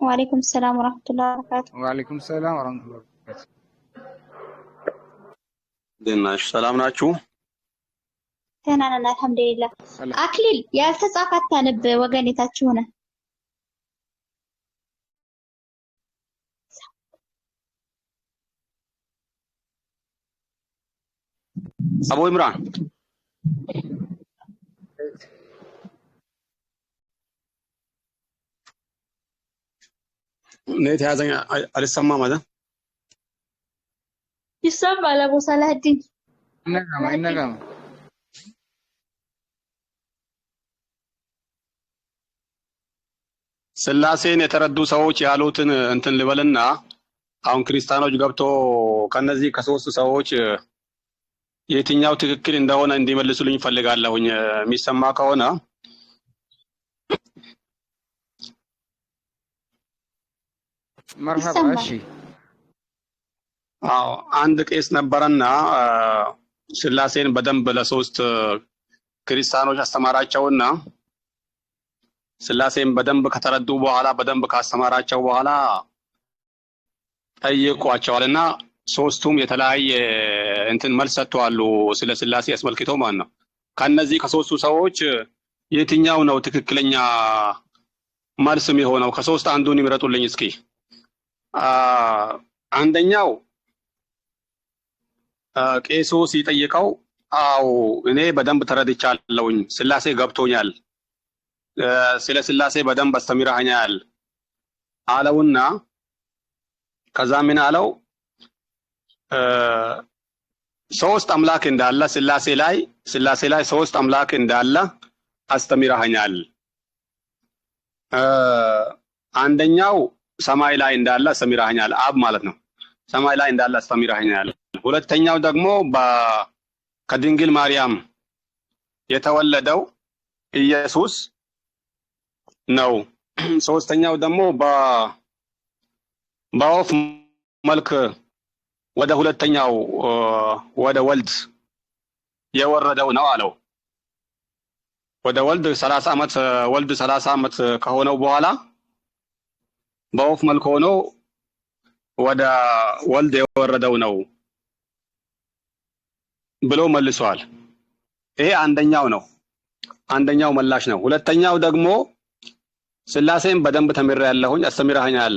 ወአለይኩም ሰላም ወራህመቱላሂ ወበረካቱ። ወአለይኩም ሰላም ወራህመቱላሂ ወበረካቱ። ደህናሽ? ሰላም ናችሁ? ደህና ነን አልሐምዱሊላህ። አክሊል ያልተጻፈ አታነብ ወገን የታችሁ ሆነ አቡ ኢምራን ኔት ያዘኛ አልሰማም ማለት ይሰማል። አቡ ሰላህዲን ነጋማ ስላሴን የተረዱ ሰዎች ያሉትን እንትን ልበልና አሁን ክርስቲያኖች ገብቶ ከነዚህ ከሶስት ሰዎች የትኛው ትክክል እንደሆነ እንዲመልሱልኝ ፈልጋለሁኝ። የሚሰማ ከሆነ መርሐባ። እሺ አዎ አንድ ቄስ ነበረና ስላሴን በደንብ ለሶስት ክርስቲያኖች አስተማራቸውና ስላሴን በደንብ ከተረዱ በኋላ በደንብ ካስተማራቸው በኋላ ጠይቋቸዋልና ሶስቱም የተለያየ እንትን መልስ ሰጥተዋል ስለ ስላሴ አስመልክቶ ማለት ነው። ከነዚህ ከሶስቱ ሰዎች የትኛው ነው ትክክለኛ መልስ የሚሆነው? ከሶስት አንዱን ይምረጡልኝ እስኪ። አንደኛው ቄሱ ሲጠይቀው አው እኔ በደንብ ተረድቻለሁኝ፣ ስላሴ ገብቶኛል፣ ስለ ስላሴ በደንብ አስተምረኸኛል አለውና ከዛ ምን አለው? ሶስት አምላክ እንዳለ ስላሴ ላይ ሶስት አምላክ እንዳለ አስተምረኸኛል። አንደኛው ሰማይ ላይ እንዳለ አስተምረኸኛል፣ አብ ማለት ነው። ሰማይ ላይ እንዳለ አስተምረኸኛል። ሁለተኛው ደግሞ ከድንግል ማርያም የተወለደው ኢየሱስ ነው። ሶስተኛው ደግሞ በወፍ መልክ ወደ ሁለተኛው ወደ ወልድ የወረደው ነው አለው። ወደ ወልድ 30 ዓመት ወልድ 30 ዓመት ከሆነው በኋላ በወፍ መልክ ሆኖ ወደ ወልድ የወረደው ነው ብሎ መልሷል። ይሄ አንደኛው ነው፣ አንደኛው መላሽ ነው። ሁለተኛው ደግሞ ስላሴን በደንብ ተምሬያለሁኝ፣ አስተምረኸኛል፣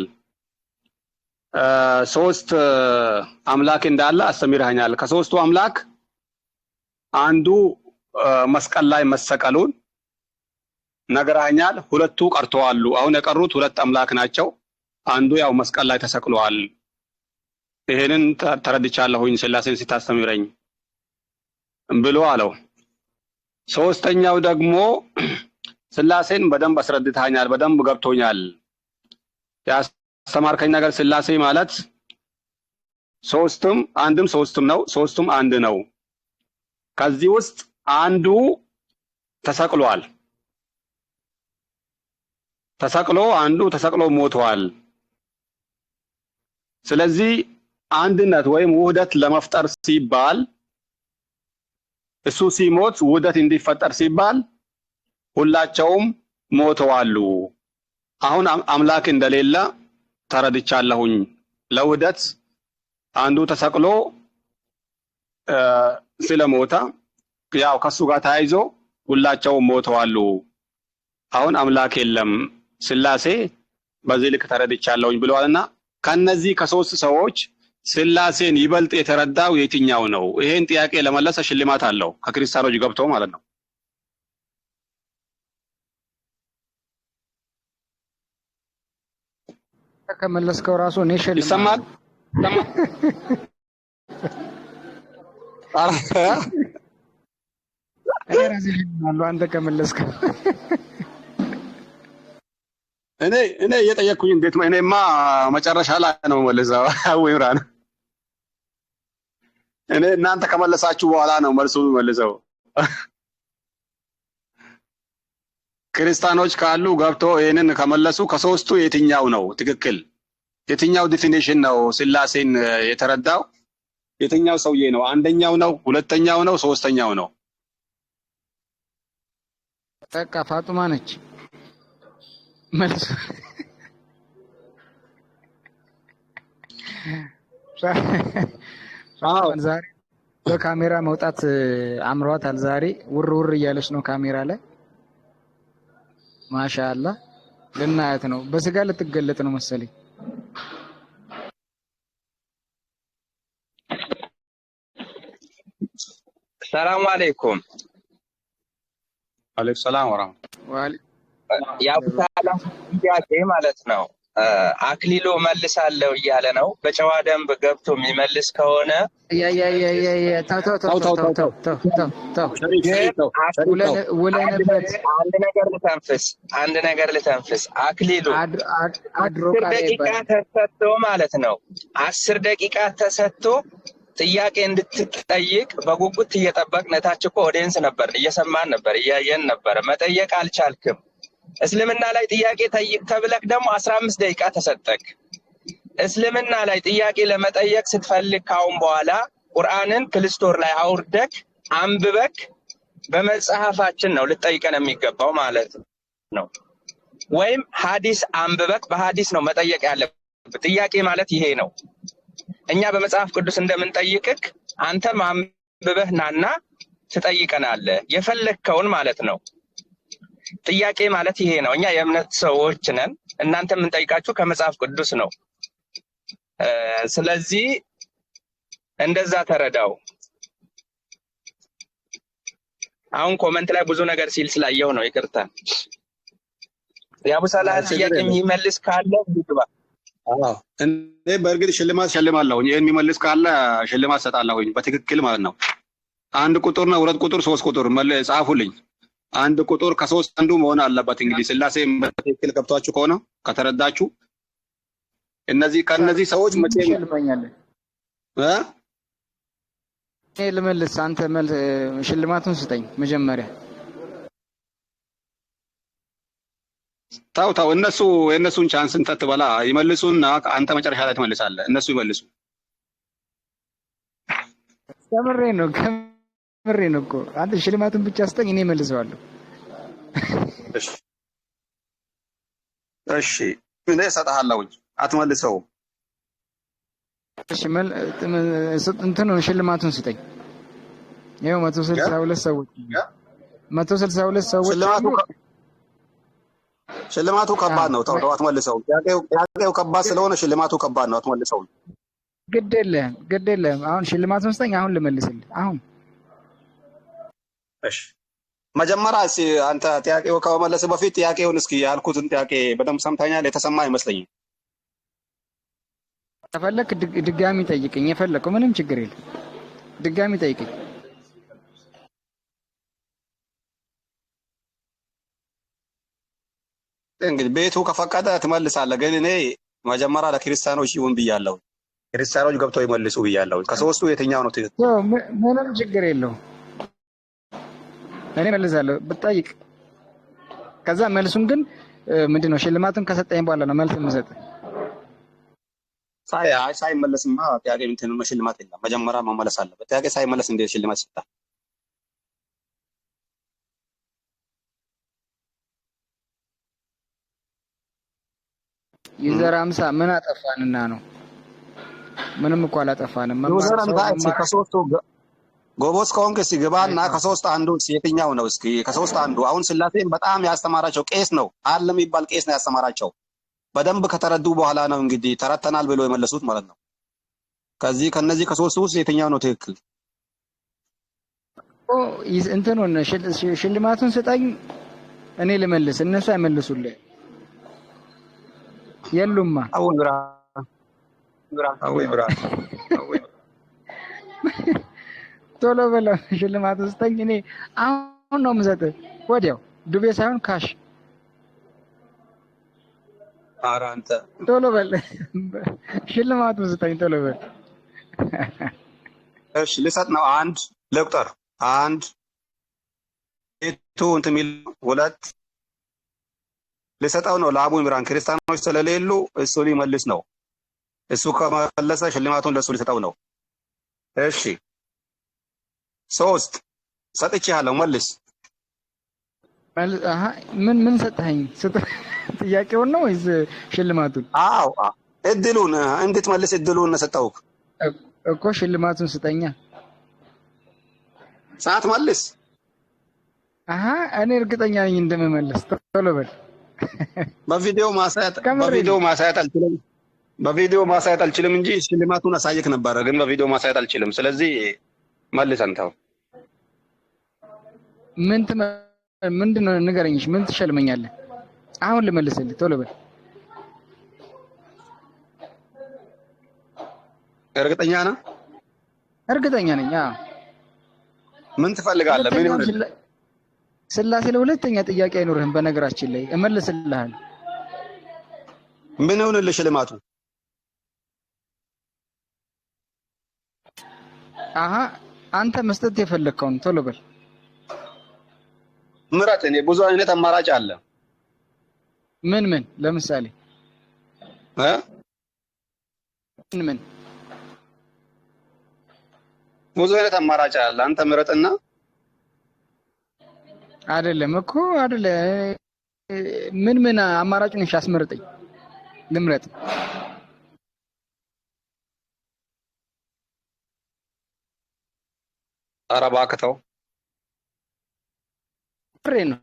ሶስት አምላክ እንዳለ አስተምረኸኛል። ከሶስቱ አምላክ አንዱ መስቀል ላይ መሰቀሉን ነግረኸኛል፣ ሁለቱ ቀርተዋል። አሁን የቀሩት ሁለት አምላክ ናቸው፣ አንዱ ያው መስቀል ላይ ተሰቅሏል። ይሄንን ተረድቻለሁኝ ስላሴን ሲታስተምረኝ ብሎ አለው። ሶስተኛው ደግሞ ስላሴን በደንብ አስረድተኸኛል፣ በደንብ ገብቶኛል። ያስተማርከኝ ነገር ስላሴ ማለት ሶስትም አንድም ሶስትም ነው፣ ሶስቱም አንድ ነው። ከዚህ ውስጥ አንዱ ተሰቅሏል፣ አንዱ ተሰቅሎ ሞቷል። ስለዚህ አንድነት ወይም ውህደት ለመፍጠር ሲባል እሱ ሲሞት ውህደት እንዲፈጠር ሲባል ሁላቸውም ሞተዋል። አሁን አምላክ እንደሌለ ተረድቻለሁኝ። ለውህደት አንዱ ተሰቅሎ ስለሞተ ያው ከሱ ጋር ተያይዞ ሁላቸውም ሞተዋል። አሁን አምላክ የለም ስላሴ በዚህ ልክ ተረድቻለሁኝ ብለዋልና ከነዚህ ከሶስት ሰዎች ስላሴን ይበልጥ የተረዳው የትኛው ነው? ይሄን ጥያቄ ለመለሰ ሽልማት አለው ከክርስቲያኖች ገብቶ ማለት ነው። ከመለስከው ራሱ እኔ ሽልማት ይሰማል። እኔ ራሴ ሽልማለሁ አንተ ከመለስከው። እኔ እየጠየቅኩኝ እንዴት ነው? እኔማ መጨረሻ ላይ ነው መልሰው ወይራን እኔ እናንተ ከመለሳችሁ በኋላ ነው መልሱ መልሰው። ክርስቲያኖች ካሉ ገብቶ ይሄንን ከመለሱ ከሶስቱ የትኛው ነው ትክክል? የትኛው ዲፊኒሽን ነው ስላሴን የተረዳው? የትኛው ሰውዬ ነው? አንደኛው ነው? ሁለተኛው ነው? ሶስተኛው ነው? በቃ ፋጡማ ነች መልሱ። ዛሬ በካሜራ መውጣት አምሯታል። ዛሬ ውር ውር እያለች ነው ካሜራ ላይ። ማሻአላ ልናያት ነው። በስጋ ልትገለጥ ነው መሰለኝ። ሰላም አለይኩም። አለይኩም ሰላም ወራህመቱላህ። የአቡሳላም ጥያቄ ማለት ነው። አክሊሉ መልሳለሁ እያለ ነው። በጨዋ ደንብ ገብቶ የሚመልስ ከሆነ አንድ ነገር ልተንፍስ። አክሊሉ 10 ደቂቃ ተሰጥቶ ማለት ነው 10 ደቂቃ ተሰጥቶ ጥያቄ እንድትጠይቅ በጉጉት እየጠበቅን ታች እኮ ኦዲየንስ ነበር፣ እየሰማን ነበር፣ እያየን ነበር። መጠየቅ አልቻልክም። እስልምና ላይ ጥያቄ ጠይቅ ተብለክ ደግሞ 15 ደቂቃ ተሰጠክ። እስልምና ላይ ጥያቄ ለመጠየቅ ስትፈልግ ካሁን በኋላ ቁርአንን ፕሌስቶር ላይ አውርደክ አንብበክ በመጽሐፋችን ነው ልጠይቀን የሚገባው ማለት ነው። ወይም ሐዲስ አንብበክ በሐዲስ ነው መጠየቅ ያለብህ። ጥያቄ ማለት ይሄ ነው። እኛ በመጽሐፍ ቅዱስ እንደምንጠይቅክ አንተም አንብበህ ናና ትጠይቀናለህ የፈለግከውን ማለት ነው። ጥያቄ ማለት ይሄ ነው። እኛ የእምነት ሰዎች ነን። እናንተ የምንጠይቃችሁ ከመጽሐፍ ቅዱስ ነው። ስለዚህ እንደዛ ተረዳው። አሁን ኮመንት ላይ ብዙ ነገር ሲል ስላየው ነው፣ ይቅርታ። የአቡሰላህ ጥያቄ የሚመልስ ካለ ይግባ። እኔ በእርግጥ ሽልማት ሸልማለሁ። ይሄን የሚመልስ ካለ ሽልማት ሰጣለሁኝ በትክክል ማለት ነው። 1 ቁጥር ነው 2 ቁጥር 3 ቁጥር ጻፉልኝ። 1 ቁጥር ከ3 አንዱ መሆን አለበት። እንግዲህ ስላሴ በትክክል ገብቷችሁ ከሆነ ከተረዳችሁ እነዚህ ከነዚህ ሰዎች መቼ ይልበኛል ልመልስ። አንተ ሽልማቱን ስጠኝ መጀመሪያ። ታው የእነሱን ቻንስ እንተት በላ ይመልሱና አንተ መጨረሻ ላይ ትመልሳለህ። እነሱ ይመልሱ። ከምሬ ነው እኮ አንተ ሽልማቱን ብቻ ስጠኝ፣ እኔ መልሰዋለሁ። እሺ እኔ እሰጥሃለሁኝ፣ አትመልሰው። እሺ እንትኑን ሽልማቱን ስጠኝ። ይኸው 162 ሰዎች ሽልማቱ ከባድ ነው። ተው አትመልሰው። ጥያቄው ከባድ ስለሆነ ሽልማቱ ከባድ ነው። አትመልሰው። ግድ የለም። አሁን ሽልማቱን ስጠኝ፣ አሁን ልመልስልህ። አሁን እሺ መጀመሪያ አንተ ጥያቄው ከመመለስ በፊት ጥያቄውን እስኪ ያልኩትን ጥያቄ በደንብ ሰምተኛል? የተሰማ አይመስለኝም። ከፈለክ ድጋሚ ጠይቀኝ። የፈለከው ምንም ችግር የለም። ድጋሚ ጠይቀኝ። እንግዲህ ቤቱ ከፈቀደ ትመልሳለህ። ግን እኔ መጀመሪያ ለክርስቲያኖች ይሁን ብያለሁ። ክርስቲያኖች ገብተው ይመልሱ ብያለሁ። ከሶስቱ የትኛው ነው ትክክል? ምንም ችግር የለውም። እኔ መልሳለሁ ብጠይቅ። ከዛ መልሱን ግን ምንድነው ሽልማቱን ከሰጠኝ በኋላ ነው መልስ የምሰጥ። ሳይመለስማ ጥያቄ እንትን ሽልማት የለም። መጀመሪያ መመለስ አለበት። ጥያቄ ሳይመለስ እንዴት ሽልማት ይሰጣል? ዩዘር 50 ምን አጠፋንና ነው? ምንም እኮ አላጠፋንም። ዩዘር 50 ከሶስቱ ጎበዝ ከሆንክ እስኪ ግባና ከሶስት አንዱ የትኛው ነው? እስኪ ከሶስት አንዱ አሁን ስላሴን በጣም ያስተማራቸው ቄስ ነው አለ የሚባል ቄስ ነው ያስተማራቸው። በደንብ ከተረዱ በኋላ ነው እንግዲህ ተረተናል ብሎ የመለሱት ማለት ነው። ከነዚህ ከሶስቱ ውስጥ የትኛው ነው ትክክል? እንትኑን ሽልማቱን ስጠኝ እኔ ልመልስ፣ እነሱ አይመልሱልህ። የሉማ አሁን ቶሎ በለው ሽልማቱን ስጠኝ። እኔ አሁን ነው የምሰጥህ፣ ወዲያው ዱቤ ሳይሆን ካሽ። ኧረ አንተ ቶሎ በል ሽልማቱን ስጠኝ፣ ቶሎ በል። እሺ ልሰጥ ነው። አንድ ልቁጠር። አንድ እንትን የሚል ሁለት ልሰጠው ነው ለአቡ ኢምራን። ክርስቲያኖች ስለሌሉ እሱ ሊመልስ ነው። እሱ ከመለሰ ሽልማቱን ለሱ ሊሰጠው ነው። እሺ ሶስት ሰጥቼሃለሁ፣ መልስ። ምን ሰጠኸኝ? ጥያቄውን ነው ወይስ ሽልማቱን? አዎ እድሉን እንድትመልስ እድሉን ሰጠሁህ እኮ። ሽልማቱን ስጠኛ። ሰዓት መልስ። እኔ እርግጠኛ ነኝ እንደምመልስ። ቶሎ በል። በቪዲዮ ማሳየት አልችልም እንጂ ሽልማቱን አሳየክ ነበረ፣ ግን በቪዲዮ ማሳየት አልችልም። ስለዚህ መልስ አንተው። ምንድን ነው ንገረኝ። ምን ትሸልመኛለህ? አሁን ልመልስልህ። ቶሎ በል። እርግጠኛ ነህ? እርግጠኛ ነኝ። ምን ትፈልጋለህ? ምን ይሁን? ስላሴ ለሁለተኛ ጥያቄ አይኖርህም። በነገራችን ላይ እመልስልሃለሁ። ምን ይሁንልህ ሽልማቱ? አንተ መስጠት የፈለግከውን ቶሎ በል ምረጥ። እኔ ብዙ አይነት አማራጭ አለ። ምን ለምሳሌ ምን ብዙ አይነት አማራጭ አለ። አንተ ምረጥና። አይደለም እኮ አይደለ። ምን አማራጩን እሺ አስመርጠኝ፣ ልምረጥ። ኧረ እባክህ ተው። ፍሬ ነው።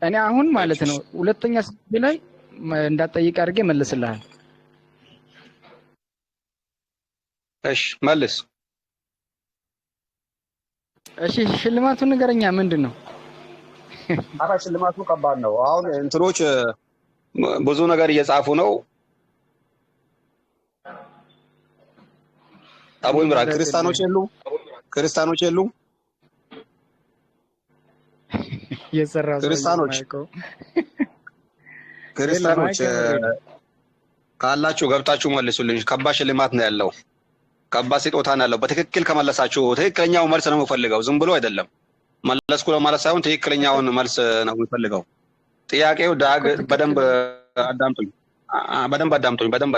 እኔ አሁን ማለት ነው ሁለተኛ ስልክ ላይ እንዳትጠይቅ አድርጌ መልስልሃል። እሺ መልስ። እሺ ሽልማቱን ንገረኛ። ምንድን ነው? ኧረ ሽልማቱ ከባድ ነው። አሁን እንትኖች ብዙ ነገር እየጻፉ ነው። አቡ ኢምራን ክርስቲያኖች የሉም። ክርስቲያኖች ካላችሁ ገብታችሁ መልሱልኝ። ከባድ ሽልማት ነው ያለው። ከባድ ስጦታ ነው ያለው። በትክክል ከመለሳችሁ ትክክለኛው መልስ ነው የምፈልገው። ዝም ብሎ አይደለም። መለስኩ ለማለት ሳይሆን ትክክለኛውን መልስ ነው የምፈልገው። ጥያቄው በደንብ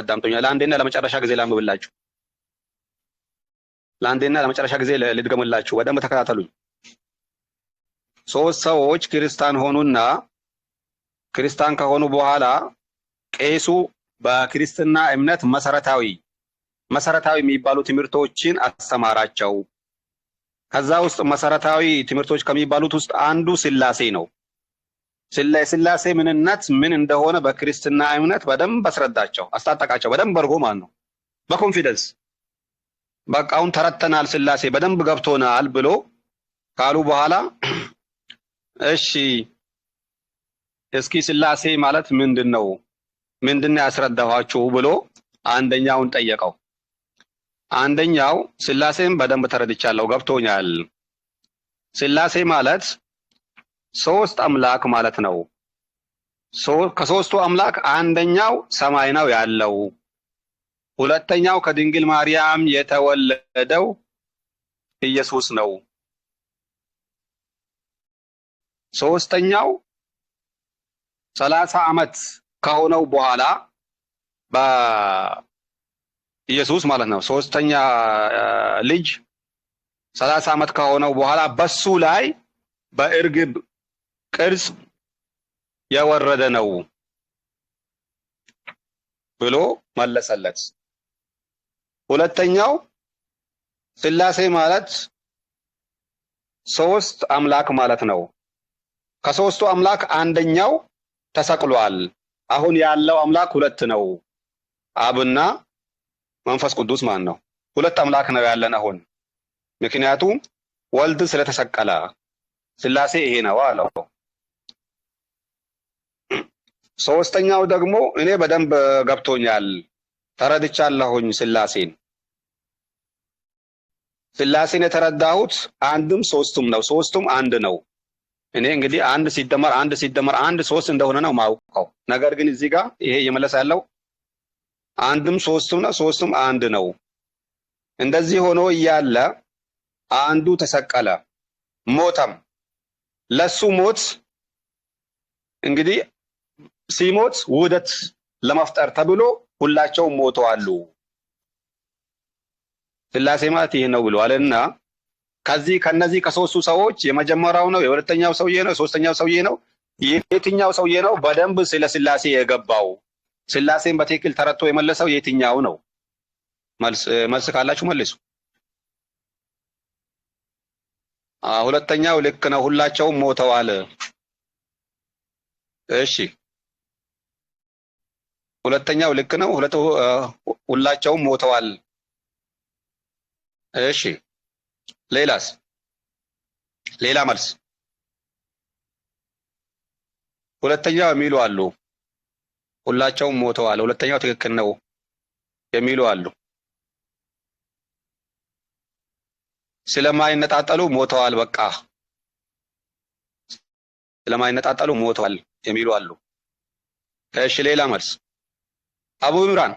አዳምጡኝ። ለአንዴና ለመጨረሻ ጊዜ ላንብብላችሁ። ለአንዴና ለመጨረሻ ጊዜ ልድገምላችሁ። በደንብ ተከታተሉኝ። ሶስት ሰዎች ክርስቲያን ሆኑና ክርስቲያን ከሆኑ በኋላ ቄሱ በክርስትና እምነት መሰረታዊ የሚባሉ ትምህርቶችን አስተማራቸው። ከዛ ውስጥ መሰረታዊ ትምህርቶች ከሚባሉት ውስጥ አንዱ ስላሴ ነው። ስላሴ ምንነት ምን እንደሆነ በክርስትና እምነት በደንብ አስረዳቸው፣ አስታጠቃቸው። በደንብ አድርጎ ማለት ነው፣ በኮንፊደንስ በቃ አሁን ተረተናል፣ ስላሴ በደንብ ገብቶናል ብሎ ካሉ በኋላ እሺ እስኪ ስላሴ ማለት ምንድነው ያስረዳኋችሁ ብሎ አንደኛውን ጠየቀው። አንደኛው ስላሴን በደንብ ተረድቻለሁ፣ ገብቶኛል። ስላሴ ማለት ሶስት አምላክ ማለት ነው። ከሶስቱ አምላክ አንደኛው ሰማይ ነው ያለው፣ ሁለተኛው ከድንግል ማርያም የተወለደው ኢየሱስ ነው፣ ሶስተኛው 30 ዓመት ከሆነው በኋላ በኢየሱስ ማለት ነው። ሶስተኛ ልጅ 30 ዓመት ከሆነው በኋላ በሱ ላይ በእርግብ ቅርጽ የወረደ ነው ብሎ መለሰለት። ሁለተኛው ስላሴ ማለት ሶስት አምላክ ማለት ነው። ከሶስቱ አምላክ አንደኛው ተሰቅሏል። አሁን ያለው አምላክ ሁለት ነው፣ አብና መንፈስ ቅዱስ ማን ነው። ሁለት አምላክ ነው ያለን አሁን፣ ምክንያቱም ወልድ ስለተሰቀለ ስላሴ ይሄ ነው አለው። ሶስተኛው ደግሞ እኔ በደንብ ገብቶኛል፣ ተረድቻለሁኝ ስላሴን የተረዳሁት አንድም ሶስቱም ነው፣ ሶስቱም አንድ ነው። እኔ እንግዲህ አንድ ሲደመር አንድ ሶስት እንደሆነ ነው ማውቀው። ነገር ግን እዚህ ጋር ይሄ እየመለሰ ያለው አንድም ሶስቱም ነው፣ ሶስቱም አንድ ነው። እንደዚህ ሆኖ እያለ አንዱ ተሰቀለ፣ ሞተም። ለሱ ሞት እንግዲህ ሲሞት ውህደት ለመፍጠር ተብሎ ሁላቸውም ሞተዋል። ስላሴ ማለት ይሄ ነው ብለዋልና ከነዚህ ከሶስቱ ሰዎች የመጀመሪያው ነው፣ የሁለተኛው ሰውዬ ነው፣ የሶስተኛው ሰውዬ ነው። የትኛው ሰውዬ ነው በደንብ ስለ ስላሴ የገባው? ስላሴን በትክክል ተረድቶ የመለሰው የትኛው ነው? መልስ ካላችሁ መልሱ። ሁለተኛው ልክ ነው፣ ሁላቸውም ሞተዋል። እሺ፣ ሁለተኛው ልክ ነው፣ ሁላቸውም ሞተዋል። እሺ፣ ሌላስ? ሌላ መልስ? ሁለተኛው የሚሉ አሉ፣ ሁላቸውም ሞተዋል፣ ሁለተኛው ትክክል ነው የሚሉ አሉ። ስለማይነጣጠሉ ሞተዋል፣ በቃ ስለማይነጣጠሉ ሞተዋል የሚሉ አሉ። እሺ፣ ሌላ መልስ? አቡ ኢምራን።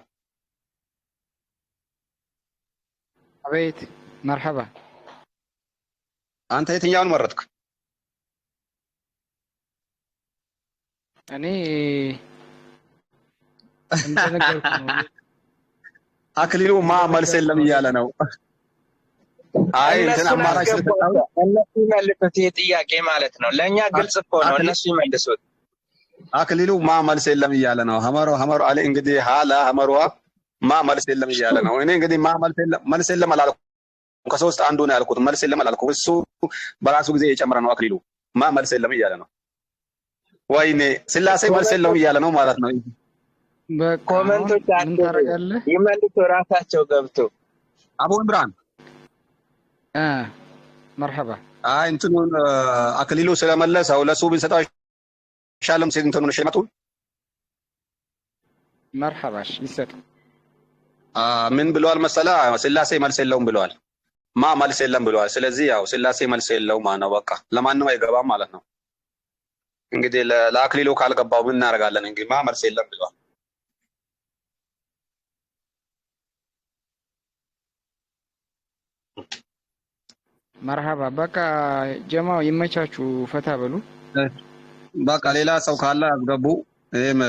አቤት። መርሐባ። አንተ የትኛውን መረጥክ? እኔ እንደነገርኩ ነው። አክሊሉ መልስ የለም እያለ ነው። አይ እንትን አማራጭ እነሱ ይመልሱት፣ ይሄ ጥያቄ ማለት ነው። ለእኛ ግልጽ እኮ ነው፣ እነሱ ይመልሱት። አክሊሉ መልስ የለም እያለ ነው። ሀመሮ አለ እንግዲህ ሀመሯ መልስ የለም እያለ ነው። እኔ እንግዲህ መልስ የለም አላልኩም፣ ከሶስት አንዱ ነው ያልኩት። መልስ የለም አላልኩም፣ እሱ በራሱ ጊዜ የጨመረ ነው። አክሊሉ መልስ የለም እያለ ነው። ወይኔ ስላሴ መልስ የለም እያለ ነው ማለት ነው። ኮመንቶች ይመልሱ ራሳቸው ገብቶ። አቡ ኢምራን መርሐባ። አይ እንትኑን አክሊሉ ስለመለሰው ለሱ ብንሰጠው ሻለም ሲል እንትኑን ሽልማቱን መርሐባሽ ይሰጥ። ምን ብለዋል መሰላ? ስላሴ መልስ የለውም ብለዋል። መልስ የለም ብለዋል። ስለዚህ ያው ስላሴ መልስ የለውም ማለት ነው። በቃ ለማንም አይገባም ማለት ነው። እንግዲህ ለአክሊሉ ካልገባው ምን እናደርጋለን? እንግዲህ መልስ የለም ብለዋል። መርሐባ። በቃ ጀማው ይመቻችሁ፣ ፈታ በሉ። በቃ ሌላ ሰው ካለ አስገቡ። እኔም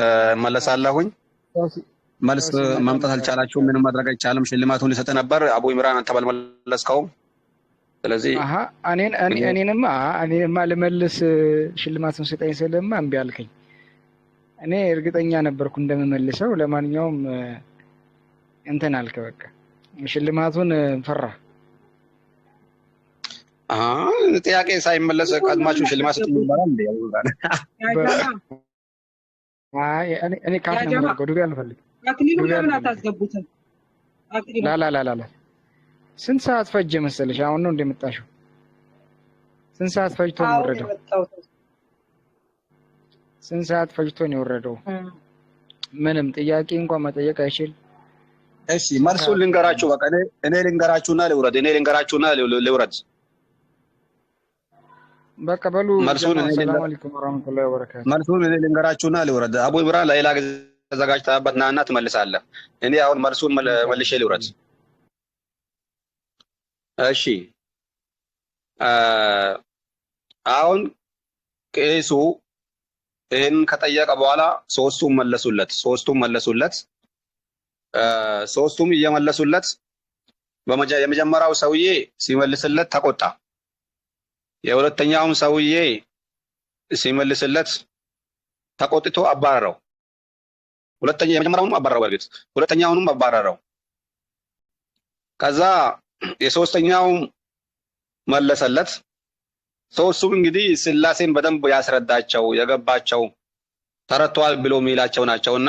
መለሳለሁኝ። መልስ ማምጣት አልቻላችሁም፣ ምንም ማድረግ አይቻልም። ሽልማቱን ሊሰጥ ነበር አቡ ኢምራን፣ አንተ ባልመለስከውም። ስለዚህ እኔንማ ልመልስ ሽልማቱን ስጠኝ ስለማ እምቢ አልከኝ። እኔ እርግጠኛ ነበርኩ እንደምመልሰው። ለማንኛውም እንትን አልክ፣ በቃ ሽልማቱን ፈራ። ጥያቄ ሳይመለስ ቀድማችሁ ሽልማት ስጡ ይባላል እንዴ? እኔ ካፍ ነው የማደርገው። ዱቤ አልፈልግም። አክሊሉ ለምን አታስገቡትም? ላላላላ ስንት ሰዓት ፈጀ መሰለሽ? አሁን ነው እንደመጣሽው? ስንት ሰዓት ፈጅቶ ነው የወረደው? ስንት ሰዓት ፈጅቶ ነው የወረደው? ምንም ጥያቄ እንኳን መጠየቅ አይችል። እሺ መልሱን ልንገራችሁ። በቃ እኔ ልንገራችሁና ልውረድ። በቃ በሉ። ሰላም አለይኩም ወራህመቱላሂ ወበረካቱ። መልሱን እኔ ልንገራችሁና ልውረድ። አቡ ኢምራን ለሌላ ጊዜ ተዘጋጅተህበት ናና ትመልሳለህ። እኔ አሁን መልሱን መልሼ ልውረድ። እሺ አሁን ቄሱ ይህን ከጠየቀ በኋላ ሶስቱም እየመለሱለት የመጀመሪያው ሰውዬ ሲመልስለት ተቆጣ። የሁለተኛውም ሰውዬ ሲመልስለት ተቆጥቶ አባረረው። የመጀመሪያውንም አባረረው፣ በርግጥ ሁለተኛውንም አባረረው። ከዛ የሶስተኛው መለሰለት። ሶስቱም እንግዲህ ስላሴን በደንብ ያስረዳቸው የገባቸው ተረቷል ብሎ የሚላቸው ናቸውና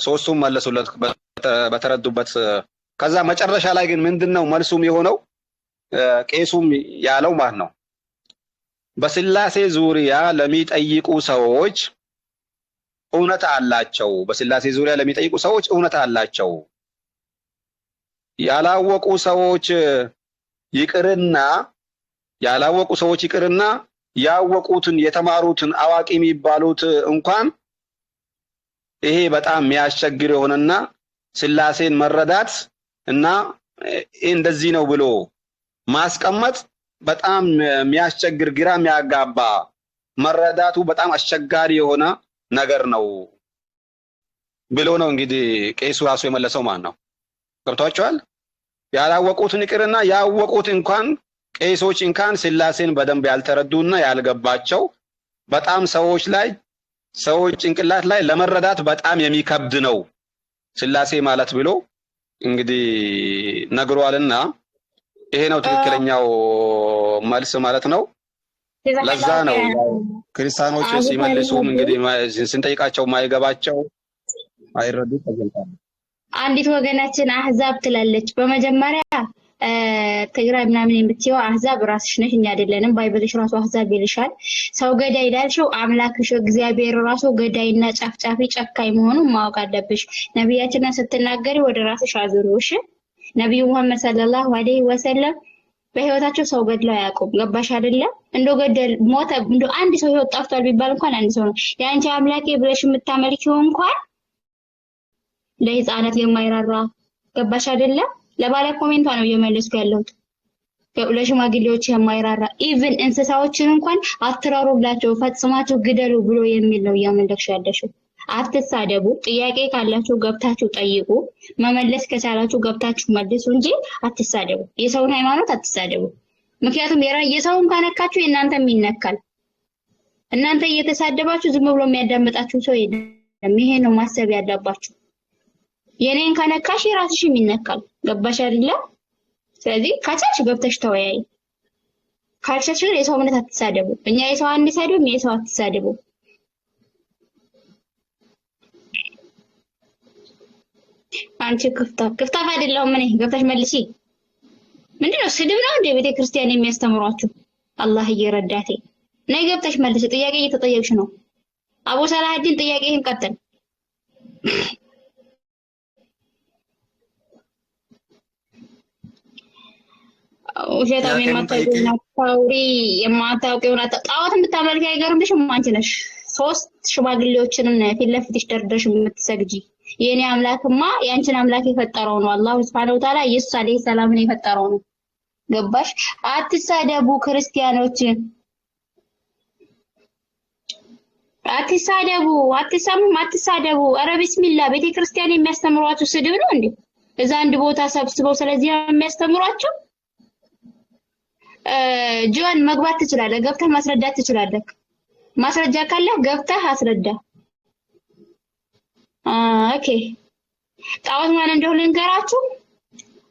ሶስቱም መለሱለት በተረዱበት። ከዛ መጨረሻ ላይ ግን ምንድነው መልሱም የሆነው ቄሱም ያለው ማለት ነው በስላሴ ዙሪያ ለሚጠይቁ ሰዎች እውነት አላቸው። በስላሴ ዙሪያ ለሚጠይቁ ሰዎች እውነት አላቸው። ያላወቁ ሰዎች ይቅርና ያወቁትን የተማሩትን አዋቂ የሚባሉት እንኳን ይሄ በጣም የሚያስቸግር የሆነና ስላሴን መረዳት እና እንደዚህ ነው ብሎ ማስቀመጥ በጣም የሚያስቸግር ግራ የሚያጋባ መረዳቱ በጣም አስቸጋሪ የሆነ ነገር ነው ብሎ ነው እንግዲህ ቄሱ ራሱ የመለሰው ማለት ነው። ገብቷቸዋል። ያላወቁትን ይቅርና ያወቁት እንኳን ቄሶች እንኳን ስላሴን በደንብ ያልተረዱና ያልገባቸው በጣም ሰዎች ጭንቅላት ላይ ለመረዳት በጣም የሚከብድ ነው ስላሴ ማለት ብሎ እንግዲህ ነግሯልና ይሄ ነው ትክክለኛው መልስ ማለት ነው። ለዛ ነው ክርስቲያኖች ሲመልሱም እንግዲህ ስንጠይቃቸው ማይገባቸው አይረዱ ተገልጣሉ። አንዲት ወገናችን አህዛብ ትላለች። በመጀመሪያ ትግራይ ምናምን የምትይው አህዛብ ራስሽ ነሽ፣ እኛ አይደለንም። ባይብልሽ ራሱ አህዛብ ይልሻል። ሰው ገዳይ ዳልሽው አምላክሽ እግዚአብሔር ራሱ ገዳይና ጨፍጫፊ ጨካኝ መሆኑን ማወቅ አለብሽ። ነብያችንን ስትናገሪ ወደ ራስሽ አዙሪውሽ። ነብዩ መሐመድ ሰለላሁ ዐለይሂ ወሰለም በህይወታቸው ሰው ገድለው አያውቁም። ገባሽ አይደለ? እንደው ገደል ሞተ እንደው አንድ ሰው ህይወት ጠፍቷል ቢባል እንኳን አንድ ሰው ነው። ያንቺ አምላኬ ብለሽ የምታመልኪው እንኳን ለህፃናት የማይራራ ገባሽ አይደለ? ለባለ ኮሜንቷ ነው እየመለስኩ ያለሁት። ለሽማግሌዎች የማይራራ ኢቭን እንስሳዎችን እንኳን አትራሩላቸው ፈጽማቸው ግደሉ ብሎ የሚል ነው እያመለክሽ ያለሽው። አትሳደቡ። ጥያቄ ካላችሁ ገብታችሁ ጠይቁ። መመለስ ከቻላችሁ ገብታችሁ መልሱ እንጂ አትሳደቡ። የሰውን ሃይማኖት አትሳደቡ። ምክንያቱም የሰውን ካነካችሁ የእናንተም ይነካል። እናንተ እየተሳደባችሁ ዝም ብሎ የሚያዳምጣችሁ ሰው የለም። ይሄ ነው ማሰብ ያለባችሁ። የኔን ከነካሽ የራስሽም ይነካል። ገባሽ አይደለ? ስለዚህ ካቻች ገብተሽ ተወያይ። ካልቻች የሰው እምነት አትሳደቡ። እኛ የሰው አንሳደብም፣ የሰው አትሳደቡ። አንቺ ክፍታፍ አይደለሁም እኔ። ገብተሽ መልሺ። ምንድነው ስድብ ነው እንደ ቤተ ክርስቲያን የሚያስተምሯችሁ? አላህ እየረዳቴ ነይ ገብተሽ መልሺ። ጥያቄ እየተጠየቅሽ ነው። አቡ ሰላህዲን ጥያቄህን ቀጥል። ውሸታም የማታውቂውን ጣዖት የምታመልኪ አይገርምሽም? አንቺ ነሽ ሶስት ሽማግሌዎችንን ፊት ለፊትሽ ደርድረሽ የምትሰግጂ። የኔ አምላክማ ያንቺን አምላክ የፈጠረው ነው። አላሁ ሱብሓነሁ ወተዓላ ኢየሱስ አለይሂ ሰላምን የፈጠረው ነው። ገባሽ? አትሳደቡ ክርስቲያኖች፣ አትሳደቡ። አትሰሙም? አትሳደቡ። ኧረ ቢስሚላ። ቤተክርስቲያን የሚያስተምሯችሁ ስድብ ነው እንዴ? እዛ አንድ ቦታ ሰብስበው ስለዚህ የሚያስተምሯቸው። ጆን መግባት ትችላለህ፣ ገብተህ ማስረዳት ትችላለህ። ማስረጃ ካለ ገብተህ አስረዳ። ኦኬ። ጣዖት ማን እንደሆነ ልንገራችሁ።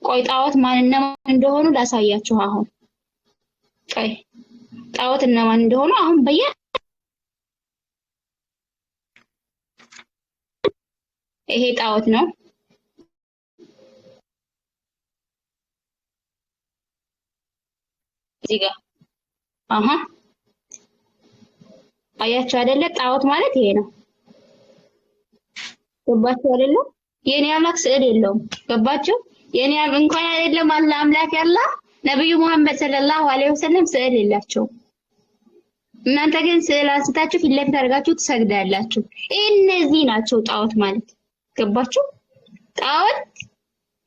ቆይ ጣዖት ማን እንደሆኑ ላሳያችሁ። አሁን ቆይ ጣዖት እነማን እንደሆኑ አሁን ይሄ ጣዖት ነው። እዚህ ጋር አያችሁ አይደለ? ጣዖት ማለት ይሄ ነው። ገባችሁ አይደለ? የኔ አምላክ ስዕል የለውም። ገባችሁ? የኔ እንኳን አይደለም አላህ አምላክ ያላ ነብዩ መሐመድ ሰለላሁ ዐለይሂ ወሰለም ስዕል የላቸው። እናንተ ግን ስዕል አንስታችሁ ፊት ለፊት አድርጋችሁ ትሰግዳላችሁ። እነዚህ ናቸው ጣዖት ማለት። ገባችሁ? ጣዖት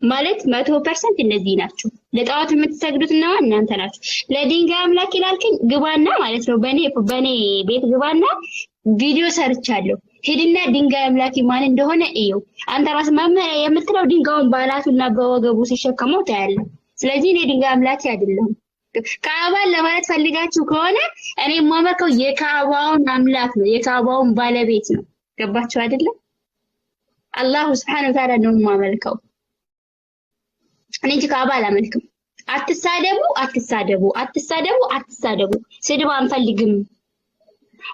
ማለት 100% እነዚህ ናቸው። ለጣዖት የምትሰግዱት እና እናንተ ናችሁ። ለድንጋይ አምላክ ይላልከኝ ግባና ማለት ነው። በኔ ቤት ግባና ቪዲዮ ሰርቻለሁ። ሄድና ድንጋይ አምላክ ማን እንደሆነ እዩ። አንተ ራስ መምህር የምትለው ድንጋዩን ባላቱና በወገቡ ሲሸከመው ታያለህ። ስለዚህ እኔ ድንጋይ አምላክ አይደለም። ካዕባን ለማለት ፈልጋችሁ ከሆነ እኔ የማመልከው የካዕባውን አምላክ ነው፣ የካዕባውን ባለቤት ነው። ገባችሁ አይደለ? አላሁ ሱብሓነሁ ወተዓላ ነው የማመልከው እኔ እንጂ ካዕባ አላመልክም። አትሳደቡ፣ አትሳደቡ፣ አትሳደቡ፣ አትሳደቡ። ስድብ አንፈልግም።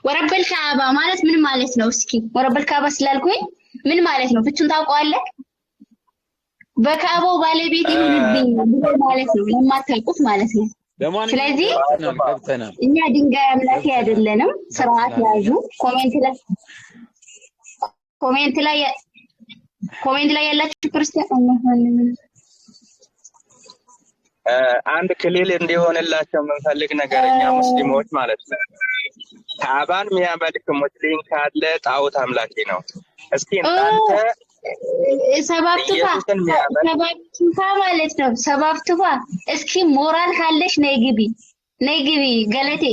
ወረበል ካዕባ ማለት ምን ማለት ነው? እስኪ ወረበል ካዕባ ስላልኩኝ ምን ማለት ነው? ፍቹን ታውቀዋለህ? በካዕባው ባለቤት ይሁንብኝ ማለት ነው፣ ለማታውቁት ማለት ነው። ስለዚህ እኛ ድንጋይ አምላኪ አይደለንም። ስርዓት ያዙ። ኮሜንት ላይ ያላችሁ ክርስቲያን አንድ ክሊል እንዲሆንላቸው የምንፈልግ ነገር እኛ ሙስሊሞች ማለት ነው፣ ካዕባን የሚያመልክ ሙስሊም ካለ ጣዖት አምላኪ ነው። እስኪ እናንተ ሰባብቱፋ ማለት ነው። ሰባብቱፋ እስኪ ሞራል ካለሽ ነይ ግቢ ገለቴ